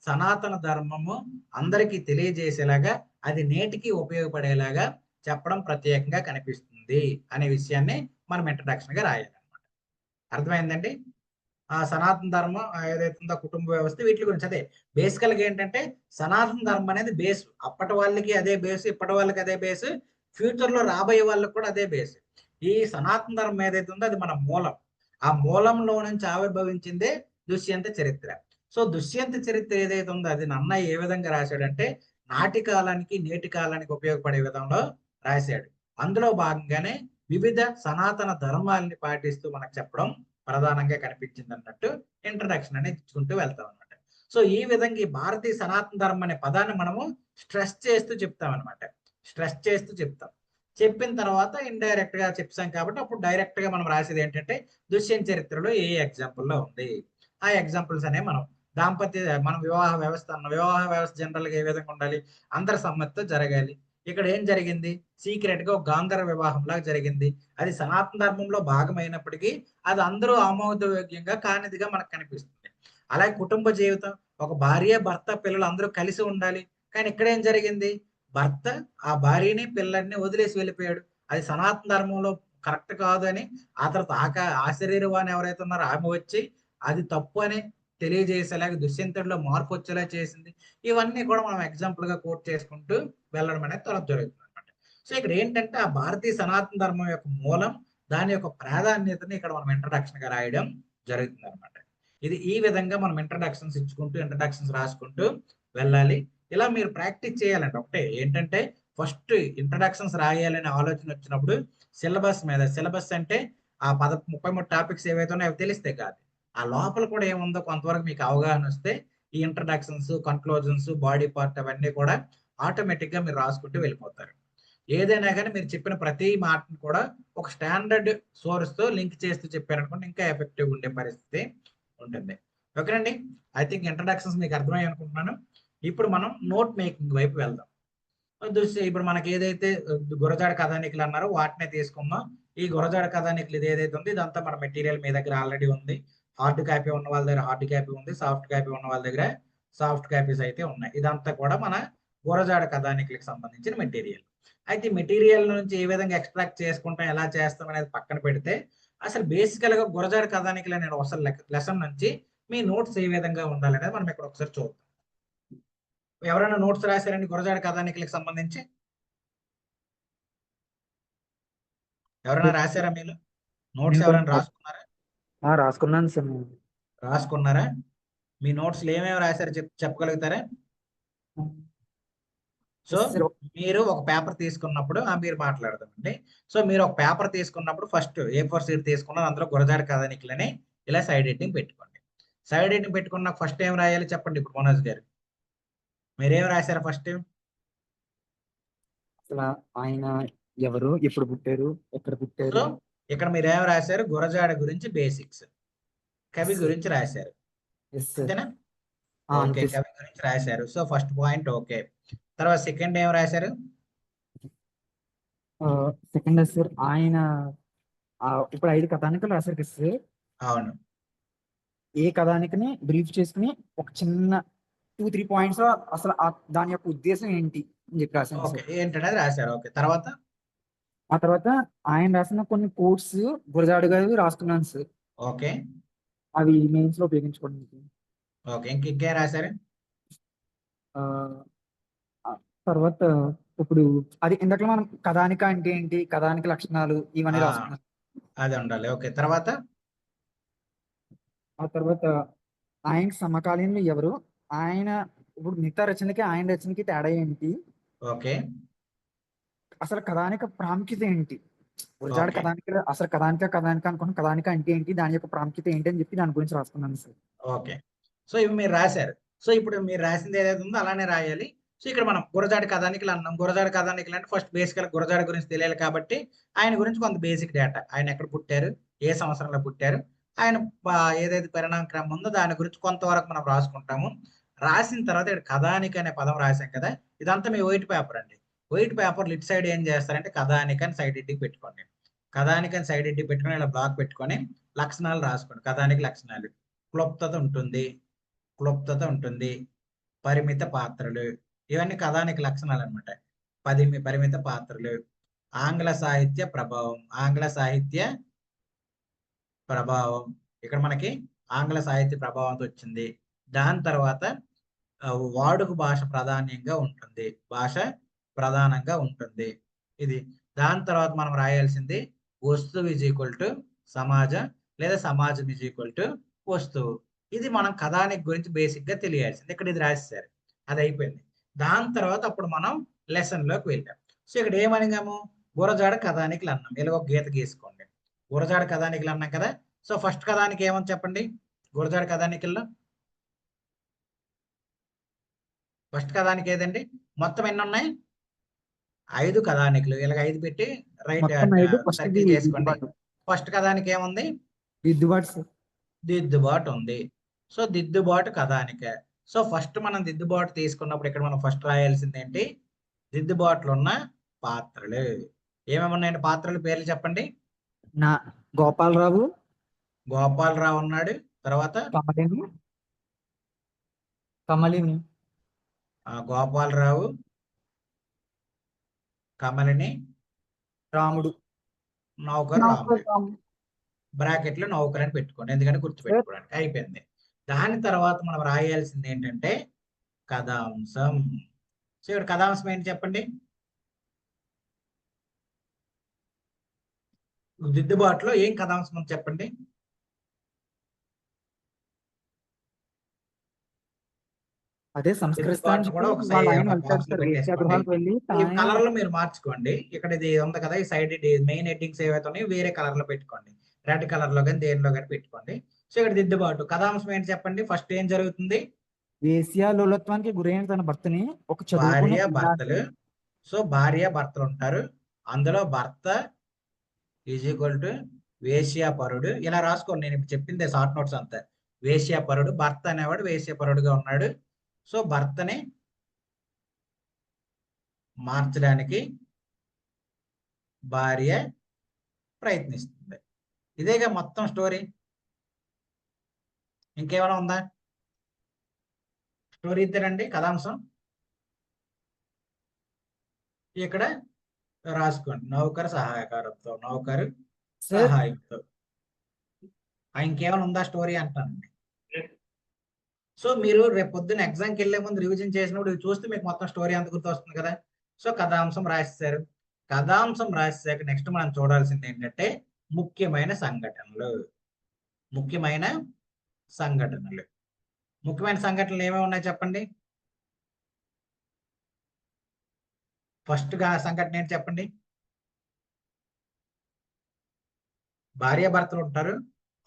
సనాతన ధర్మము అందరికీ తెలియజేసేలాగా, అది నేటికి ఉపయోగపడేలాగా చెప్పడం ప్రత్యేకంగా కనిపిస్తుంది అనే విషయాన్ని మనం ఇంట్రడక్షన్ గా రాయాలన్నమాట. అర్థమైందండి? ఆ సనాతన ధర్మం ఏదైతే ఉందో కుటుంబ వ్యవస్థ వీటి గురించి అదే బేసికల్ గా ఏంటంటే సనాతన ధర్మం అనేది బేస్. అప్పటి వాళ్ళకి అదే బేస్, ఇప్పటి వాళ్ళకి అదే బేస్, ఫ్యూచర్ లో రాబోయే వాళ్ళకి కూడా అదే బేస్. ఈ సనాతన ధర్మం ఏదైతే ఉందో అది మన మూలం. ఆ మూలంలో నుంచి ఆవిర్భవించిందే దుష్యంత చరిత్ర. సో దుష్యంత చరిత్ర ఏదైతే ఉందో అది నన్నయ్య ఏ విధంగా రాశాడంటే నాటి కాలానికి నేటి కాలానికి ఉపయోగపడే విధంలో రాశాడు. అందులో భాగంగానే వివిధ సనాతన ధర్మాలని పాటిస్తూ మనకు చెప్పడం ప్రధానంగా కనిపించింది అన్నట్టు ఇంట్రడక్షన్ అనేది ఇచ్చుకుంటూ వెళ్తాం అనమాట. సో ఈ విధంగా ఈ భారతీయ సనాతన ధర్మం అనే పదాన్ని మనము స్ట్రెస్ చేస్తూ చెప్తాం అనమాట. స్ట్రెస్ చేస్తూ చెప్తాం. చెప్పిన తర్వాత ఇండైరెక్ట్ గా చెప్తాం కాబట్టి అప్పుడు డైరెక్ట్ గా మనం రాసేది ఏంటంటే దుష్యంత చరిత్రలో ఏ ఎగ్జాంపుల్లో ఉంది, ఆ ఎగ్జాంపుల్స్ అనేవి మనం మనం వివాహ వ్యవస్థ అన్న వివాహ వ్యవస్థ జనరల్ గా ఏ విధంగా ఉండాలి, అందరి సమ్మతితో జరగాలి. ఇక్కడ ఏం జరిగింది, సీక్రెట్ గా ఒక గాంధర్వ వివాహం లాగా జరిగింది. అది సనాతన ధర్మంలో భాగమైనప్పటికీ అది అందరూ ఆమోదయోగ్యంగా కానిదిగా మనకు కనిపిస్తుంది. అలాగే కుటుంబ జీవితం, ఒక భార్య భర్త పిల్లలు అందరూ కలిసి ఉండాలి. కానీ ఇక్కడ ఏం జరిగింది, భర్త ఆ భార్యని పిల్లల్ని వదిలేసి వెళ్ళిపోయాడు. అది సనాతన ధర్మంలో కరెక్ట్ కాదు అని ఆ తర్వాత ఆశరీరవాణి ఎవరైతే ఉన్నారో ఆమె వచ్చి అది తప్పు అని తెలియజేసేలాగా దుష్యంతుడిలో మార్పు వచ్చేలా చేసింది. ఇవన్నీ కూడా మనం ఎగ్జాంపుల్ గా కోట్ చేసుకుంటూ వెళ్ళడం అనేది త్వరగా జరుగుతుంది అనమాట. సో ఇక్కడ ఏంటంటే ఆ భారతీయ సనాతన ధర్మం యొక్క మూలం, దాని యొక్క ప్రాధాన్యతని ఇక్కడ మనం ఇంట్రడక్షన్ గా రాయడం జరుగుతుంది అనమాట. ఇది ఈ విధంగా మనం ఇంట్రడక్షన్స్ ఇచ్చుకుంటూ ఇంట్రడక్షన్స్ రాసుకుంటూ వెళ్ళాలి. ఇలా మీరు ప్రాక్టీస్ చేయాలండి. ఒకటే ఏంటంటే ఫస్ట్ ఇంట్రడక్షన్స్ రాయాలనే ఆలోచన వచ్చినప్పుడు సిలబస్ మీద, సిలబస్ అంటే ఆ 33 టాపిక్స్ ఏవైతే ఉన్నాయో అవి తెలిస్తే కాదు, ఆ లోపల కూడా ఏముందో కొంతవరకు మీకు అవగాహన వస్తే ఈ ఇంట్రడక్షన్స్, కన్క్లూజన్స్, బాడీ పార్ట్ అవన్నీ కూడా ఆటోమేటిక్ గా మీరు రాసుకుంటూ వెళ్ళిపోతారు. ఏదైనా కానీ మీరు చెప్పిన ప్రతి మాటను కూడా ఒక స్టాండర్డ్ సోర్స్ తో లింక్ చేస్తూ చెప్పారనుకుంటే ఇంకా ఎఫెక్టివ్ ఉండే పరిస్థితి ఉంటుంది. ఓకేనండి, ఐ థింక్ ఇంట్రడక్షన్స్ మీకు అర్థమయ్యి అనుకుంటున్నాను. ఇప్పుడు మనం నోట్ మేకింగ్ వైపు వెళ్దాం. ఇప్పుడు మనకి ఏదైతే గురజాడ కథానికలు అన్నారో వాటినే తీసుకుందాం. ఈ గురజాడ కథానికలు ఇది ఏదైతే ఉంది ఇదంతా మన మెటీరియల్ మీ దగ్గర ఆల్రెడీ ఉంది. హార్డ్ కాపీ ఉన్న వాళ్ళ దగ్గర హార్డ్ కాపీ ఉంది, సాఫ్ట్ కాపీ ఉన్న వాళ్ళ దగ్గర సాఫ్ట్ కాపీస్ అయితే ఉన్నాయి. ఇదంతా కూడా మన గురజాడ కథానికలకు సంబంధించిన మెటీరియల్. అయితే మెటీరియల్ నుంచి ఏ విధంగా ఎక్స్ట్రాక్ట్ చేసుకుంటాం, ఎలా చేస్తాం అనేది పక్కన పెడితే అసలు బేసికల్ గా గురజాడ కథానికలు అనే అసలు లెసన్ నుంచి మీ నోట్స్ ఏ విధంగా ఉండాలనేది మనం ఇక్కడ ఒకసారి చూద్దాం. ఎవరైనా నోట్స్ రాశారండి గురజాడ కథానికలకు సంబంధించి? ఎవరైనా రాశారా? మీరు నోట్స్ ఎవరైనా రాసుకున్నారా? రాసుకున్నాను సార్. రాసుకున్నారా? మీ నోట్స్ ఏమేమి రాశారు చెప్పగలుగుతారా? సో మీరు ఒక పేపర్ తీసుకున్నప్పుడు మీరు మాట్లాడదామండి. సో మీరు ఒక పేపర్ తీసుకున్నప్పుడు ఫస్ట్ A4 షీట్ తీసుకున్నారు, అందులో గురజాడ కథానికలని ఇలా సైడ్ హెడ్డింగ్ పెట్టుకోండి. సైడ్ హెడ్డింగ్ పెట్టుకున్న ఫస్ట్ ఏం రాయాలి చెప్పండి ఇప్పుడు మనోజ్ గారు, మీరేం రాశారు ఫస్ట్? అసలు ఆయన ఎవరు, ఎప్పుడు పుట్టారు, ఎక్కడ పుట్టారు. సో ఇక్కడ మీరు ఏం రాశారు, గురజాడ గురించి బేసిక్స్, కవి గురించి రాశారు అంతేనా? ఓకే, కవి గురించి రాశారు. So first point okay. తర్వాత సెకండ్ ఏం రాశారు? సెకండ్ సార్ ఆయన ఇప్పుడు 5 కథానికలు రాశారు కదా సార్. అవును. ఏ కథానికని బ్రీఫ్ చేసుకుని ఒక చిన్న 2-3 పాయింట్స్ అసలు దాని యొక్క ఉద్దేశం ఏంటి అని చెప్పి రాశాను సార్. ఏంటనేది రాశారు. ఓకే, తర్వాత ఆ తర్వాత ఆయన రాసిన కొన్ని కోట్స్ గురజాడ గారు రాసుకున్నాను సార్. ఓకే, అవి మెయిన్స్ లో ఉపయోగించుకోవడానికి. ఓకే, ఇంకేం రాశారు? తర్వాత ఇప్పుడు అది ఇందాక మనం కథానిక అంటే ఏంటి, కథానిక లక్షణాలు ఇవన్నీ రాసుకున్నాం. అది ఉండాలి. ఓకే, తర్వాత ఆ తర్వాత ఆయనకి సమకాలీనులు ఎవరు, ఆయన ఇప్పుడు మిగతా రచనకి ఆయన రచనకి తేడా ఏంటి, ఓకే అసలు కథానిక ప్రాముఖ్యత ఏంటి, గురజాడ ఓకే కథానిక అసలు కథానిక అనుకున్న కథానిక అంటే ఏంటి, దాని యొక్క ప్రాముఖ్యత ఏంటి అని చెప్పి దాని గురించి రాసుకున్నాను సార్. ఓకే. సో ఇవి మీరు రాశారు. సో ఇప్పుడు మీరు రాసింది ఏదైతే ఉందో అలానే రాయాలి. సో ఇక్కడ మనం గురజాడ కథానికలు అన్నాం. గురజాడ కథానికలు అంటే ఫస్ట్ బేసికల్ గురజాడ గురించి తెలియాలి కాబట్టి ఆయన గురించి కొంత బేసిక్ డేటా, ఆయన ఎక్కడ పుట్టారు, ఏ సంవత్సరంలో పుట్టారు, ఆయన ఏదైతే పరిణామ క్రమం ఉందో దాని గురించి కొంతవరకు మనం రాసుకుంటాము. రాసిన తర్వాత ఇక్కడ కథానిక అనే పదం రాసాం కదా, ఇదంతా మీ వైట్ పేపర్ అండి. వైట్ పేపర్ లిట్ సైడ్ ఏం చేస్తారంటే కథానిక అని సైడ్ ఎడ్డికి పెట్టుకోండి. కథానిక అని సైడ్ ఎడ్డికి పెట్టుకొని ఇలా బ్లాక్ పెట్టుకొని లక్షణాలు రాసుకోండి. కథానిక లక్షణాలు: క్లుప్తత ఉంటుంది, పరిమిత పాత్రలు, ఇవన్నీ కథానిక లక్షణాలు అనమాట. పరిమిత పాత్రలు, ఆంగ్ల సాహిత్య ప్రభావం, ఇక్కడ మనకి ఆంగ్ల సాహిత్య ప్రభావంతో వచ్చింది. దాని తర్వాత వాడుక భాష ప్రధానంగా ఉంటుంది. ఇది దాని తర్వాత మనం రాయాల్సింది వస్తువు ఈజ్ ఈక్వల్ టు సమాజం, లేదా సమాజం ఈజ్ ఈక్వల్ టు వస్తువు. ఇది మనం కథానిక గురించి బేసిక్ గా తెలియాల్సింది. ఇక్కడ ఇది రాసేసారు, అది అయిపోయింది. దాని తర్వాత అప్పుడు మనం లెసన్ లోకి వెళ్ళాం. సో ఇక్కడ ఏమనిగాము, గురజాడ కథానికలు అన్నాం. ఇలా ఒక గీత గీసుకోండి. గురజాడ కథానికలు అన్నాం కదా. సో ఫస్ట్ కథానిక ఏమని చెప్పండి, గురజాడ కథానికల్లో ఫస్ట్ కథానిక ఏదండి? మొత్తం ఎన్ని ఉన్నాయి? 5 కథానికలు. ఇలాగ 5 పెట్టి రైట్ మొత్తం 5, ఫస్ట్ సర్కిల్ చేసుకోండి. ఫస్ట్ కథానిక ఏముంది? దిద్దుబాటు సార్. దిద్దుబాటు ఉంది. సో దిద్దుబాటు కథానిక. సో ఫస్ట్ మనం దిద్దుబాటు తీసుకున్నప్పుడు ఇక్కడ మనం ఫస్ట్ రాయాల్సింది ఏంటి? దిద్దుబాటులో ఉన్న పాత్రలు ఏమేమి ఉన్నాయండి? పాత్రల పేర్లు చెప్పండి. నా గోపాలరావు ఉన్నాడు. తర్వాత కమలిని, గోపాలరావు, కమలిని, రాముడు, నౌకరు రాముడు. బ్రాకెట్ లో నౌకరు అని పెట్టుకోండి, ఎందుకంటే గుర్తుపెట్టుకోవడానికి. అయిపోయింది. దాని తర్వాత మనం రాయాల్సింది ఏంటంటే కథాంశం. సో ఇక్కడ కథాంశం ఏంటి చెప్పండి? దిద్దుబాటులో ఏం కథాంశం అని చెప్పండి. అదే సంస్కరిస్తాను కూడా ఒక కలర్ లో మీరు మార్చుకోండి. ఇక్కడ ఇది ఉంది కదా, ఈ సైడ్ మెయిన్ హెడ్డింగ్స్ ఏవైతే ఉన్నాయో వేరే కలర్ లో పెట్టుకోండి. రెడ్ కలర్ లో కానీ దేనిలో కానీ పెట్టుకోండి. సో ఇక్కడ దిద్దుబాటు కథాంశం ఏంటి చెప్పండి. ఫస్ట్ ఏం జరుగుతుంది? వేశ్యా లోలత్వానికి గురైన తన భర్తని ఒక భార్య భర్తలు. సో భార్య భర్తలు ఉంటారు. అందులో భర్త ఈజ్ ఈక్వల్ టు వేశ్యాపరుడు. ఇలా రాసుకోండి, నేను ఇప్పుడు చెప్పింది షార్ట్ నోట్స్ అంతా. వేశ్యాపరుడు, భర్త అనేవాడు వేశ్యాపరుడుగా ఉన్నాడు. సో భర్తని మార్చడానికి భార్య ప్రయత్నిస్తుంది. ఇదేగా మొత్తం స్టోరీ. ఇంకేమైనా ఉందా? స్టోరీ ఇద్దరండి కథాంశం. ఇక్కడ రాసుకోండి, నౌకరు సహాయకారంతో, నౌకరు సహాయంతో. ఇంకేమైనా ఉందా స్టోరీ అంటానండి. సో మీరు రేపు పొద్దున్న ఎగ్జామ్కి వెళ్ళే ముందు రివిజన్ చేసినప్పుడు ఇవి చూస్తే మీకు మొత్తం స్టోరీ అంత గుర్తు వస్తుంది కదా. సో కథాంశం రాసేసారు. కథాంశం రాసేసాక నెక్స్ట్ మనం చూడాల్సింది ఏంటంటే ముఖ్యమైన సంఘటనలు. ముఖ్యమైన సంఘటనలు ఏమేమి ఉన్నాయి చెప్పండి. ఫస్ట్ సంఘటన ఏంటి చెప్పండి. భార్య భర్తలు ఉంటారు.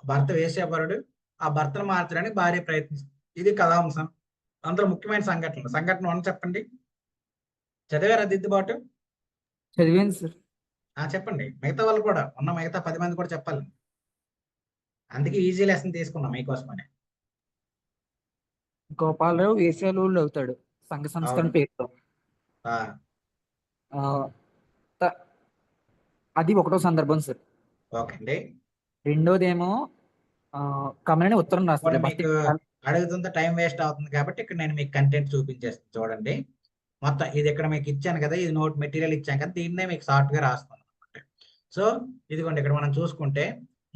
భర్త వేశ్యాపరుడు, ఆ భర్తను మార్చడానికి భార్య ప్రయత్నిస్తుంది. ఇది కథాంశం. అందులో ముఖ్యమైన సంఘటన 1 చెప్పండి. చదివారా దిద్దుబాటు? చదివాను సార్. చెప్పండి. మిగతా వాళ్ళు కూడా ఉన్న మిగతా 10 మంది కూడా చెప్పాలి. అందుకే ఈజీ లెసన్ తీసుకున్నాం మీకోసమని. గోపాలరావు వేశ్యాలోలు అవుతాడు సంఘ సంస్కరణ పేరుతో. అది ఒకటో సందర్భం సార్. ఓకే అండి. రెండోదేమో కమలని ఉత్తరం రాస్తాడు. మీకు అడుగుతుంటే టైం వేస్ట్ అవుతుంది కాబట్టి ఇక్కడ నేను మీకు కంటెంట్ చూపించేస్తాను. చూడండి, మొత్తం ఇది ఇక్కడ మీకు ఇచ్చాను కదా, ఇది నోట్ మెటీరియల్ ఇచ్చాను కదా, దీన్నే మీకు షార్ట్ గా రాస్తాను అనమాట. సో ఇదిగోండి, ఇక్కడ మనం చూసుకుంటే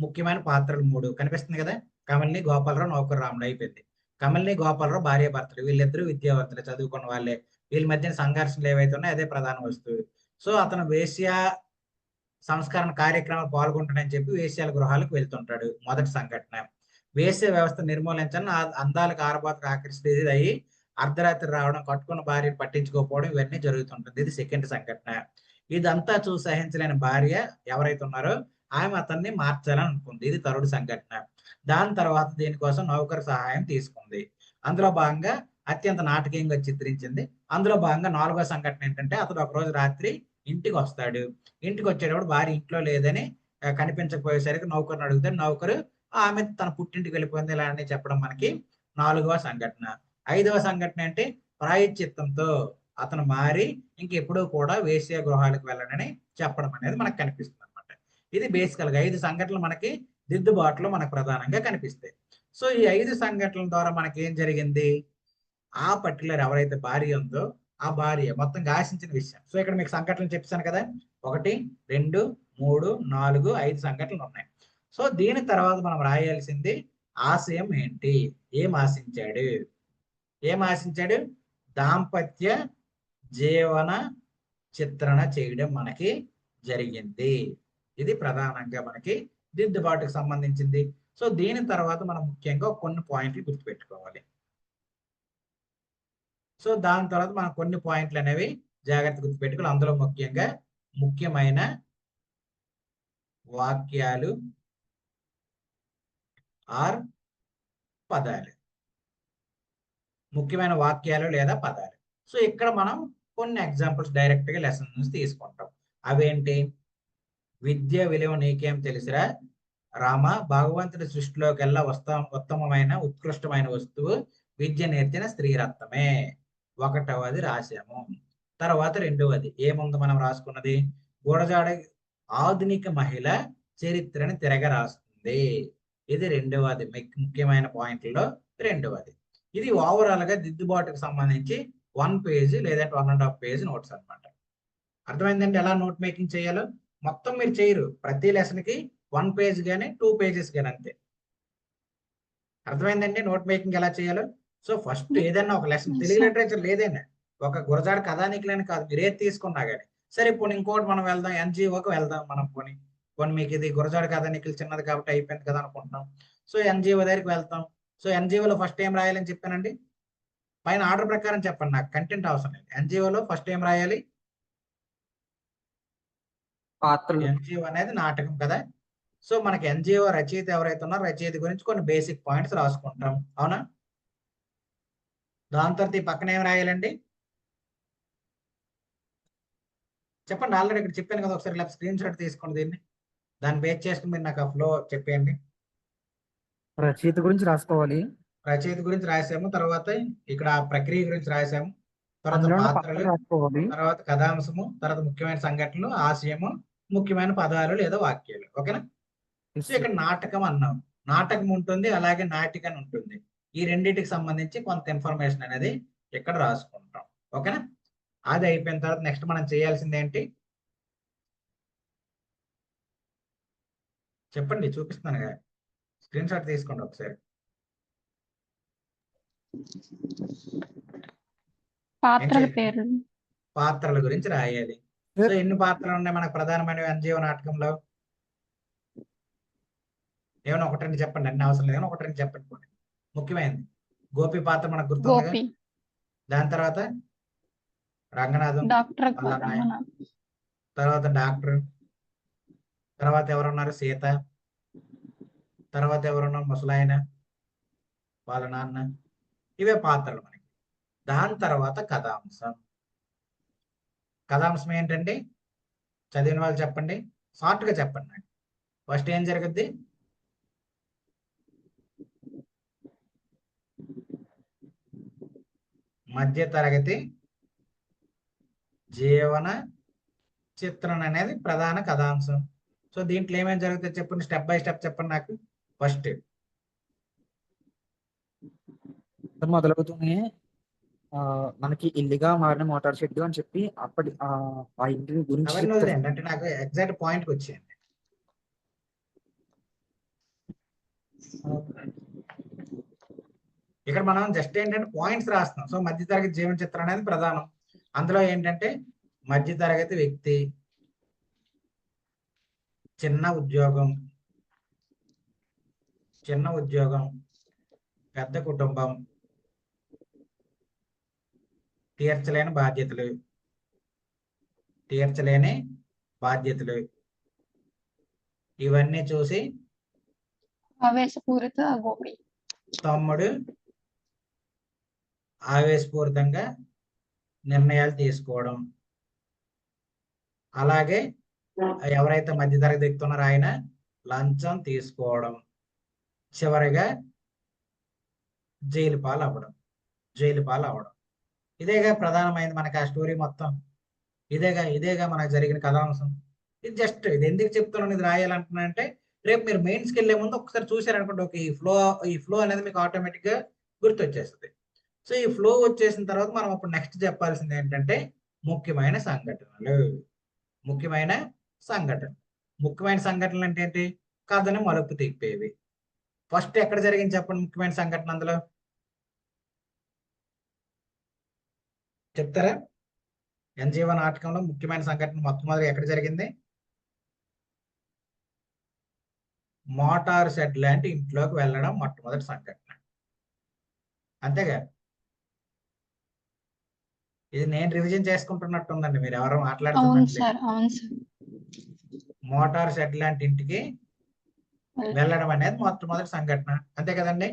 ముఖ్యమైన పాత్రలు 3 కనిపిస్తుంది కదా. కమలిని, గోపాలరావు, నౌకరు రాముడు. అయిపోయింది. కమలిని, గోపాలరావు భార్య భర్తలు. వీళ్ళిద్దరూ విద్యావంతులు, చదువుకున్న వాళ్ళే. వీళ్ళ మధ్యన సంఘర్షణలు ఏవైతే ఉన్నాయో అదే ప్రధాన వస్తువు. సో అతను సంస్కరణ కార్యక్రమాలు పాల్గొంటాడని చెప్పి వేశ్యాల గృహాలకు వెళ్తుంటాడు. మొదటి సంఘటన. వేశ్య వ్యవస్థ నిర్మూలించాలని అందాలకు ఆరబాతకు ఆకర్షిత అయ్యి అర్ధరాత్రి రావడం, కట్టుకున్న భార్యను పట్టించుకోకపోవడం ఇవన్నీ జరుగుతుంటుంది. ఇది సెకండ్ సంఘటన. ఇదంతా చూసి సహించలేని భార్య ఎవరైతే ఉన్నారో ఆమె అతన్ని మార్చాలని అనుకుంది. ఇది థర్డ్ సంఘటన. దాని తర్వాత దీనికోసం నౌకరు సహాయం తీసుకుంది. అందులో భాగంగా అత్యంత నాటకీయంగా చిత్రించింది. అందులో భాగంగా 4వ సంఘటన ఏంటంటే అతడు ఒక రోజు రాత్రి ఇంటికి వస్తాడు. ఇంటికి వచ్చేటప్పుడు భార్య ఇంట్లో లేదని కనిపించకపోయేసరికి నౌకరుని అడుగుతాడు. నౌకరు ఆమె తన పుట్టింటికి వెళ్ళిపోయింది ఇలా అని చెప్పడం మనకి 4వ సంఘటన. 5వ సంఘటన అంటే ప్రాయశ్చిత్తంతో అతను మారి ఇంకెప్పుడూ కూడా వేశ్య గృహాలకు వెళ్ళడని చెప్పడం అనేది మనకు కనిపిస్తుంది అనమాట. ఇది బేసికల్ గా 5 సంఘటనలు మనకి దిద్దుబాటులో మనకు ప్రధానంగా కనిపిస్తాయి. సో ఈ 5 సంఘటనల ద్వారా మనకి ఏం జరిగింది, ఆ పర్టికులర్ ఎవరైతే భార్య ఉందో ఆ భార్య మొత్తంగా ఆశించిన విషయం. సో ఇక్కడ మీకు సంఘటనలు చెప్పాను కదా, 1, 2, 3, 4, 5 సంఘటనలు ఉన్నాయి. సో దీని తర్వాత మనం రాయాల్సింది ఆశయం ఏంటి, ఏం ఆశించాడు, దాంపత్య జీవన చిత్రణ చేయడం మనకి జరిగింది. ఇది ప్రధానంగా మనకి దిద్దుబాటుకు సంబంధించింది. సో దీని తర్వాత మనం ముఖ్యంగా కొన్ని పాయింట్లు గుర్తుపెట్టుకోవాలి. సో దాని తర్వాత మనం కొన్ని పాయింట్లు అనేవి జాగ్రత్త గుర్తుపెట్టుకోవాలి. అందులో ముఖ్యంగా ముఖ్యమైన వాక్యాలు ఆర్ పదాలు, ముఖ్యమైన వాక్యాలు లేదా పదాలు. సో ఇక్కడ మనం కొన్ని ఎగ్జాంపుల్స్ డైరెక్ట్ గా లెసన్ నుంచి తీసుకుంటాం. అవేంటి, విద్య విలువ నీకేం తెలుసురా రామ, భగవంతుడి సృష్టిలోకెల్లా ఉత్తమమైన ఉత్కృష్టమైన వస్తువు విద్య నేర్చిన స్త్రీరత్నమే. 1వది రాశాము. తర్వాత 2వది ఏముంది మనం రాసుకున్నది, గురజాడ ఆధునిక మహిళ చరిత్రని తిరగ రాస్తుంది. ఇది 2వది ముఖ్యమైన పాయింట్లలో 2వది. ఇది ఓవరాల్ గా దిద్దుబాటుకు సంబంధించి 1 పేజ్ లేదా 1.5 పేజ్ నోట్స్ అనమాట. అర్థమైందంటే ఎలా నోట్ మేకింగ్ చేయాలో మొత్తం మీరు చేయరు, ప్రతి లెసన్ కి 1 పేజ్ గానీ 2 పేజెస్ గానీ అంతే. అర్థమైందండి నోట్ మేకింగ్ ఎలా చేయాలో. సో ఫస్ట్ ఏదైనా ఒక లెసన్, తెలుగు లిటరేచర్ లేదైనా ఒక గురజాడ కథానికలని కాదు, మీరు ఏది తీసుకున్నా కానీ సరే. పోనీ ఇంకోటి మనం వెళ్దాం, ఎన్జిఓకి వెళ్దాం మనం. పోనీ మీకు ఇది గురజాడ కథానికలు చిన్నది కాబట్టి అయిపోయింది కదా అనుకుంటున్నాం. సో ఎన్జిఓ దగ్గరికి వెళ్తాం. సో ఎన్జిఓలో ఫస్ట్ ఏం రాయాలని చెప్పానండి, పైన ఆర్డర్ ప్రకారం చెప్పండి, నాకు కంటెంట్ అవసరం లేదు. ఎన్జిఓలో ఫస్ట్ ఏం రాయాలి, పాత్రలు. ఎన్జిఓ అనేది నాటకం కదా. సో మనకి ఎన్జిఓ రచయిత ఎవరైతే ఉన్నారో రచయిత గురించి కొన్ని బేసిక్ పాయింట్స్ రాసుకుంటాం, అవునా. దాని తర్వాత ఈ పక్కన ఏం రాయాలండి చెప్పండి. ఆల్రెడీ ఇక్కడ చెప్పాను కదా, ఒకసారి ఇలా స్క్రీన్ షాట్ తీసుకోండి దీన్ని. దాన్ని బేస్ చేసుకుని మీరు నాకు ఆ ఫ్లో చెప్పేయండి. రచయిత గురించి రాసుకోవాలి. రచయిత గురించి రాసాము, తర్వాత ఇక్కడ ఆ ప్రక్రియ గురించి రాసాము, తర్వాత అందులో ఉన్న పాత్రలు, పాత్రలు రాసుకోవాలి. తర్వాత కథాంశము, తర్వాత ముఖ్యమైన సంఘటనలు, ఆశయము, ముఖ్యమైన పదాలు లేదా వాక్యాలు. ఓకేనా. సో ఇక్కడ నాటకం అన్నాం, నాటకం ఉంటుంది, అలాగే నాటికం ఉంటుంది. ఈ రెండింటికి సంబంధించి కొంత ఇన్ఫర్మేషన్ అనేది ఇక్కడ రాసుకుంటాం. ఓకేనా. అది అయిపోయిన తర్వాత నెక్స్ట్ మనం చేయాల్సింది ఏంటి చెప్పండి, చూపిస్తున్నాను కదా, స్క్రీన్ షాట్ తీసుకోండి ఒకసారి. పాత్రల పేర్లు, పాత్రల గురించి రాయాలి. సో ఎన్ని పాత్రలు ఉన్నాయి మనకు ప్రధానమైన ఎన్జిఓ నాటకంలో, ఏమైనా 1-2 చెప్పండి, అన్ని అవసరం లేదు, 1-2 చెప్పండి. ముఖ్యమైనది గోపి పాత్ర మనకు గుర్తుంది. గోపి, దాని తర్వాత రంగనాథం, డాక్టర్ వాళ్ళ నాయన, తర్వాత డాక్టర్, తర్వాత ఎవరున్నారు సీత, తర్వాత ఎవరున్నారు ముసలాయన వాళ్ళ నాన్న. ఇవే పాత్రలు మనకి. దాని తర్వాత కథాంశం. కథాంశం ఏంటండి, చదివిన వాళ్ళు చెప్పండి, షార్ట్ గా చెప్పండి నాకు. ఫస్ట్ ఏం జరుగుద్ది, మధ్య తరగతి జీవన చిత్రణ అనేది ప్రధాన కథాంశం. సో దీంట్లో ఏమేమి జరుగుతుంది చెప్పండి, స్టెప్ బై స్టెప్ చెప్పండి నాకు. ఫస్ట్ మొదలవుతూనే మనకి ఇల్లుగా మారిన మోటార్ షెడ్ అని చెప్పి అప్పటి ఆ ఇంటి గురించి అవన్నీ వదిలేండి, అంటే నాకు ఎగ్జాక్ట్ పాయింట్కి వచ్చేయండి. ఇక్కడ మనం జస్ట్ ఏంటంటే పాయింట్స్ రాస్తాం. సో మధ్య తరగతి జీవన చిత్రం అనేది ప్రధానం. అందులో ఏంటంటే మధ్య తరగతి వ్యక్తి, చిన్న ఉద్యోగం, చిన్న ఉద్యోగం, పెద్ద కుటుంబం, తీర్చలేని బాధ్యతలు, తీర్చలేని బాధ్యతలు, ఇవన్నీ చూసి ఆవేశపూరిత గోపి. తమ్ముడు ఆవేశపూరితంగా నిర్ణయాలు తీసుకోవడం. అలాగే ఎవరైతే మధ్యతరగతి వ్యక్తున్నారో ఆయన లంచం తీసుకోవడం. చివరిగా జైలు పాలు అవ్వడం. ఇదేగా ప్రధానమైనది మనకి ఆ స్టోరీ మొత్తం. ఇదేగా మనకు జరిగిన కథాంశం. ఇది ఎందుకు చెప్తున్నాను, ఇది రాయాలంటున్నా అంటే రేపు మీరు మెయిన్స్కి వెళ్ళే ముందు ఒకసారి చూసారనుకోండి, ఒక ఈ ఫ్లో అనేది మీకు ఆటోమేటిక్ గా గుర్తొచ్చేస్తుంది. సో ఈ ఫ్లో వచ్చేసిన తర్వాత మనం ఇప్పుడు నెక్స్ట్ చెప్పాల్సింది ఏంటంటే ముఖ్యమైన సంఘటనలు అంటే ఏంటి? కథను మలుపు తిప్పేవి. ఫస్ట్ ఎక్కడ జరిగింది చెప్పండి ముఖ్యమైన సంఘటన? అందులో చెప్తారా? ఎన్జీఓ నాటకంలో ముఖ్యమైన సంఘటన మొట్టమొదటి ఎక్కడ జరిగింది? మోటార్ షెడ్ లాంటి ఇంట్లోకి వెళ్ళడం మొట్టమొదటి సంఘటన. అంతేగా? ఇది నేను రివిజన్ చేసుకుంటున్నట్టుందండి, మీరు ఎవరో అవును మాట్లాడుతున్నట్లేదు. సార్, అవును సార్. మోటార్ షెడ్ లాంటి ఇంటికి వెళ్ళడం అనేది మొట్టమొదటి సంఘటన, అంతే కదండి?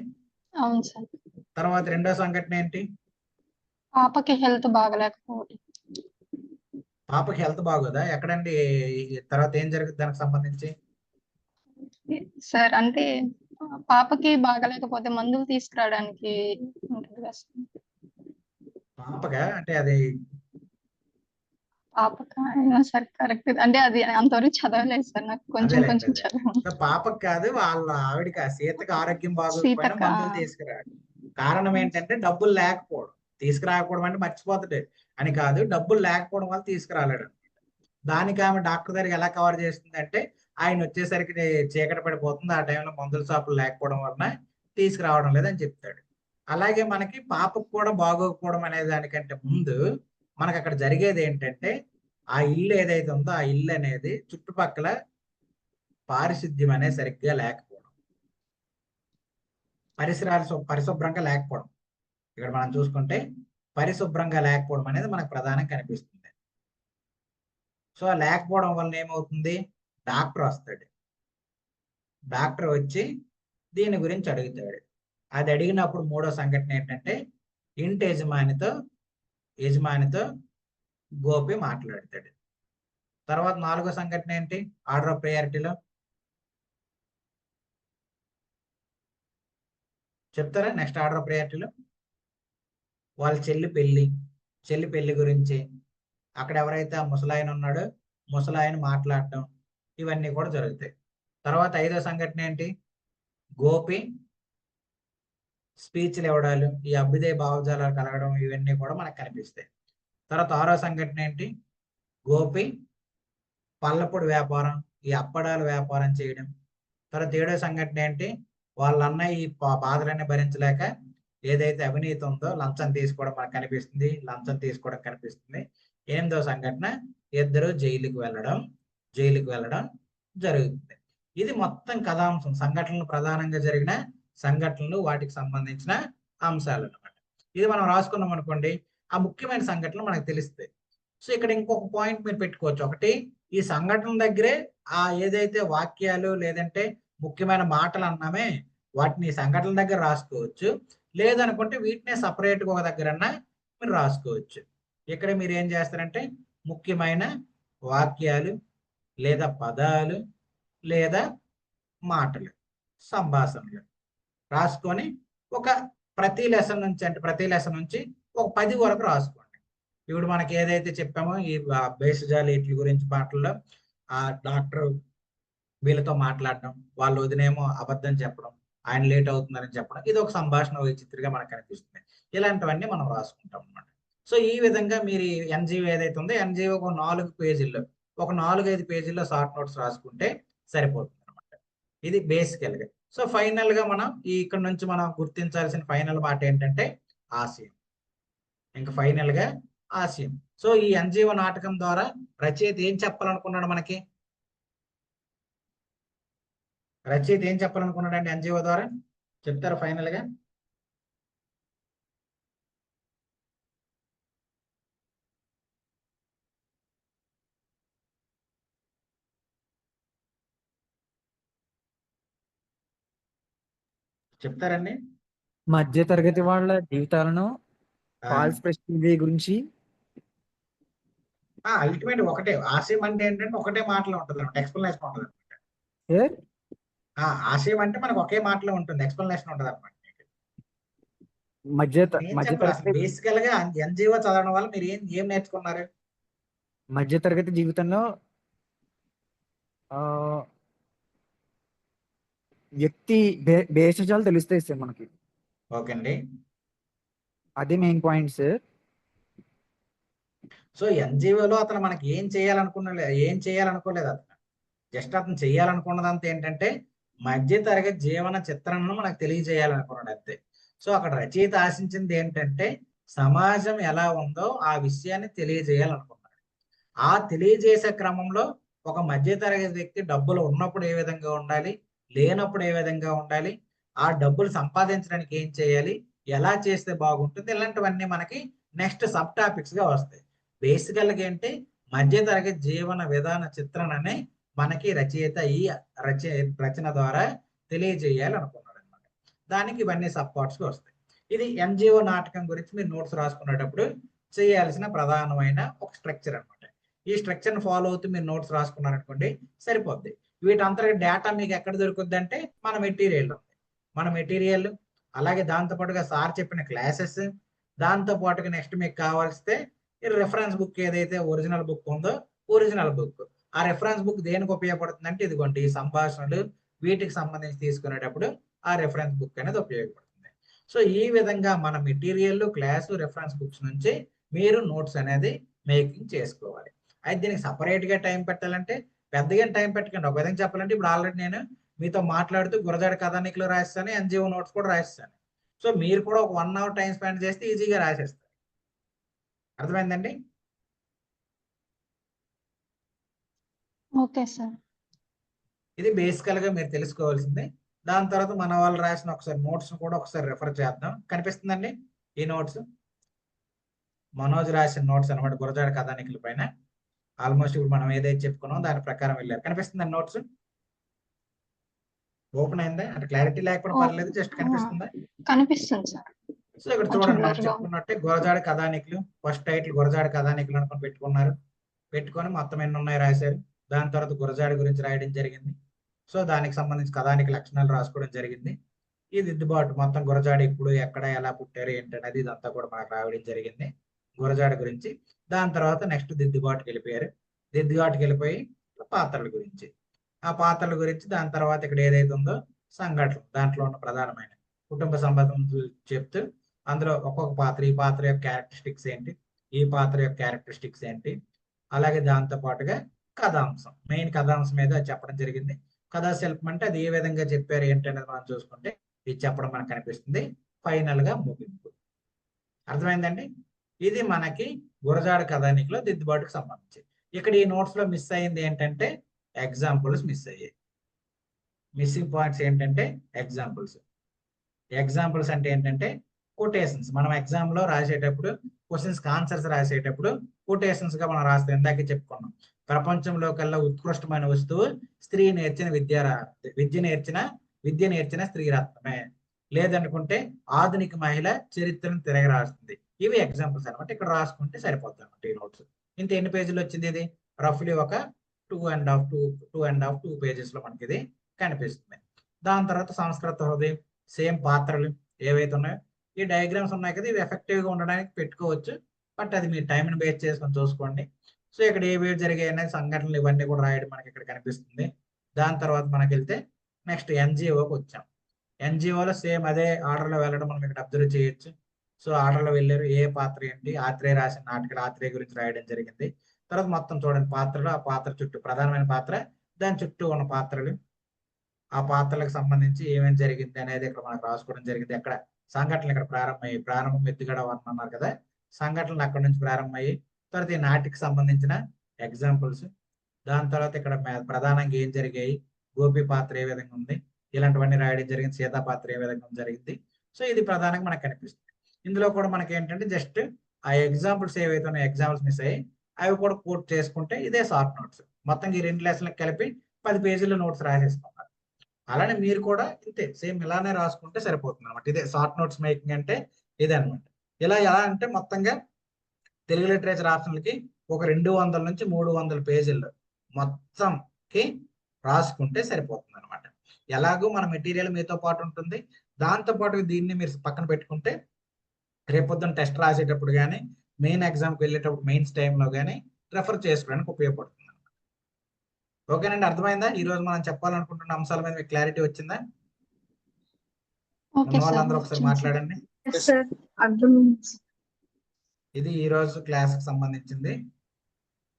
అవును సార్. తర్వాత రెండో సంఘటన ఏంటి? పాపకి హెల్త్ బాగలేకపోవడం. పాపకి హెల్త్ బాగోదా? ఎక్కడండి? తర్వాత ఏం జరుగుతుంది దానికి సంబంధించి? సార్ అంటే పాపకి బాగలేకపోతే మందులు తీసుకురావడానికి ఉంటుంది కదా సార్. పాపగా అంటే అది పాపకా అయినా సార్ కరెక్ట్. అంటే అది అంతవరకు చదవలేదు సార్, నాకు కొంచెం అదే చదవ. సో పాపకి కాదు, వాళ్ళ ఆవిడకి, ఆ సీతకి ఆరోగ్యం బాగోకపోయినా సీతక్క. మందులు తీసుకురాడు. కారణం ఏంటంటే డబ్బులు లేకపోవడం. తీసుకురాకపోవడం అంటే మర్చిపోతాడు అని కాదు, డబ్బులు లేకపోవడం వల్ల తీసుకురాలేడు. దానికి ఆమె డాక్టర్ దగ్గరికి ఎలా కవర్ చేస్తుంది అంటే, ఆయన వచ్చేసరికి చీకటి పడిపోతుంది, ఆ టైంలో మందుల షాపులు లేకపోవడం వలన తీసుకురావడం లేదని చెప్తాడు. అలాగే మనకి పాపకు కూడా బాగోకపోవడం అనే దానికంటే ముందు మనకు అక్కడ జరిగేది ఏంటంటే, ఆ ఇల్లు ఏదైతే ఉందో ఆ ఇల్లు అనేది చుట్టుపక్కల పారిశుద్ధ్యం అనేది సరిగ్గా లేకపోవడం, పరిసరాలు పరిశుభ్రంగా లేకపోవడం. ఇక్కడ మనం చూసుకుంటే పరిశుభ్రంగా లేకపోవడం అనేది మనకు ప్రధానంగా కనిపిస్తుంది. సో లేకపోవడం వల్ల ఏమవుతుంది? డాక్టర్ వస్తాడు. డాక్టర్ వచ్చి దీని గురించి అడుగుతాడు. అది అడిగినప్పుడు మూడో సంఘటన ఏంటంటే, ఇంటి యజమానితో గోపి మాట్లాడతాడు. తర్వాత నాలుగో సంఘటన ఏంటి ఆర్డర్ ఆఫ్ ప్రయారిటీలో? చెప్తారా? నెక్స్ట్ ఆర్డర్ ఆఫ్ ప్రయారిటీలో వాళ్ళ చెల్లి పెళ్లి గురించి, అక్కడ ఎవరైతే ఆ ముసలాయన ఉన్నాడో ముసలాయన మాట్లాడటం, ఇవన్నీ కూడా జరుగుతాయి. తర్వాత ఐదో సంఘటన ఏంటి? గోపి స్పీచ్లు ఇవ్వడాలు, ఈ అభ్యుదయ భావజాలాలు కలగడం, ఇవన్నీ కూడా మనకు కనిపిస్తాయి. తర్వాత ఆరో సంఘటన ఏంటి? గోపి పళ్ళపొడి వ్యాపారం, ఈ అప్పడాల వ్యాపారం చేయడం. తర్వాత ఏడో సంఘటన ఏంటి? వాళ్ళ అన్నయ్య ఈ బాధలన్నీ భరించలేక ఏదైతే అవినీతి ఉందో లంచం తీసుకోవడం మనకు కనిపిస్తుంది. ఎనిమిదో సంఘటన ఇద్దరు జైలుకి వెళ్ళడం జరుగుతుంది. ఇది మొత్తం కథాంశం, ప్రధానంగా జరిగిన సంఘటనలు, వాటికి సంబంధించిన అంశాలు అన్నమాట. ఇది మనం రాసుకున్నాం అనుకోండి, ఆ ముఖ్యమైన సంఘటనలు మనకు తెలుస్తాయి. సో ఇక్కడ ఇంకొక పాయింట్ మీరు పెట్టుకోవచ్చు. ఒకటి, ఈ సంఘటన దగ్గరే ఆ ఏదైతే వాక్యాలు లేదంటే ముఖ్యమైన మాటలు అన్నామే వాటిని సంఘటనల దగ్గర రాసుకోవచ్చు. లేదనుకుంటే వీటినే సపరేట్గా ఒక దగ్గరన్నా మీరు రాసుకోవచ్చు. ఇక్కడ మీరు ఏం చేస్తారంటే ముఖ్యమైన వాక్యాలు లేదా పదాలు లేదా మాటలు, సంభాషణలు రాసుకొని ప్రతి లెసన్ నుంచి ఒక 10 వరకు రాసుకోండి. ఇప్పుడు మనకి ఏదైతే చెప్పామో ఈ బేసిజాలు వీటి గురించి మాటల్లో ఆ డాక్టర్ వీళ్ళతో మాట్లాడడం, వాళ్ళ వదినేమో అబద్ధం చెప్పడం, ఆయన లేట్ అవుతుందని చెప్పడం, ఇది ఒక సంభాషణ వైచిత్రిగా మనకు కనిపిస్తుంది. ఇలాంటివన్నీ మనం రాసుకుంటాం అన్నమాట. సో ఈ విధంగా మీరు ఎన్జిఓ ఏదైతే ఉందో ఎన్జిఓ ఒక 4 పేజీల్లో, ఒక 4-5 పేజీల్లో షార్ట్ నోట్స్ రాసుకుంటే సరిపోతుంది అనమాట. ఇది బేసికల్ గా. సో ఫైనల్ గా మనం ఇక్కడ నుంచి మనం గుర్తించాల్సిన ఫైనల్ మాట ఏంటంటే ఆశయం. ఇంకా ఫైనల్ గా ఆశయం. సో ఈ ఎన్జిఓ నాటకం ద్వారా రచయిత ఏం చెప్పాలనుకున్నాడు మనకి? రచయిత ఏం చెప్పాలనుకున్నాడండి ఎన్జిఓ ద్వారా? చెప్తారా ఫైనల్ గా? చెప్తారండి? మధ్య తరగతి వాళ్ళ జీవితాలను ఫాల్స్ ప్రెస్టీజ్ గురించి అల్టిమేట్ ఒకటే ఆశయం అంటే ఏంటంటే ఒకటే మాటలో ఉంటుంది అనమాట, ఎక్స్ప్లెనేషన్ ఉంటుంది. సార్ ఆశయం అంటే మనకు ఒకే మాటలో ఉంటుంది, ఎక్స్ప్లెనేషన్ ఉంటుంది అనమాట. మధ్య ఏం మధ్య చెప్పాలి అసలు తరగతి బేసికల్ గా ఎన్జిఓ చదవడం వల్ల మీరు ఏం నేర్చుకున్నారు? మధ్య తరగతి జీవితంలో ఆ వ్యక్తి భేషజాలు తెలుస్తాయి సార్ మనకి. ఓకే అండి. అది మెయిన్ పాయింట్ సార్. సో ఎన్జిఓలో అతను మనకి ఏం చేయాలనుకోలేదు అతను. జస్ట్ అతను చేయాలనుకున్నదంతా ఏంటంటే మధ్య తరగతి జీవన చిత్రణను మనకు తెలియజేయాలనుకున్నాడు అంతే. సో అక్కడ రచయిత ఆశించింది ఏంటంటే సమాజం ఎలా ఉందో ఆ విషయాన్ని తెలియజేయాలనుకున్నాడు. ఆ తెలియజేసే క్రమంలో ఒక మధ్య తరగతి వ్యక్తి డబ్బులు ఉన్నప్పుడు ఏ విధంగా ఉండాలి, లేనప్పుడు ఏ విధంగా ఉండాలి, ఆ డబ్బులు సంపాదించడానికి ఏం చేయాలి, ఎలా చేస్తే బాగుంటుంది, ఇలాంటివన్నీ మనకి నెక్స్ట్ సబ్ టాపిక్స్ గా వస్తాయి. బేసికల్ గా ఏంటి మధ్య తరగతి జీవన విధాన చిత్రణని మనకి రచయిత ఈ రచన ద్వారా తెలియజేయాలి అనుకున్నాడు అనమాట. దానికి ఇవన్నీ సపోర్ట్స్ వస్తాయి. ఇది ఎన్జిఓ నాటకం గురించి మీరు నోట్స్ రాసుకునేటప్పుడు చేయాల్సిన ప్రధానమైన ఒక స్ట్రక్చర్ అనమాట. ఈ స్ట్రక్చర్ ని ఫాలో అవుతూ మీరు నోట్స్ రాసుకున్నారనుకోండి సరిపోద్ది. వీటంతటి డేటా మీకు ఎక్కడ దొరుకుద్ది అంటే మన మెటీరియల్ అలాగే దాంతోపాటుగా సార్ చెప్పిన క్లాసెస్, దాంతో పాటుగా నెక్స్ట్ మీకు కావాల్స్తే ఈ రెఫరెన్స్ బుక్ ఏదైతే ఒరిజినల్ బుక్ ఉందో ఒరిజినల్ బుక్. ఆ రెఫరెన్స్ బుక్ దేనికి ఉపయోగపడుతుంది అంటే ఇదిగోండి ఈ సంభాషణలు వీటికి సంబంధించి తీసుకునేటప్పుడు ఆ రెఫరెన్స్ బుక్ అనేది ఉపయోగపడుతుంది. సో ఈ విధంగా మన మెటీరియల్, క్లాసు, రెఫరెన్స్ బుక్స్ నుంచి మీరు నోట్స్ అనేది మేకింగ్ చేసుకోవాలి. అయితే దీనికి సపరేట్ గా టైం పెట్టాలంటే పెద్దగా టైం పెట్టకండి. ఒక విధంగా చెప్పాలంటే ఇప్పుడు ఆల్రెడీ నేను మీతో మాట్లాడుతూ గురజాడ కథానికలు రాస్తాను, ఎన్జిఓ నోట్స్ కూడా రాస్తాను. సో మీరు కూడా ఒక 1 hour టైం స్పెండ్ చేస్తే ఈజీగా రాసేస్తారు. అర్థమైందండి? Okay sir. ఇది బేసికల్ గా మీరు తెలుసుకోవాల్సింది. దాని తర్వాత మన వాళ్ళు రాసిన ఒకసారి నోట్స్ కూడా ఒకసారి రెఫర్ చేద్దాం. కనిపిస్తుందండి ఈ నోట్స్? మనోజ్ రాసిన నోట్స్ అనమాట గురజాడ కథానికల పైన. ఆల్మోస్ట్ ఇప్పుడు మనం ఏదైతే చెప్పుకున్నాం దాని ప్రకారం వెళ్ళారు. కనిపిస్తుందండి నోట్స్? ఓపెన్ అయిందా? అంటే క్లారిటీ లేకపోతే పర్లేదు, జస్ట్ కనిపిస్తుందా? కనిపిస్తుంది సార్. సో ఇక్కడ కొంచెం చూడండి మనం blur గా ఉంది. చెప్పుకున్నట్టే గురజాడ కథానికలు ఫస్ట్ టైటిల్ గురజాడ కథానికలు అనుకుని పెట్టుకొని మొత్తం ఎన్ని ఉన్నాయి రాశారు. దాని తర్వాత గురజాడ గురించి రాయడం జరిగింది. సో దానికి సంబంధించి కథానిక లక్షణాలు రాసుకోవడం జరిగింది. ఈ దిద్దుబాటు మొత్తం గురజాడ ఇప్పుడు ఎక్కడ ఎలా పుట్టారు ఏంటనేది ఇదంతా కూడా మనకు రావడం జరిగింది గురజాడ గురించి. దాని తర్వాత నెక్స్ట్ దిద్దుబాటుకి వెళ్ళిపోయారు. దిద్దుబాటుకి వెళ్ళిపోయి పాత్రల గురించి, ఆ పాత్రల గురించి దాని తర్వాత ఇక్కడ ఏదైతే ఉందో సంఘటనలు, దాంట్లో ఉన్న ప్రధానమైన కుటుంబ సంబంధం చెప్తూ అందులో ఒక్కొక్క పాత్ర, ఈ పాత్ర యొక్క క్యారెక్టరిస్టిక్స్ ఏంటి, ఈ పాత్ర యొక్క క్యారెక్టరిస్టిక్స్ ఏంటి, అలాగే దాంతో పాటుగా కథాంశం, మెయిన్ కథాంశం మీద చెప్పడం జరిగింది. కథా శిల్పం అంటే అది ఏ విధంగా చెప్పారు ఏంటి అనేది మనం చూసుకుంటే ఇది చెప్పడం మనకు కనిపిస్తుంది. ఫైనల్ గా ముగింపు. అర్థమైందండి? ఇది మనకి గురజాడ కథానికలో దిద్దుబాటుకు సంబంధించి. ఇక్కడ ఈ నోట్స్ లో మిస్ అయింది ఏంటంటే ఎగ్జాంపుల్స్ మిస్ అయ్యాయి. మిస్సింగ్ పాయింట్స్ ఏంటంటే ఎగ్జాంపుల్స్ అంటే ఏంటంటే కొటేషన్స్. మనం ఎగ్జామ్ లో రాసేటప్పుడు క్వశ్చన్స్ ఆన్సర్స్ రాసేటప్పుడు కొటేషన్స్ గా మనం రాస్తాం. ఇందాకే చెప్పుకున్నాం, ప్రపంచంలో కల్లా ఉత్కృష్టమైన వస్తువు విద్య నేర్చిన స్త్రీ రత్నమే, లేదనుకుంటే ఆధునిక మహిళ చరిత్రను తిరగరాస్తుంది. ఇవి ఎగ్జాంపుల్స్ అనమాట. ఇక్కడ రాసుకుంటే సరిపోతుంది అనమాట ఈ నోట్స్. ఇంత ఎన్ని పేజీలు వచ్చింది? ఇది రఫ్లీ ఒక 2.5 పేజెస్ లో మనకి ఇది కనిపిస్తుంది. దాని తర్వాత సంస్కృత హృదయం, సేమ్ పాత్రలు ఏవైతే ఉన్నాయో ఈ డయాగ్రామ్స్ ఉన్నాయి కదా, ఇవి ఎఫెక్టివ్ గా ఉండడానికి పెట్టుకోవచ్చు. బట్ అది మీ టైంని బేస్ చేసుకొని చూసుకోండి. సో ఇక్కడ ఏవి జరిగాయి అనేది సంఘటనలు ఇవన్నీ కూడా రాయడం మనకి ఇక్కడ కనిపిస్తుంది. దాని తర్వాత మనకి వెళ్తే నెక్స్ట్ ఎన్జిఓకి వచ్చాం. ఎన్జిఓలో సేమ్ అదే ఆర్డర్ లో వెళ్ళడం మనం ఇక్కడ అబ్జర్వ్ చేయొచ్చు. సో ఆర్డర్ లో వెళ్ళారు, ఏ పాత్ర ఏంటి, ఆత్రేయ రాసిన నాటకాలు ఆత్రేయ గురించి రాయడం జరిగింది. తర్వాత మొత్తం చూడండి పాత్రలు, ఆ పాత్ర చుట్టూ ప్రధానమైన పాత్ర, దాని చుట్టూ ఉన్న పాత్రలు, ఆ పాత్రలకు సంబంధించి ఏమేమి జరిగింది అనేది ఇక్కడ మనకు రాసుకోవడం జరిగింది. అక్కడ సంఘటనలు ఇక్కడ ప్రారంభం ఎత్తుగడ వర్ణం అన్నారు కదా, సంఘటనలు అక్కడ నుంచి ప్రారంభమయ్యి తర్వాత ఈ నాటికి సంబంధించిన ఎగ్జాంపుల్స్, దాని తర్వాత ఇక్కడ ప్రధానంగా ఏం జరిగాయి, గోపి పాత్ర ఏ విధంగా ఉంది, ఇలాంటివన్నీ రాయడం జరిగింది, సీతా పాత్ర ఏ విధంగా జరిగింది. సో ఇది ప్రధానంగా మనకు కనిపిస్తుంది. ఇందులో కూడా మనకి ఏంటంటే జస్ట్ ఆ ఎగ్జాంపుల్స్ ఏవైతే ఉన్నాయో ఎగ్జాంపుల్స్ మిస్ అయ్యి అవి కూడా కోట్ చేసుకుంటే ఇదే షార్ట్ నోట్స్. మొత్తం ఈ 2 లెసన్లకు కలిపి 10 పేజీల నోట్స్ రాసేసుకున్నారు. అలానే మీరు కూడా ఇంతే సేమ్ ఇలానే రాసుకుంటే సరిపోతుంది అనమాట. ఇదే షార్ట్ నోట్స్ మేకింగ్ అంటే ఇదే అనమాట. ఇలా ఎలా అంటే మొత్తంగా తెలుగు లిటరేచర్ ఆప్షన్లకి ఒక 200 నుంచి 300 పేజీలు మొత్తంకి రాసుకుంటే సరిపోతుంది అనమాట. ఎలాగో మన మెటీరియల్ మీతో పాటు ఉంటుంది, దాంతో పాటు దీన్ని మీరు పక్కన పెట్టుకుంటే రేపొద్దున టెస్ట్ రాసేటప్పుడు కానీ మెయిన్ ఎగ్జామ్కి వెళ్ళేటప్పుడు మెయిన్స్ టైంలో కానీ రెఫర్ చేసుకోవడానికి ఉపయోగపడుతుంది. ఓకేనండి, అర్థమైందా? ఈ రోజు మనం చెప్పాలనుకుంటున్న అంశాల మీద మీకు క్లారిటీ వచ్చిందా? ఓకే ఉన్న సార్. వాళ్ళందరూ ఒకసారి మాట్లాడండి. సార్ అర్థం. ఇది ఈ రోజు క్లాస్ కి సంబంధించింది.